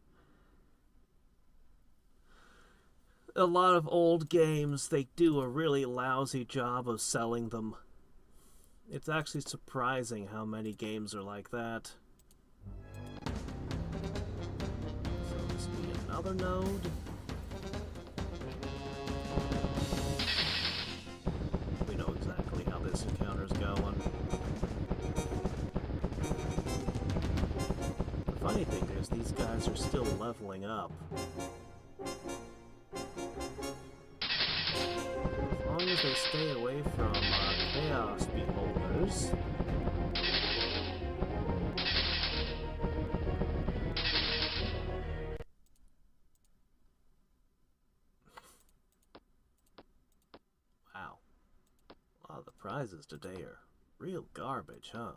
A lot of old games, they do a really lousy job of selling them. It's actually surprising how many games are like that. So this will be another node. We know exactly how this encounter's going. The funny thing is, these guys are still leveling up. As long as they stay away from Chaos Beholders. Wow. A lot of the prizes today are real garbage, huh?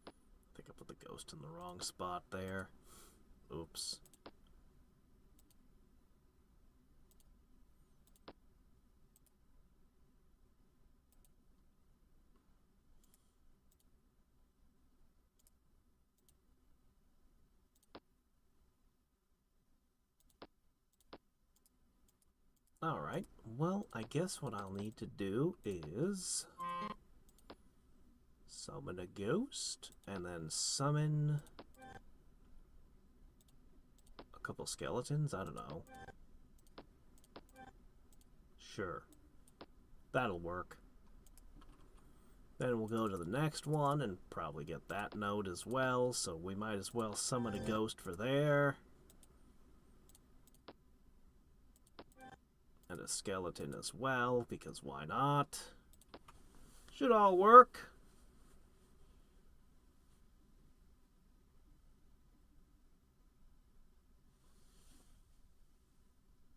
I think I put the ghost in the wrong spot there. Oops. Alright, well, I guess what I'll need to do is summon a ghost, and then summon a couple skeletons, I don't know. Sure. That'll work. Then we'll go to the next one and probably get that node as well, so we might as well summon a ghost for there. And a skeleton as well, because why not? Should all work.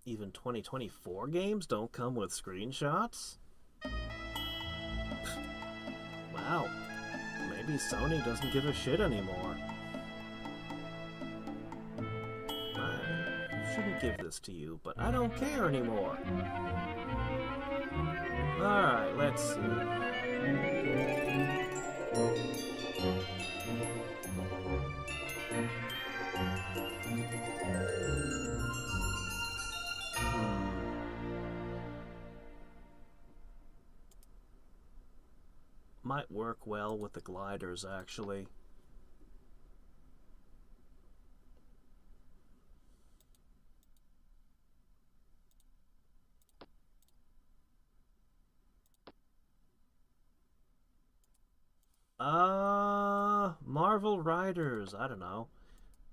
Even 2024 games don't come with screenshots? Wow. Maybe Sony doesn't give a shit anymore. I shouldn't give this to you, but I don't care anymore. Alright, let's see. Might work well with the gliders, actually. Marvel Riders, I don't know.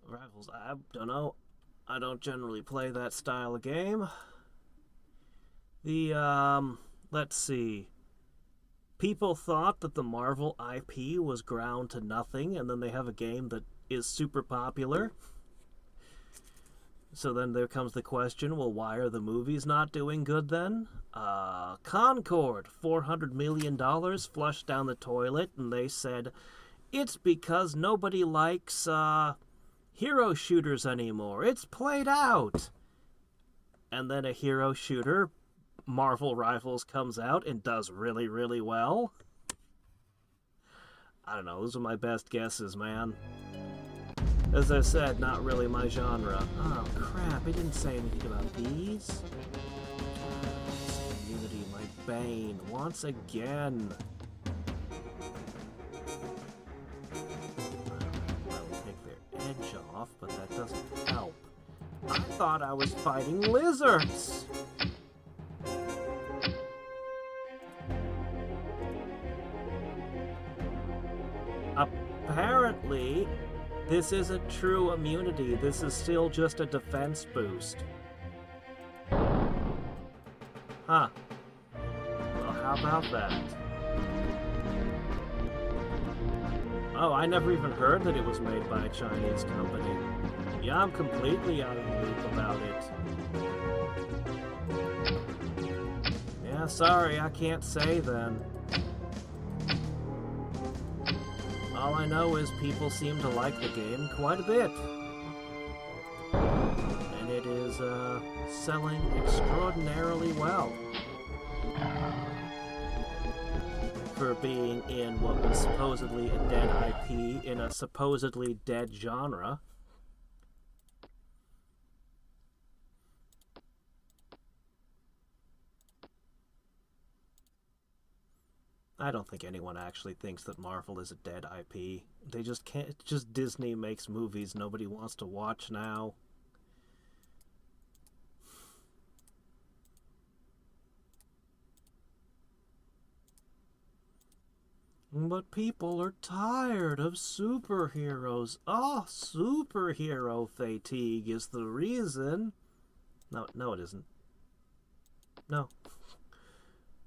Rivals, I don't know. I don't generally play that style of game. Let's see. People thought that the Marvel IP was ground to nothing, and then they have a game that is super popular. So then there comes the question, well, why are the movies not doing good then? Concord, $400 million flushed down the toilet, and they said, it's because nobody likes hero shooters anymore. It's played out. And then a hero shooter Marvel Rivals comes out and does really, really well. I don't know, those are my best guesses, man. As I said, not really my genre. Oh, crap, I didn't say anything about these. Unity, my bane, once again. Well, take their edge off, but that doesn't help. I thought I was fighting lizards! Apparently, this isn't true immunity. This is still just a defense boost. Huh. Well, how about that? Oh, I never even heard that it was made by a Chinese company. Yeah, I'm completely out of the loop about it. Yeah, sorry, I can't say then. All I know is people seem to like the game quite a bit. And it is, selling extraordinarily well. For being in what was supposedly a dead IP in a supposedly dead genre. I don't think anyone actually thinks that Marvel is a dead IP. They just can't. It's just Disney makes movies nobody wants to watch now. But people are tired of superheroes. Oh, superhero fatigue is the reason. No, it isn't. No.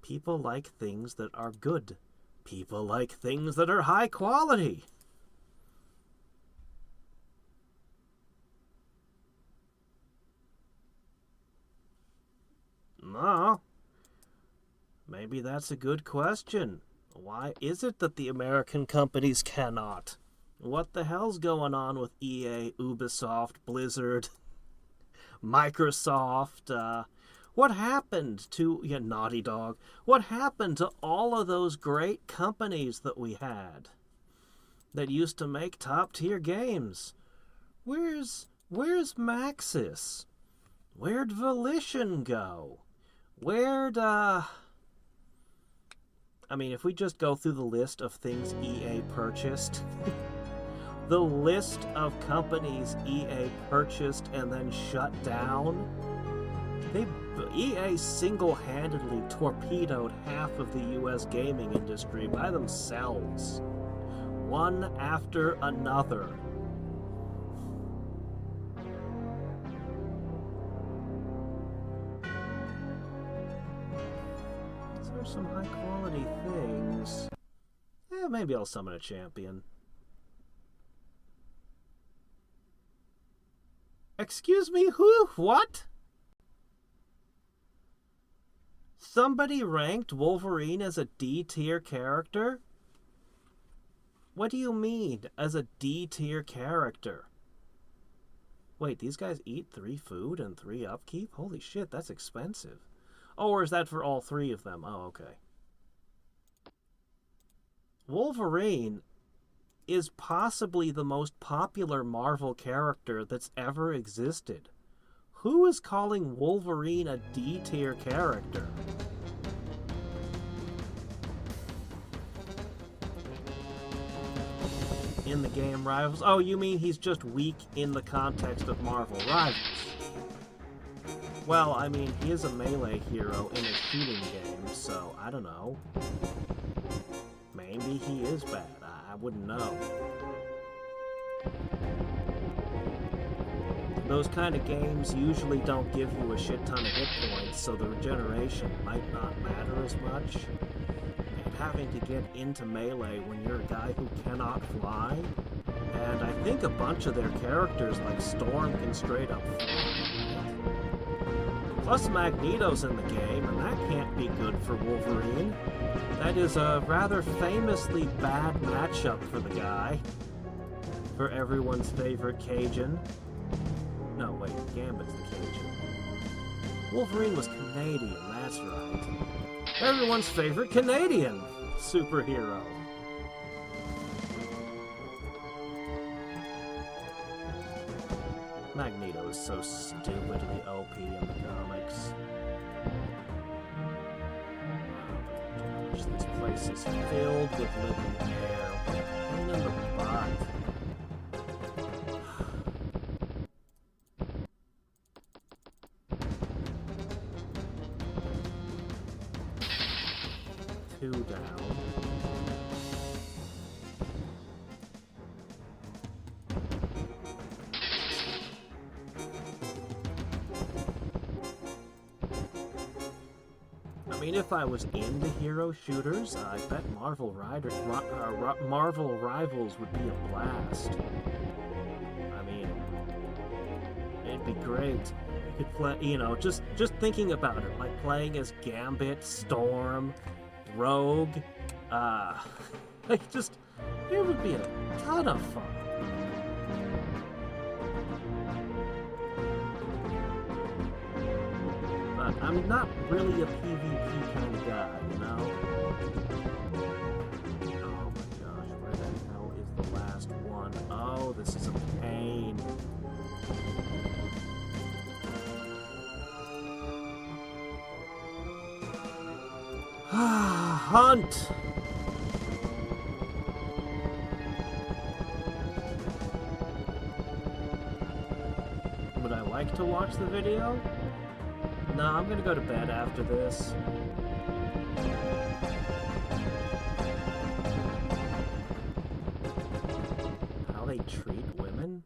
People like things that are good. People like things that are high quality. No. Maybe that's a good question. Why is it that the American companies cannot? What the hell's going on with EA, Ubisoft, Blizzard, Microsoft, what happened to Naughty Dog? What happened to all of those great companies that we had that used to make top-tier games? Where's Maxis? Where'd Volition go? I mean, if we just go through the list of things EA purchased, the list of companies EA purchased and then shut down, EA single-handedly torpedoed half of the US gaming industry by themselves, one after another. These are some high-quality things. Maybe I'll summon a champion. Excuse me, who? What? Somebody ranked Wolverine as a D-tier character? What do you mean, as a D-tier character? Wait, these guys eat 3 food and 3 upkeep? Holy shit, that's expensive. Oh, or is that for all 3 of them? Oh, okay. Wolverine is possibly the most popular Marvel character that's ever existed. Who is calling Wolverine a D-tier character? In the game Rivals? Oh, you mean he's just weak in the context of Marvel Rivals? Well, I mean, he is a melee hero in a shooting game, so I don't know. Maybe he is bad. I wouldn't know. Those kind of games usually don't give you a shit ton of hit points, so the regeneration might not matter as much. And having to get into melee when you're a guy who cannot fly, and I think a bunch of their characters, like Storm, can straight up fly. Plus Magneto's in the game, and that can't be good for Wolverine. That is a rather famously bad matchup for the guy. For everyone's favorite Cajun. No, wait, Gambit's the Cajun. Wolverine was Canadian, that's right. Everyone's favorite Canadian superhero. Magneto is so stupidly OP in the comics. This place is filled with living air. Pain in the butt. 2 down. I mean, if I was into hero shooters, I bet Marvel Rivals would be a blast. I mean, it'd be great. You could play, you know, just thinking about it, like playing as Gambit, Storm, Rogue, like just, it would be a ton of fun. But I'm not really a PvP kind of guy, you know? Oh my gosh, where the hell is the last one? Oh, this is a pain. Hunt! Would I like to watch the video? No, I'm gonna go to bed after this. How they treat women?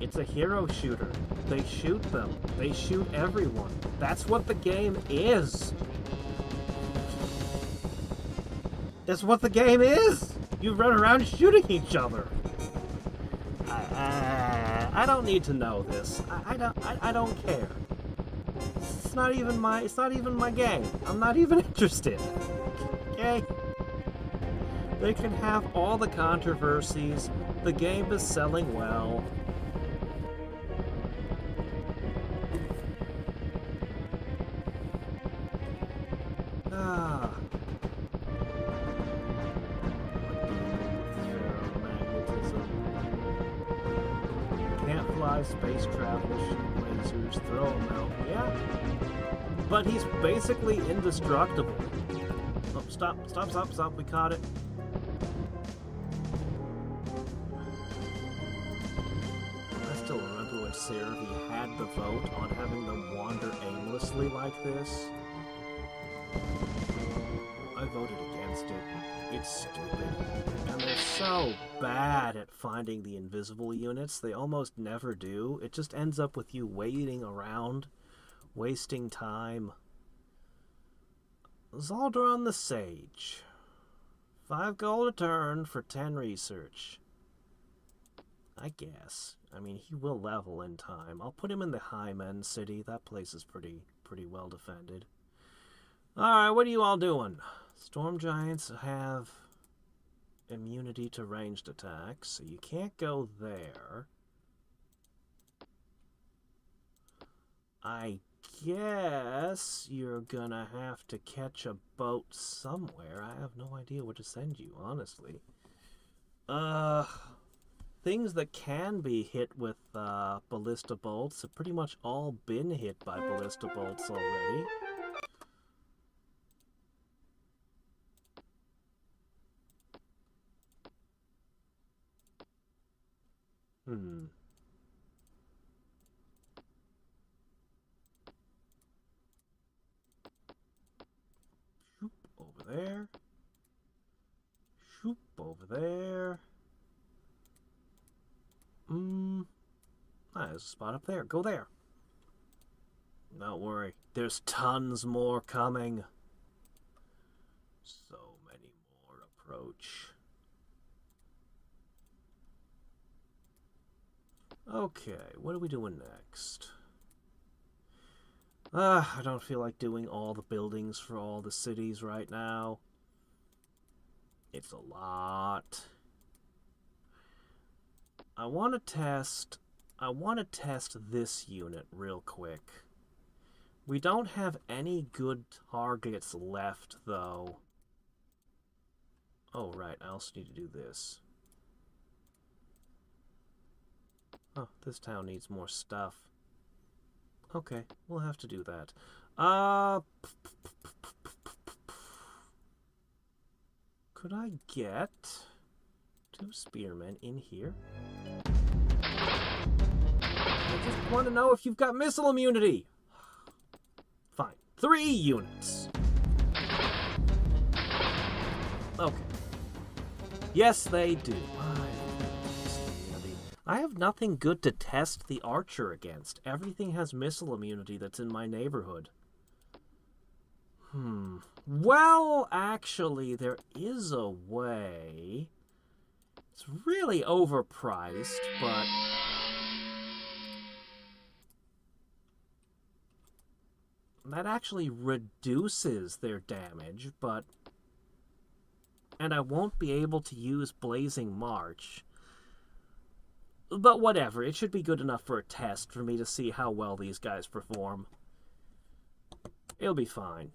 It's a hero shooter. They shoot them. They shoot everyone. That's what the game is. That's what the game is! You run around shooting each other. I don't need to know this. I don't care. It's not even my game. I'm not even interested. Okay? They can have all the controversies. The game is selling well. Space travel, shoot lasers, throw him out. Yeah. But he's basically indestructible. Oh, stop. We caught it. I still remember when Cerevi had the vote on having them wander aimlessly like this. I voted against it. It's stupid. And they're so bad at finding the invisible units. They almost never do. It just ends up with you waiting around, wasting time. Zaldron the Sage. 5 gold a turn for 10 research. I guess. I mean, he will level in time. I'll put him in the High-Men City. That place is pretty well defended. Alright, what are you all doing? Storm Giants have immunity to ranged attacks, so you can't go there. I guess you're gonna have to catch a boat somewhere. I have no idea where to send you, honestly. Things that can be hit with ballista bolts have pretty much all been hit by ballista bolts already. Shoop over there. Shoop over there. There's a spot up there. Go there. Don't worry. There's tons more coming. So many more approach. Okay, what are we doing next? I don't feel like doing all the buildings for all the cities right now. It's a lot. I want to test this unit real quick. We don't have any good targets left, though. Oh, right. I also need to do this. Oh, this town needs more stuff. Okay, we'll have to do that. Could I get 2 spearmen in here? I just want to know if you've got missile immunity. Fine. 3 units. Okay. Yes, they do. I have nothing good to test the archer against. Everything has missile immunity that's in my neighborhood. Well, actually, there is a way. It's really overpriced, but... that actually reduces their damage, but... and I won't be able to use Blazing March. But whatever, it should be good enough for a test for me to see how well these guys perform. It'll be fine.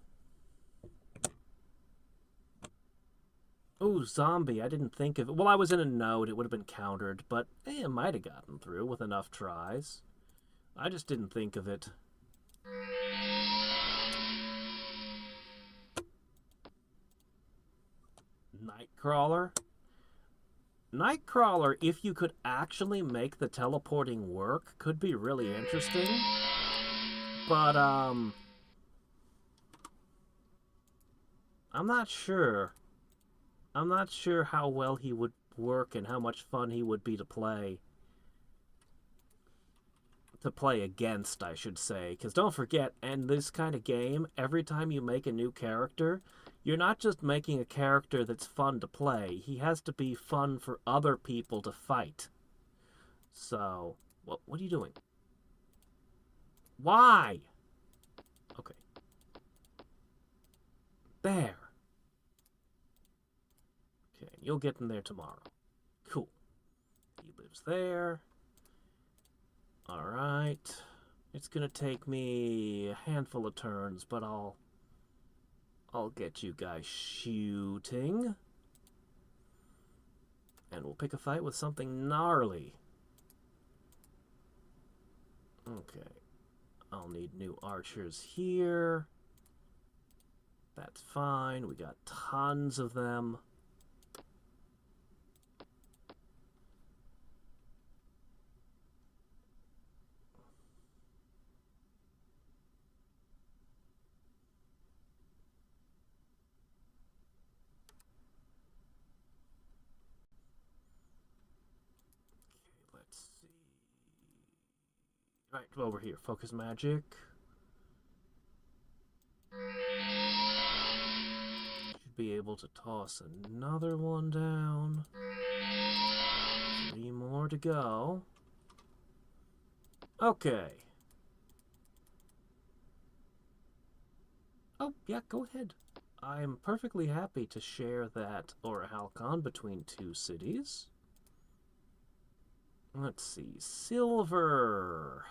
Ooh, zombie, I didn't think of it. Well, I was in a node, it would have been countered, but it might have gotten through with enough tries. I just didn't think of it. Nightcrawler? Nightcrawler, if you could actually make the teleporting work, could be really interesting. But, I'm not sure. I'm not sure how well he would work and how much fun he would be to play. To play against, I should say. Because don't forget, in this kind of game, every time you make a new character, you're not just making a character that's fun to play. He has to be fun for other people to fight. So, what are you doing? Why? Okay. There. Okay, you'll get in there tomorrow. Cool. He lives there. Alright. It's gonna take me a handful of turns, but I'll get you guys shooting. And we'll pick a fight with something gnarly. Okay. I'll need new archers here. That's fine. We got tons of them. Right, over here. Focus magic. Should be able to toss another one down. 3 more to go. Okay. Oh, yeah, go ahead. I'm perfectly happy to share that Orhalcon between 2 cities. Let's see. Silver.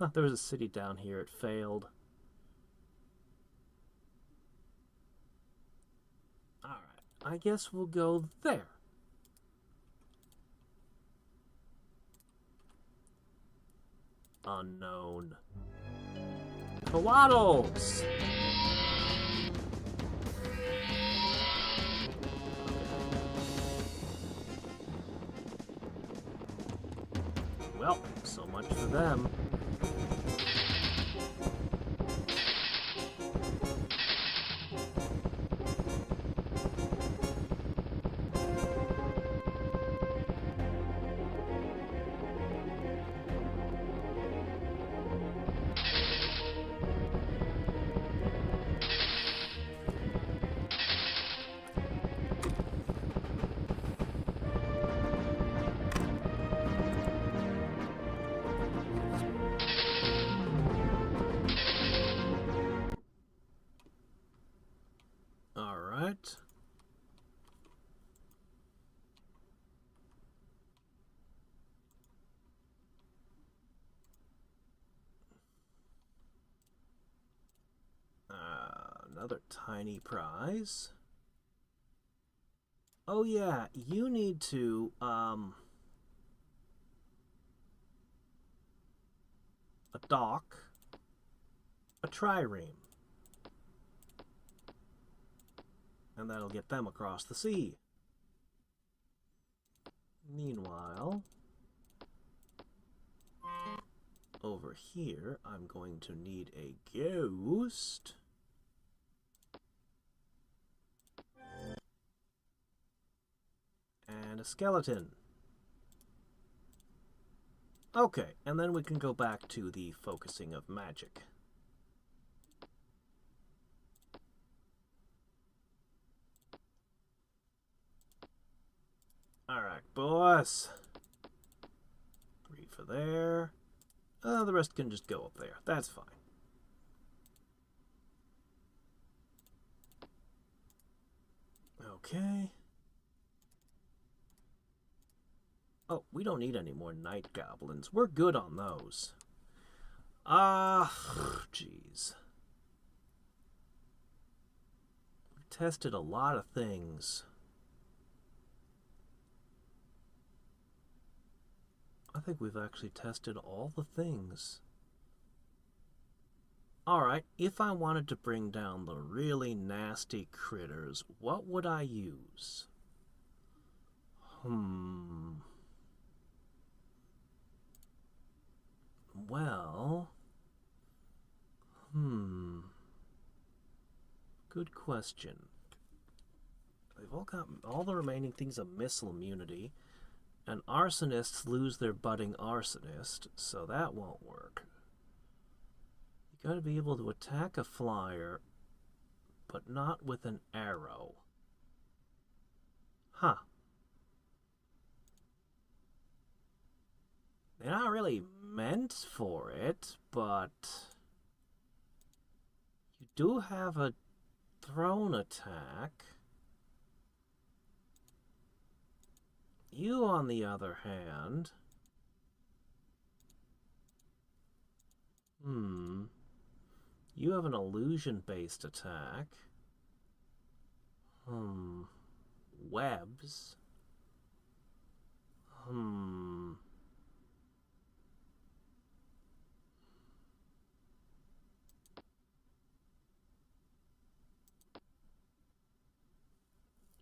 Oh, there was a city down here. It failed. Alright. I guess we'll go there. Unknown. Kowaddles! Well, so much for them. Another tiny prize. Oh yeah, you need to, a dock, a trireme. And that'll get them across the sea. Meanwhile, over here, I'm going to need a ghost. And a skeleton. Okay, and then we can go back to the focusing of magic. Alright, boss. 3 for there. The rest can just go up there. That's fine. Okay. Oh, we don't need any more night goblins. We're good on those. Jeez. We tested a lot of things. I think we've actually tested all the things. Alright, if I wanted to bring down the really nasty critters, what would I use? Well... Good question. They've all got... all the remaining things of missile immunity. And arsonists lose their budding arsonist, so that won't work. You gotta be able to attack a flyer, but not with an arrow. Huh. They're not really meant for it, but... you do have a thrown attack. You, on the other hand... You have an illusion-based attack. Webs.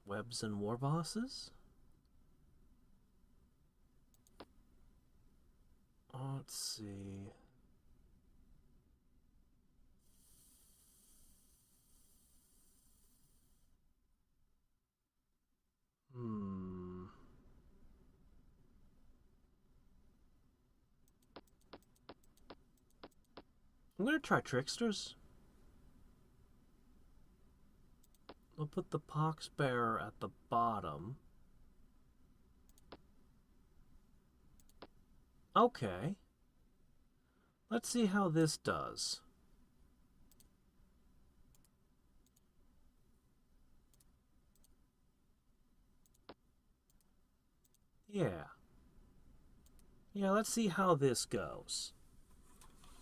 Webs and war bosses? Let's see. I'm gonna try Tricksters. We'll put the Poxbearer at the bottom. Okay. Let's see how this does. Yeah. Yeah, let's see how this goes.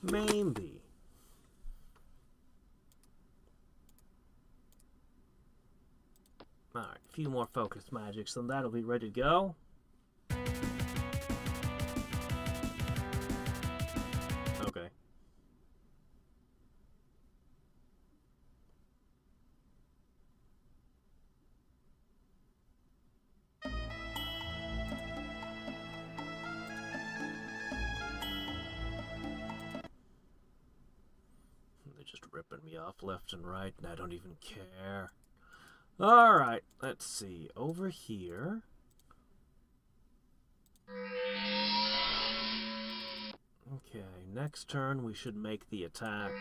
Maybe. Alright, a few more focused magics, and that'll be ready to go. Okay. They're just ripping me off left and right, and I don't even care. Alright, let's see. Over here. Okay, next turn we should make the attack.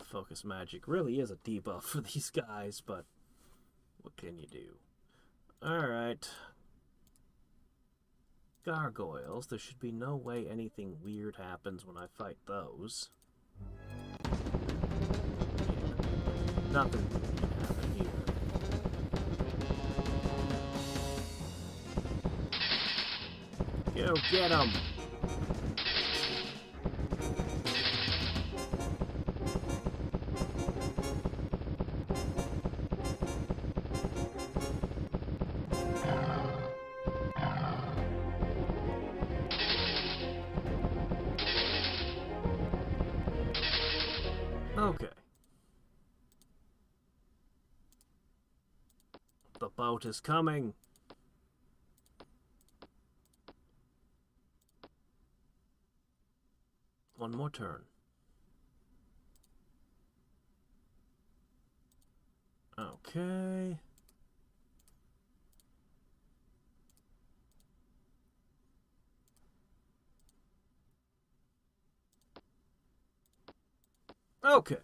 Focus magic really is a debuff for these guys, but what can you do? Alright. Gargoyles. There should be no way anything weird happens when I fight those. Nothing can happen here. Go get him! Okay. The boat is coming. One more turn. Okay. Okay.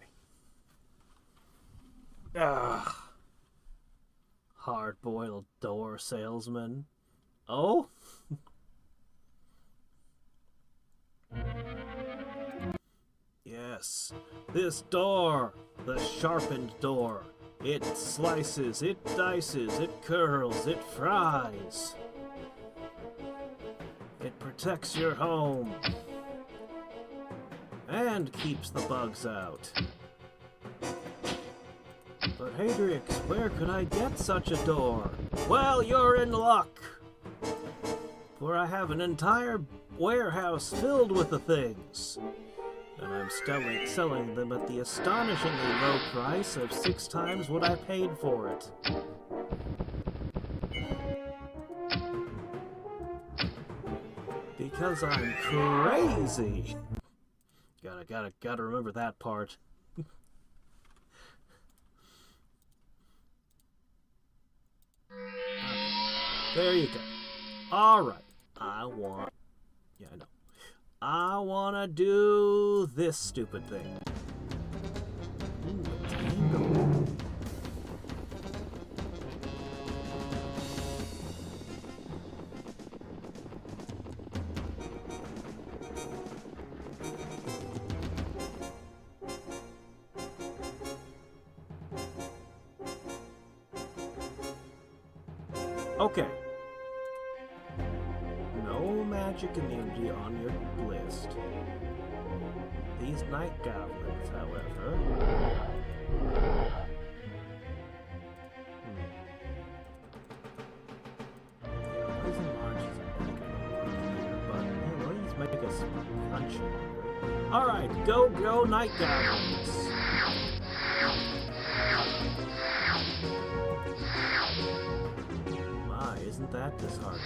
Ah. Hard-boiled door salesman. Oh? Yes. This door. The sharpened door. It slices, it dices, it curls, it fries. It protects your home. And keeps the bugs out. But Hadriex, where could I get such a door? Well, you're in luck! For I have an entire warehouse filled with the things. And I'm selling them at the astonishingly low price of 6 times what I paid for it. Because I'm crazy! Gotta remember that part. There you go. Alright. I know. I wanna do this stupid thing. Ooh, a tango. Okay. No magic immunity on your list. These night goblins, however... Yeah, poison marches but these make us punch. Alright, go night goblins! Isn't that disheartening?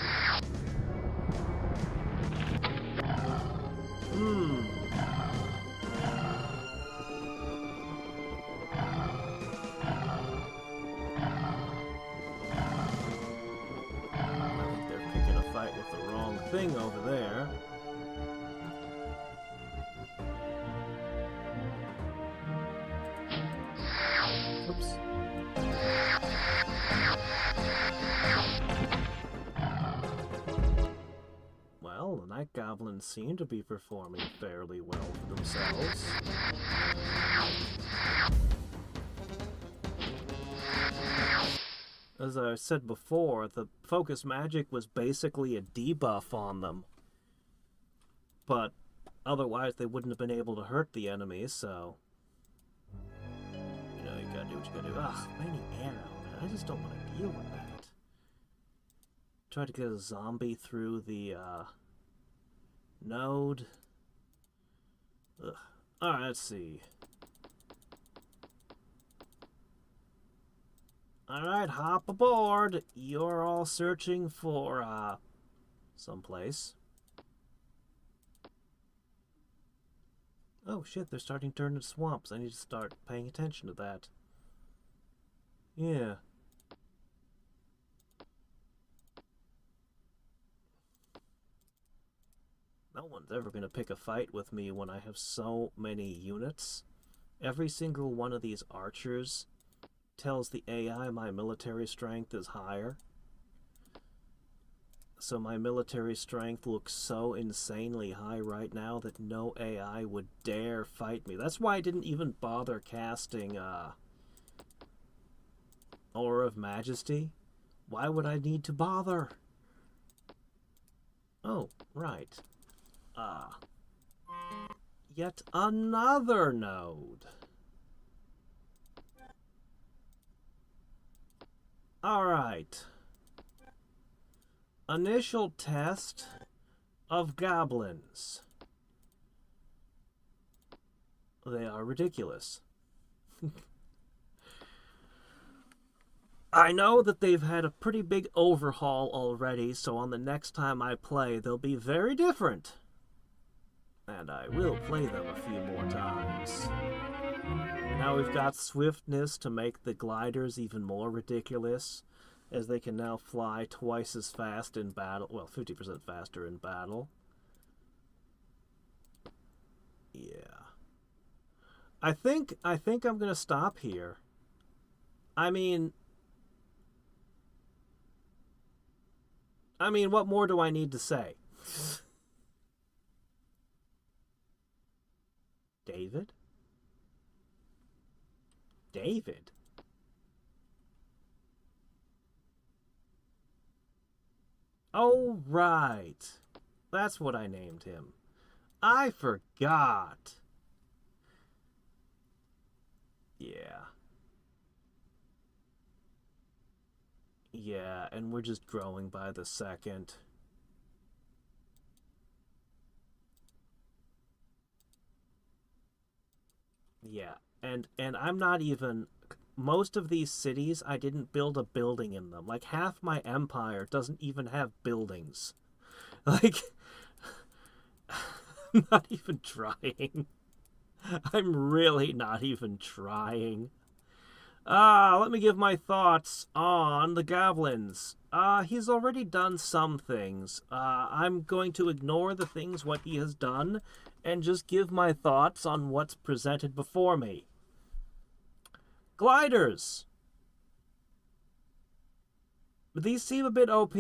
I think they're picking a fight with the wrong thing over there. Oops. Well, the night goblins seem to be performing fairly well for themselves. As I said before, the focus magic was basically a debuff on them. But otherwise they wouldn't have been able to hurt the enemies, so... You know, you gotta do what you gotta do. Ugh, many arrow, man. I just don't want to deal with that. Try to get a zombie through the, node. Ugh. Alright, let's see. Alright, hop aboard. You're all searching for, someplace. Oh shit, they're starting to turn into swamps. I need to start paying attention to that. Yeah. No one's ever going to pick a fight with me when I have so many units. Every single one of these archers tells the AI my military strength is higher. So my military strength looks so insanely high right now that no AI would dare fight me. That's why I didn't even bother casting Aura of Majesty. Why would I need to bother? Oh, right. Yet another node. Alright. Initial test of goblins. They are ridiculous. I know that they've had a pretty big overhaul already, so on the next time I play, they'll be very different. And I will play them a few more times. Now we've got swiftness to make the gliders even more ridiculous, as they can now fly twice as fast in battle. Well, 50% faster in battle. Yeah. I think I'm gonna stop here. I mean, what more do I need to say? David? David? Oh, right. That's what I named him. I forgot. Yeah. Yeah, and we're just growing by the second. Yeah. And I'm not even most of these cities I didn't build a building in them. Like half my empire doesn't even have buildings. Like I'm not even trying. I'm really not even trying. Let me give my thoughts on the goblins. He's already done some things. I'm going to ignore the things what he has done and just give my thoughts on what's presented before me. Gliders. These seem a bit OP.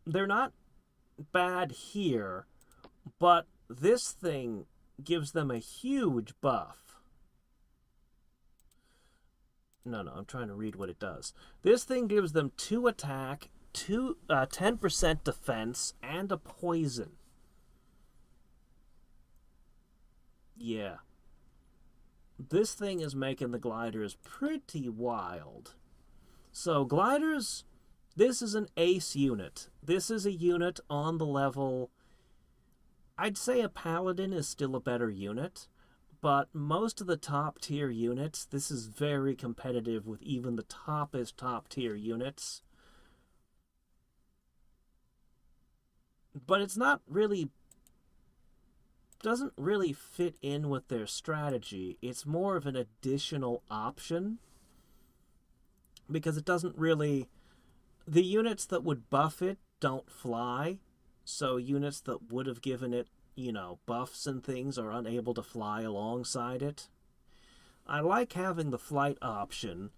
They're not bad here, but this thing gives them a huge buff. No, I'm trying to read what it does. This thing gives them 2 attack, 10% defense, and a poison. Yeah. This thing is making the gliders pretty wild. So, gliders, this is an ace unit. This is a unit on the level... I'd say a paladin is still a better unit, but most of the top tier units, this is very competitive with even the top tier units. But it's not really, doesn't really fit in with their strategy. It's more of an additional option because it doesn't really, the units that would buff it don't fly. So units that would have given it, buffs and things are unable to fly alongside it. I like having the flight option.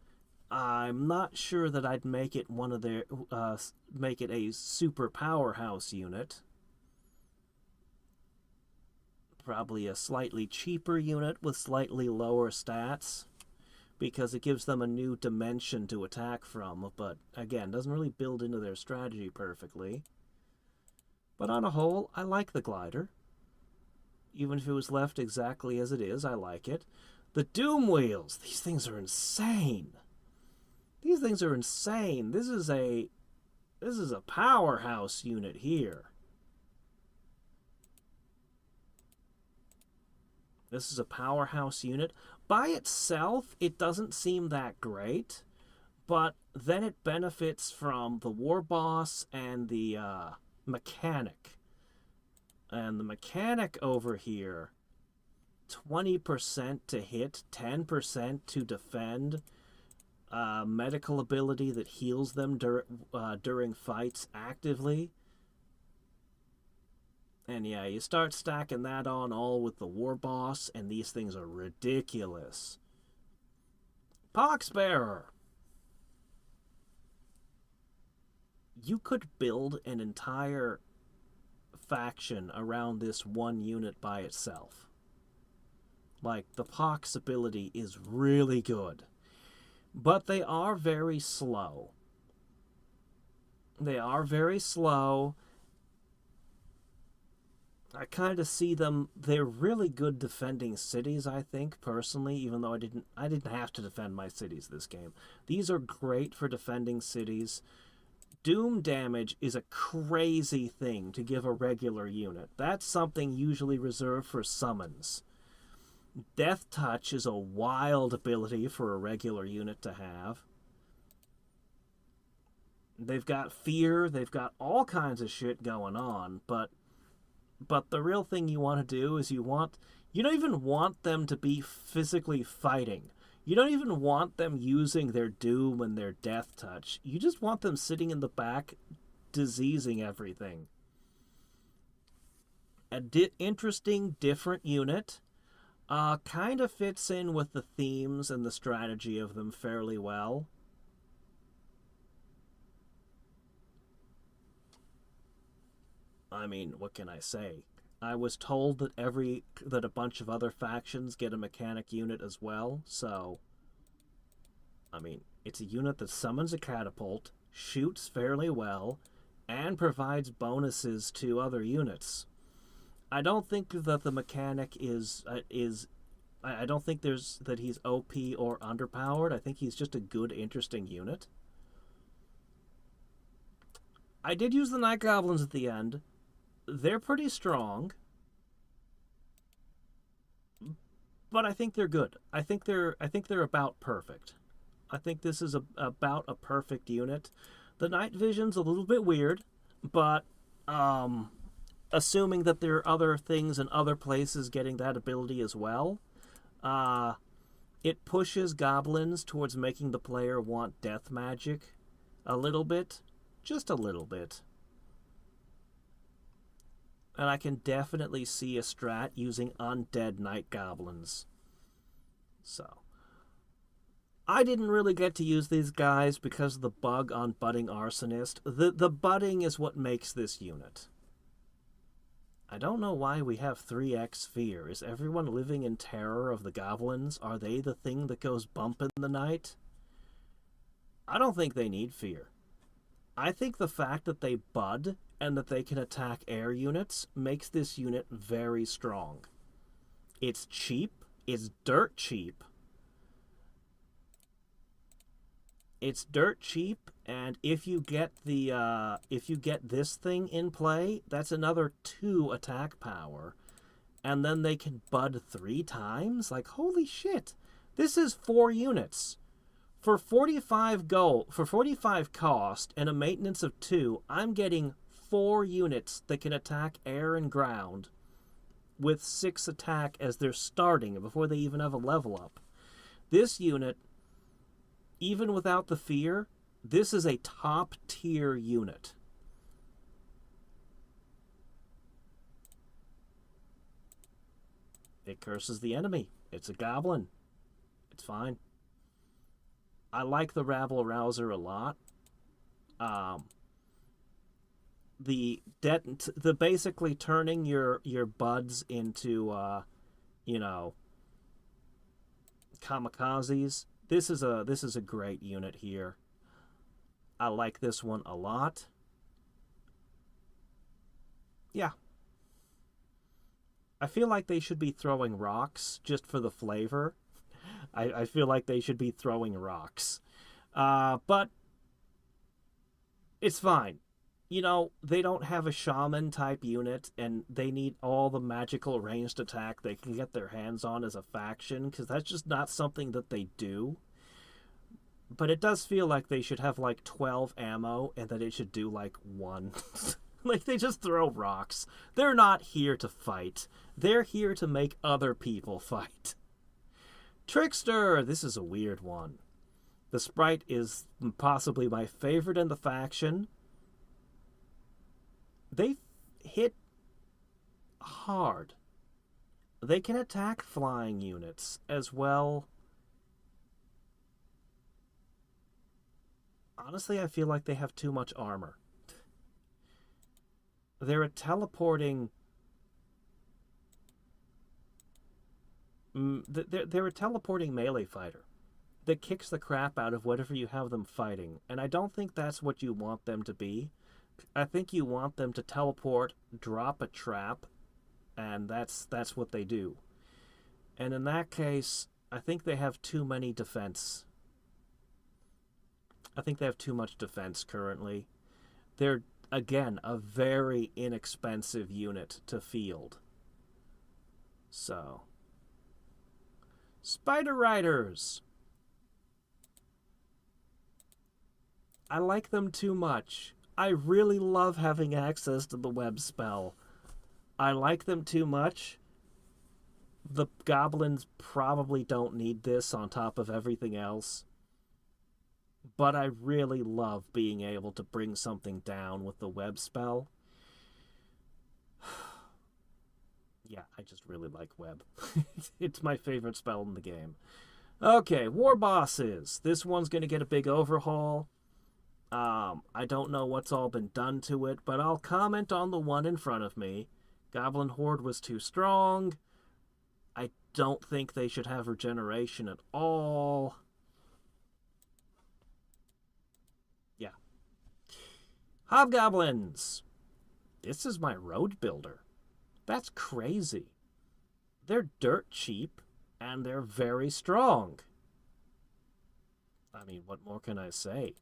I'm not sure that I'd make it make it a super powerhouse unit. Probably a slightly cheaper unit with slightly lower stats, because it gives them a new dimension to attack from, but again, doesn't really build into their strategy perfectly. But on a whole, I like the glider. Even if it was left exactly as it is, I like it. The Doom Wheels! These things are insane! These things are insane! This is a powerhouse unit here. This is a powerhouse unit. By itself, it doesn't seem that great, but then it benefits from the War Boss and the mechanic. And the mechanic over here, 20% to hit, 10% to defend, medical ability that heals them during fights actively. And yeah, you start stacking that on all with the War Boss, and these things are ridiculous. Poxbearer! You could build an entire faction around this one unit by itself. Like, the Pox ability is really good. But they are very slow. They are very slow. I kind of see them, they're really good defending cities, I think, personally, even though I didn't have to defend my cities this game. These are great for defending cities. Doom damage is a crazy thing to give a regular unit. That's something usually reserved for summons. Death Touch is a wild ability for a regular unit to have. They've got fear, they've got all kinds of shit going on, but the real thing you want to do is you don't even want them to be physically fighting. You don't even want them using their Doom and their Death Touch. You just want them sitting in the back diseasing everything. Interesting, different unit. Kind of fits in with the themes and the strategy of them fairly well. I mean, what can I say? I was told that a bunch of other factions get a mechanic unit as well, so I mean, it's a unit that summons a catapult, shoots fairly well, and provides bonuses to other units. I don't think that the mechanic I don't think that he's OP or underpowered. I think he's just a good, interesting unit. I did use the Night Goblins at the end. They're pretty strong, but I think they're good. I think they're about perfect. I think this is about a perfect unit. The night vision's a little bit weird, but assuming that there are other things in other places getting that ability as well, it pushes goblins towards making the player want death magic a little bit, just a little bit. And I can definitely see a strat using undead night goblins. So, I didn't really get to use these guys because of the bug on Budding Arsonist. The budding is what makes this unit. I don't know why we have 3x fear. Is everyone living in terror of the goblins? Are they the thing that goes bump in the night? I don't think they need fear. I think the fact that they bud and that they can attack air units makes this unit very strong. It's cheap. It's dirt cheap. It's dirt cheap, and if you get this thing in play, that's another 2 attack power, and then they can bud 3 times. Like, holy shit! This is 4 units. For 45 gold, for 45 cost and a maintenance of 2, I'm getting 4 units that can attack air and ground with 6 attack as they're starting before they even have a level up. This unit, even without the fear, this is a top tier unit. It curses the enemy. It's a goblin. It's fine. I like the Rabble Rouser a lot. The basically turning your buds into kamikazes. This is a great unit here. I like this one a lot. Yeah. I feel like they should be throwing rocks just for the flavor. I feel like they should be throwing rocks. But it's fine. You know, they don't have a shaman type unit, and they need all the magical ranged attack they can get their hands on as a faction, because that's just not something that they do. But it does feel like they should have like 12 ammo, and that it should do like 1. Like, they just throw rocks. They're not here to fight. They're here to make other people fight. Trickster! This is a weird one. The sprite is possibly my favorite in the faction. They hit hard. They can attack flying units as well. Honestly, I feel like they have too much armor. They're a teleporting... They're a teleporting melee fighter that kicks the crap out of whatever you have them fighting. And I don't think that's what you want them to be. I think you want them to teleport, drop a trap, and that's what they do. And in that case, I think they have too many defense. I think they have too much defense currently. They're, again, a very inexpensive unit to field. So, Spider Riders. I like them too much. I really love having access to the web spell. I like them too much. The goblins probably don't need this on top of everything else. But I really love being able to bring something down with the web spell. Yeah, I just really like web. It's my favorite spell in the game. Okay, war bosses. This one's going to get a big overhaul. I don't know what's all been done to it, but I'll comment on the one in front of me. Goblin Horde was too strong. I don't think they should have regeneration at all. Yeah. Hobgoblins. This is my road builder. That's crazy. They're dirt cheap, and they're very strong. I mean, what more can I say?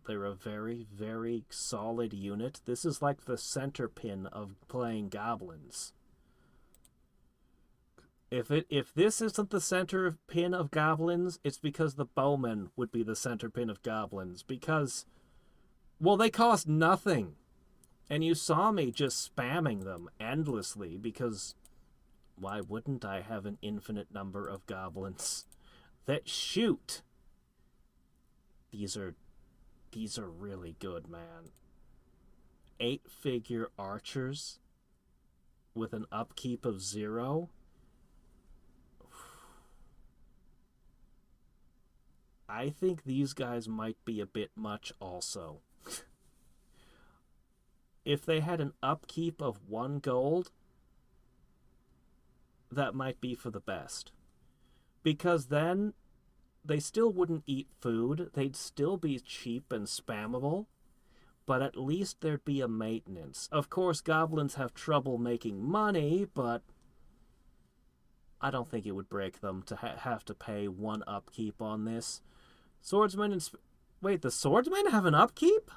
They're a very, very solid unit. This is like the center pin of playing goblins. If this isn't the center pin of goblins, it's because the bowmen would be the center pin of goblins. Because, well, they cost nothing. And you saw me just spamming them endlessly because why wouldn't I have an infinite number of goblins that shoot? These are really good, man. 8-figure archers with an upkeep of 0. I think these guys might be a bit much also. If they had an upkeep of 1 gold, that might be for the best. Because then they still wouldn't eat food. They'd still be cheap and spammable. But at least there'd be a maintenance. Of course, goblins have trouble making money, but I don't think it would break them to have to pay 1 upkeep on this. Swordsmen and... Wait, the swordsmen have an upkeep?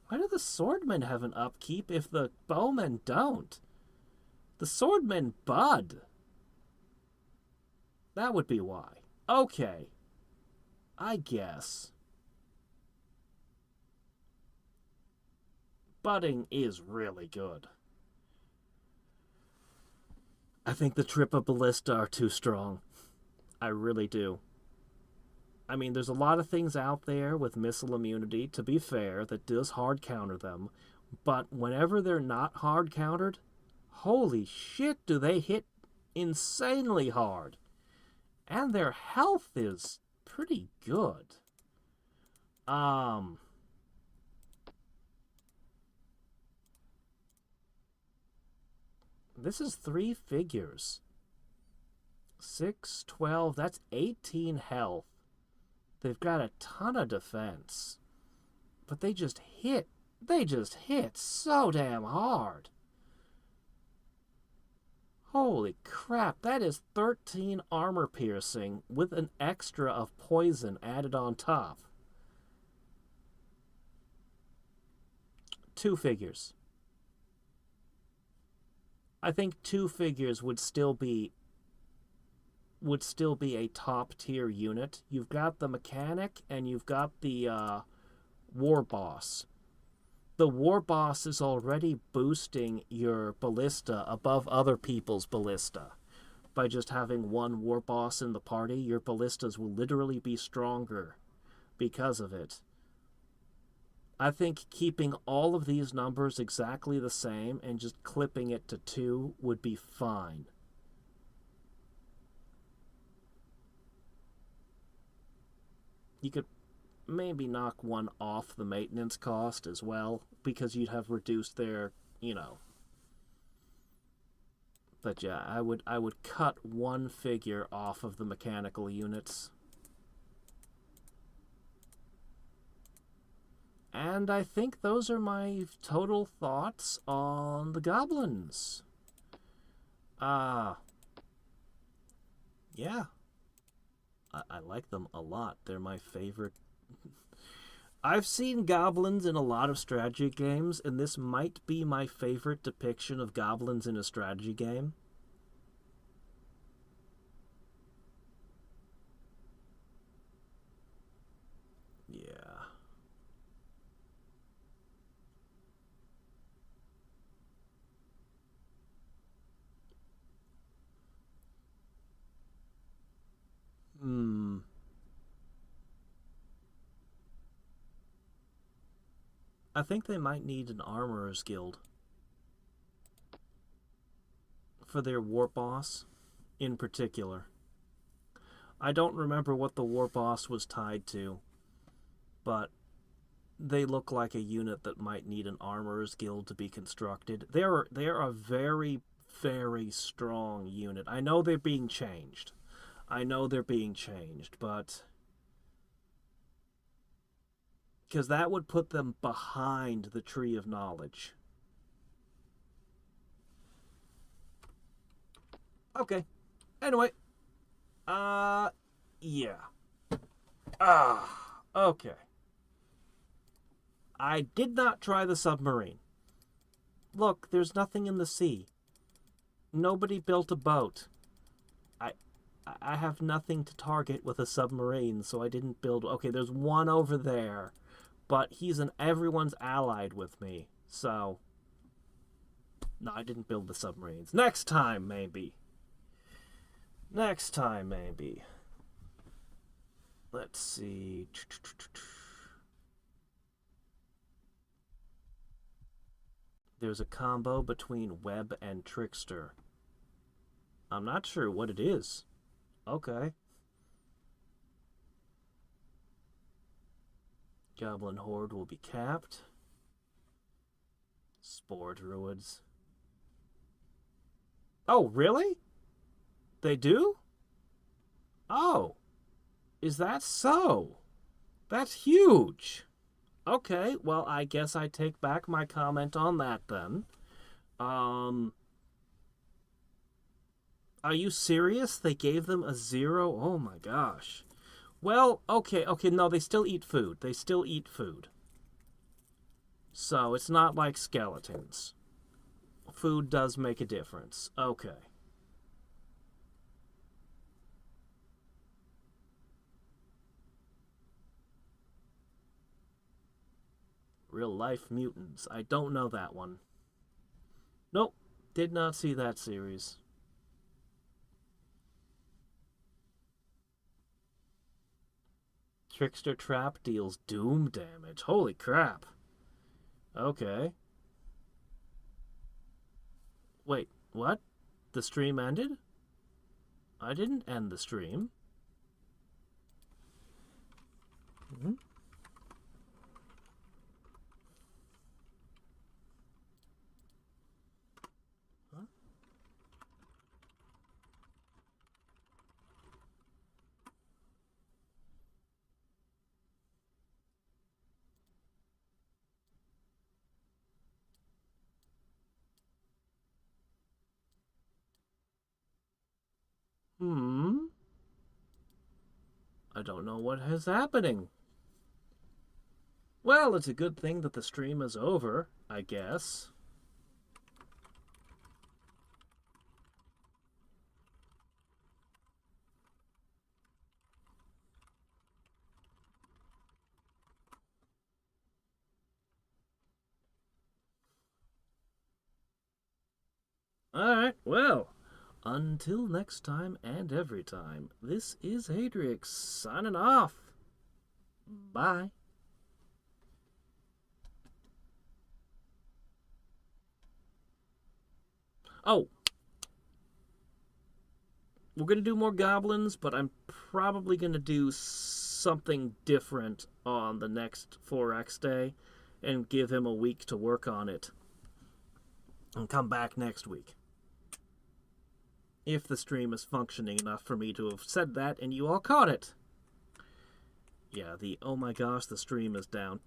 Why do the swordmen have an upkeep if the bowmen don't? The swordmen bud. That would be why. Okay. I guess. Budding is really good. I think the Trippa Ballista are too strong. I really do. I mean, there's a lot of things out there with missile immunity, to be fair, that does hard counter them. But whenever they're not hard countered, holy shit, do they hit insanely hard. And their health is pretty good. This is 3 figures. 6, 12, that's 18 health. They've got a ton of defense. But they just hit so damn hard. Holy crap, that is 13 armor piercing with an extra of poison added on top. 2 figures. I think 2 figures would still be a top tier unit. You've got the mechanic and you've got the war boss. The war boss is already boosting your ballista above other people's ballista. By just having 1 war boss in the party, your ballistas will literally be stronger because of it. I think keeping all of these numbers exactly the same and just clipping it to 2 would be fine. You could maybe knock 1 off the maintenance cost as well, because you'd have reduced their, But yeah, I would cut 1 figure off of the mechanical units. And I think those are my total thoughts on the goblins. Yeah. I like them a lot. They're my favorite. I've seen goblins in a lot of strategy games, and this might be my favorite depiction of goblins in a strategy game. I think they might need an armorer's guild for their war boss in particular. I don't remember what the war boss was tied to, but they look like a unit that might need an armorer's guild to be constructed. They're a very, very strong unit. I know they're being changed. But because that would put them behind the Tree of Knowledge. Okay. Anyway. Yeah. Okay. I did not try the submarine. Look, there's nothing in the sea. Nobody built a boat. I have nothing to target with a submarine, so I didn't build... Okay, there's one over there, but everyone's allied with me, so... No, I didn't build the submarines. Next time, maybe. Let's see... There's a combo between Web and Trickster. I'm not sure what it is. Okay. Goblin Horde will be capped. Spore Druids. Oh, really? They do? Oh. Is that so? That's huge. Okay, well, I guess I take back my comment on that then. Are you serious? They gave them a 0? Oh my gosh. Well, okay, no, they still eat food. So, it's not like skeletons. Food does make a difference. Okay. Real life mutants. I don't know that one. Nope. Did not see that series. Trickster Trap deals doom damage. Holy crap. Okay. Wait, what? The stream ended? I didn't end the stream. Mm-hmm. Huh? I don't know what is happening. Well, it's a good thing that the stream is over, I guess. Alright, well, until next time and every time, this is Hadriex signing off. Bye. Oh. We're going to do more goblins, but I'm probably going to do something different on the next 4X day and give him a week to work on it. And come back next week. If the stream is functioning enough for me to have said that and you all caught it. Yeah, oh my gosh, the stream is down.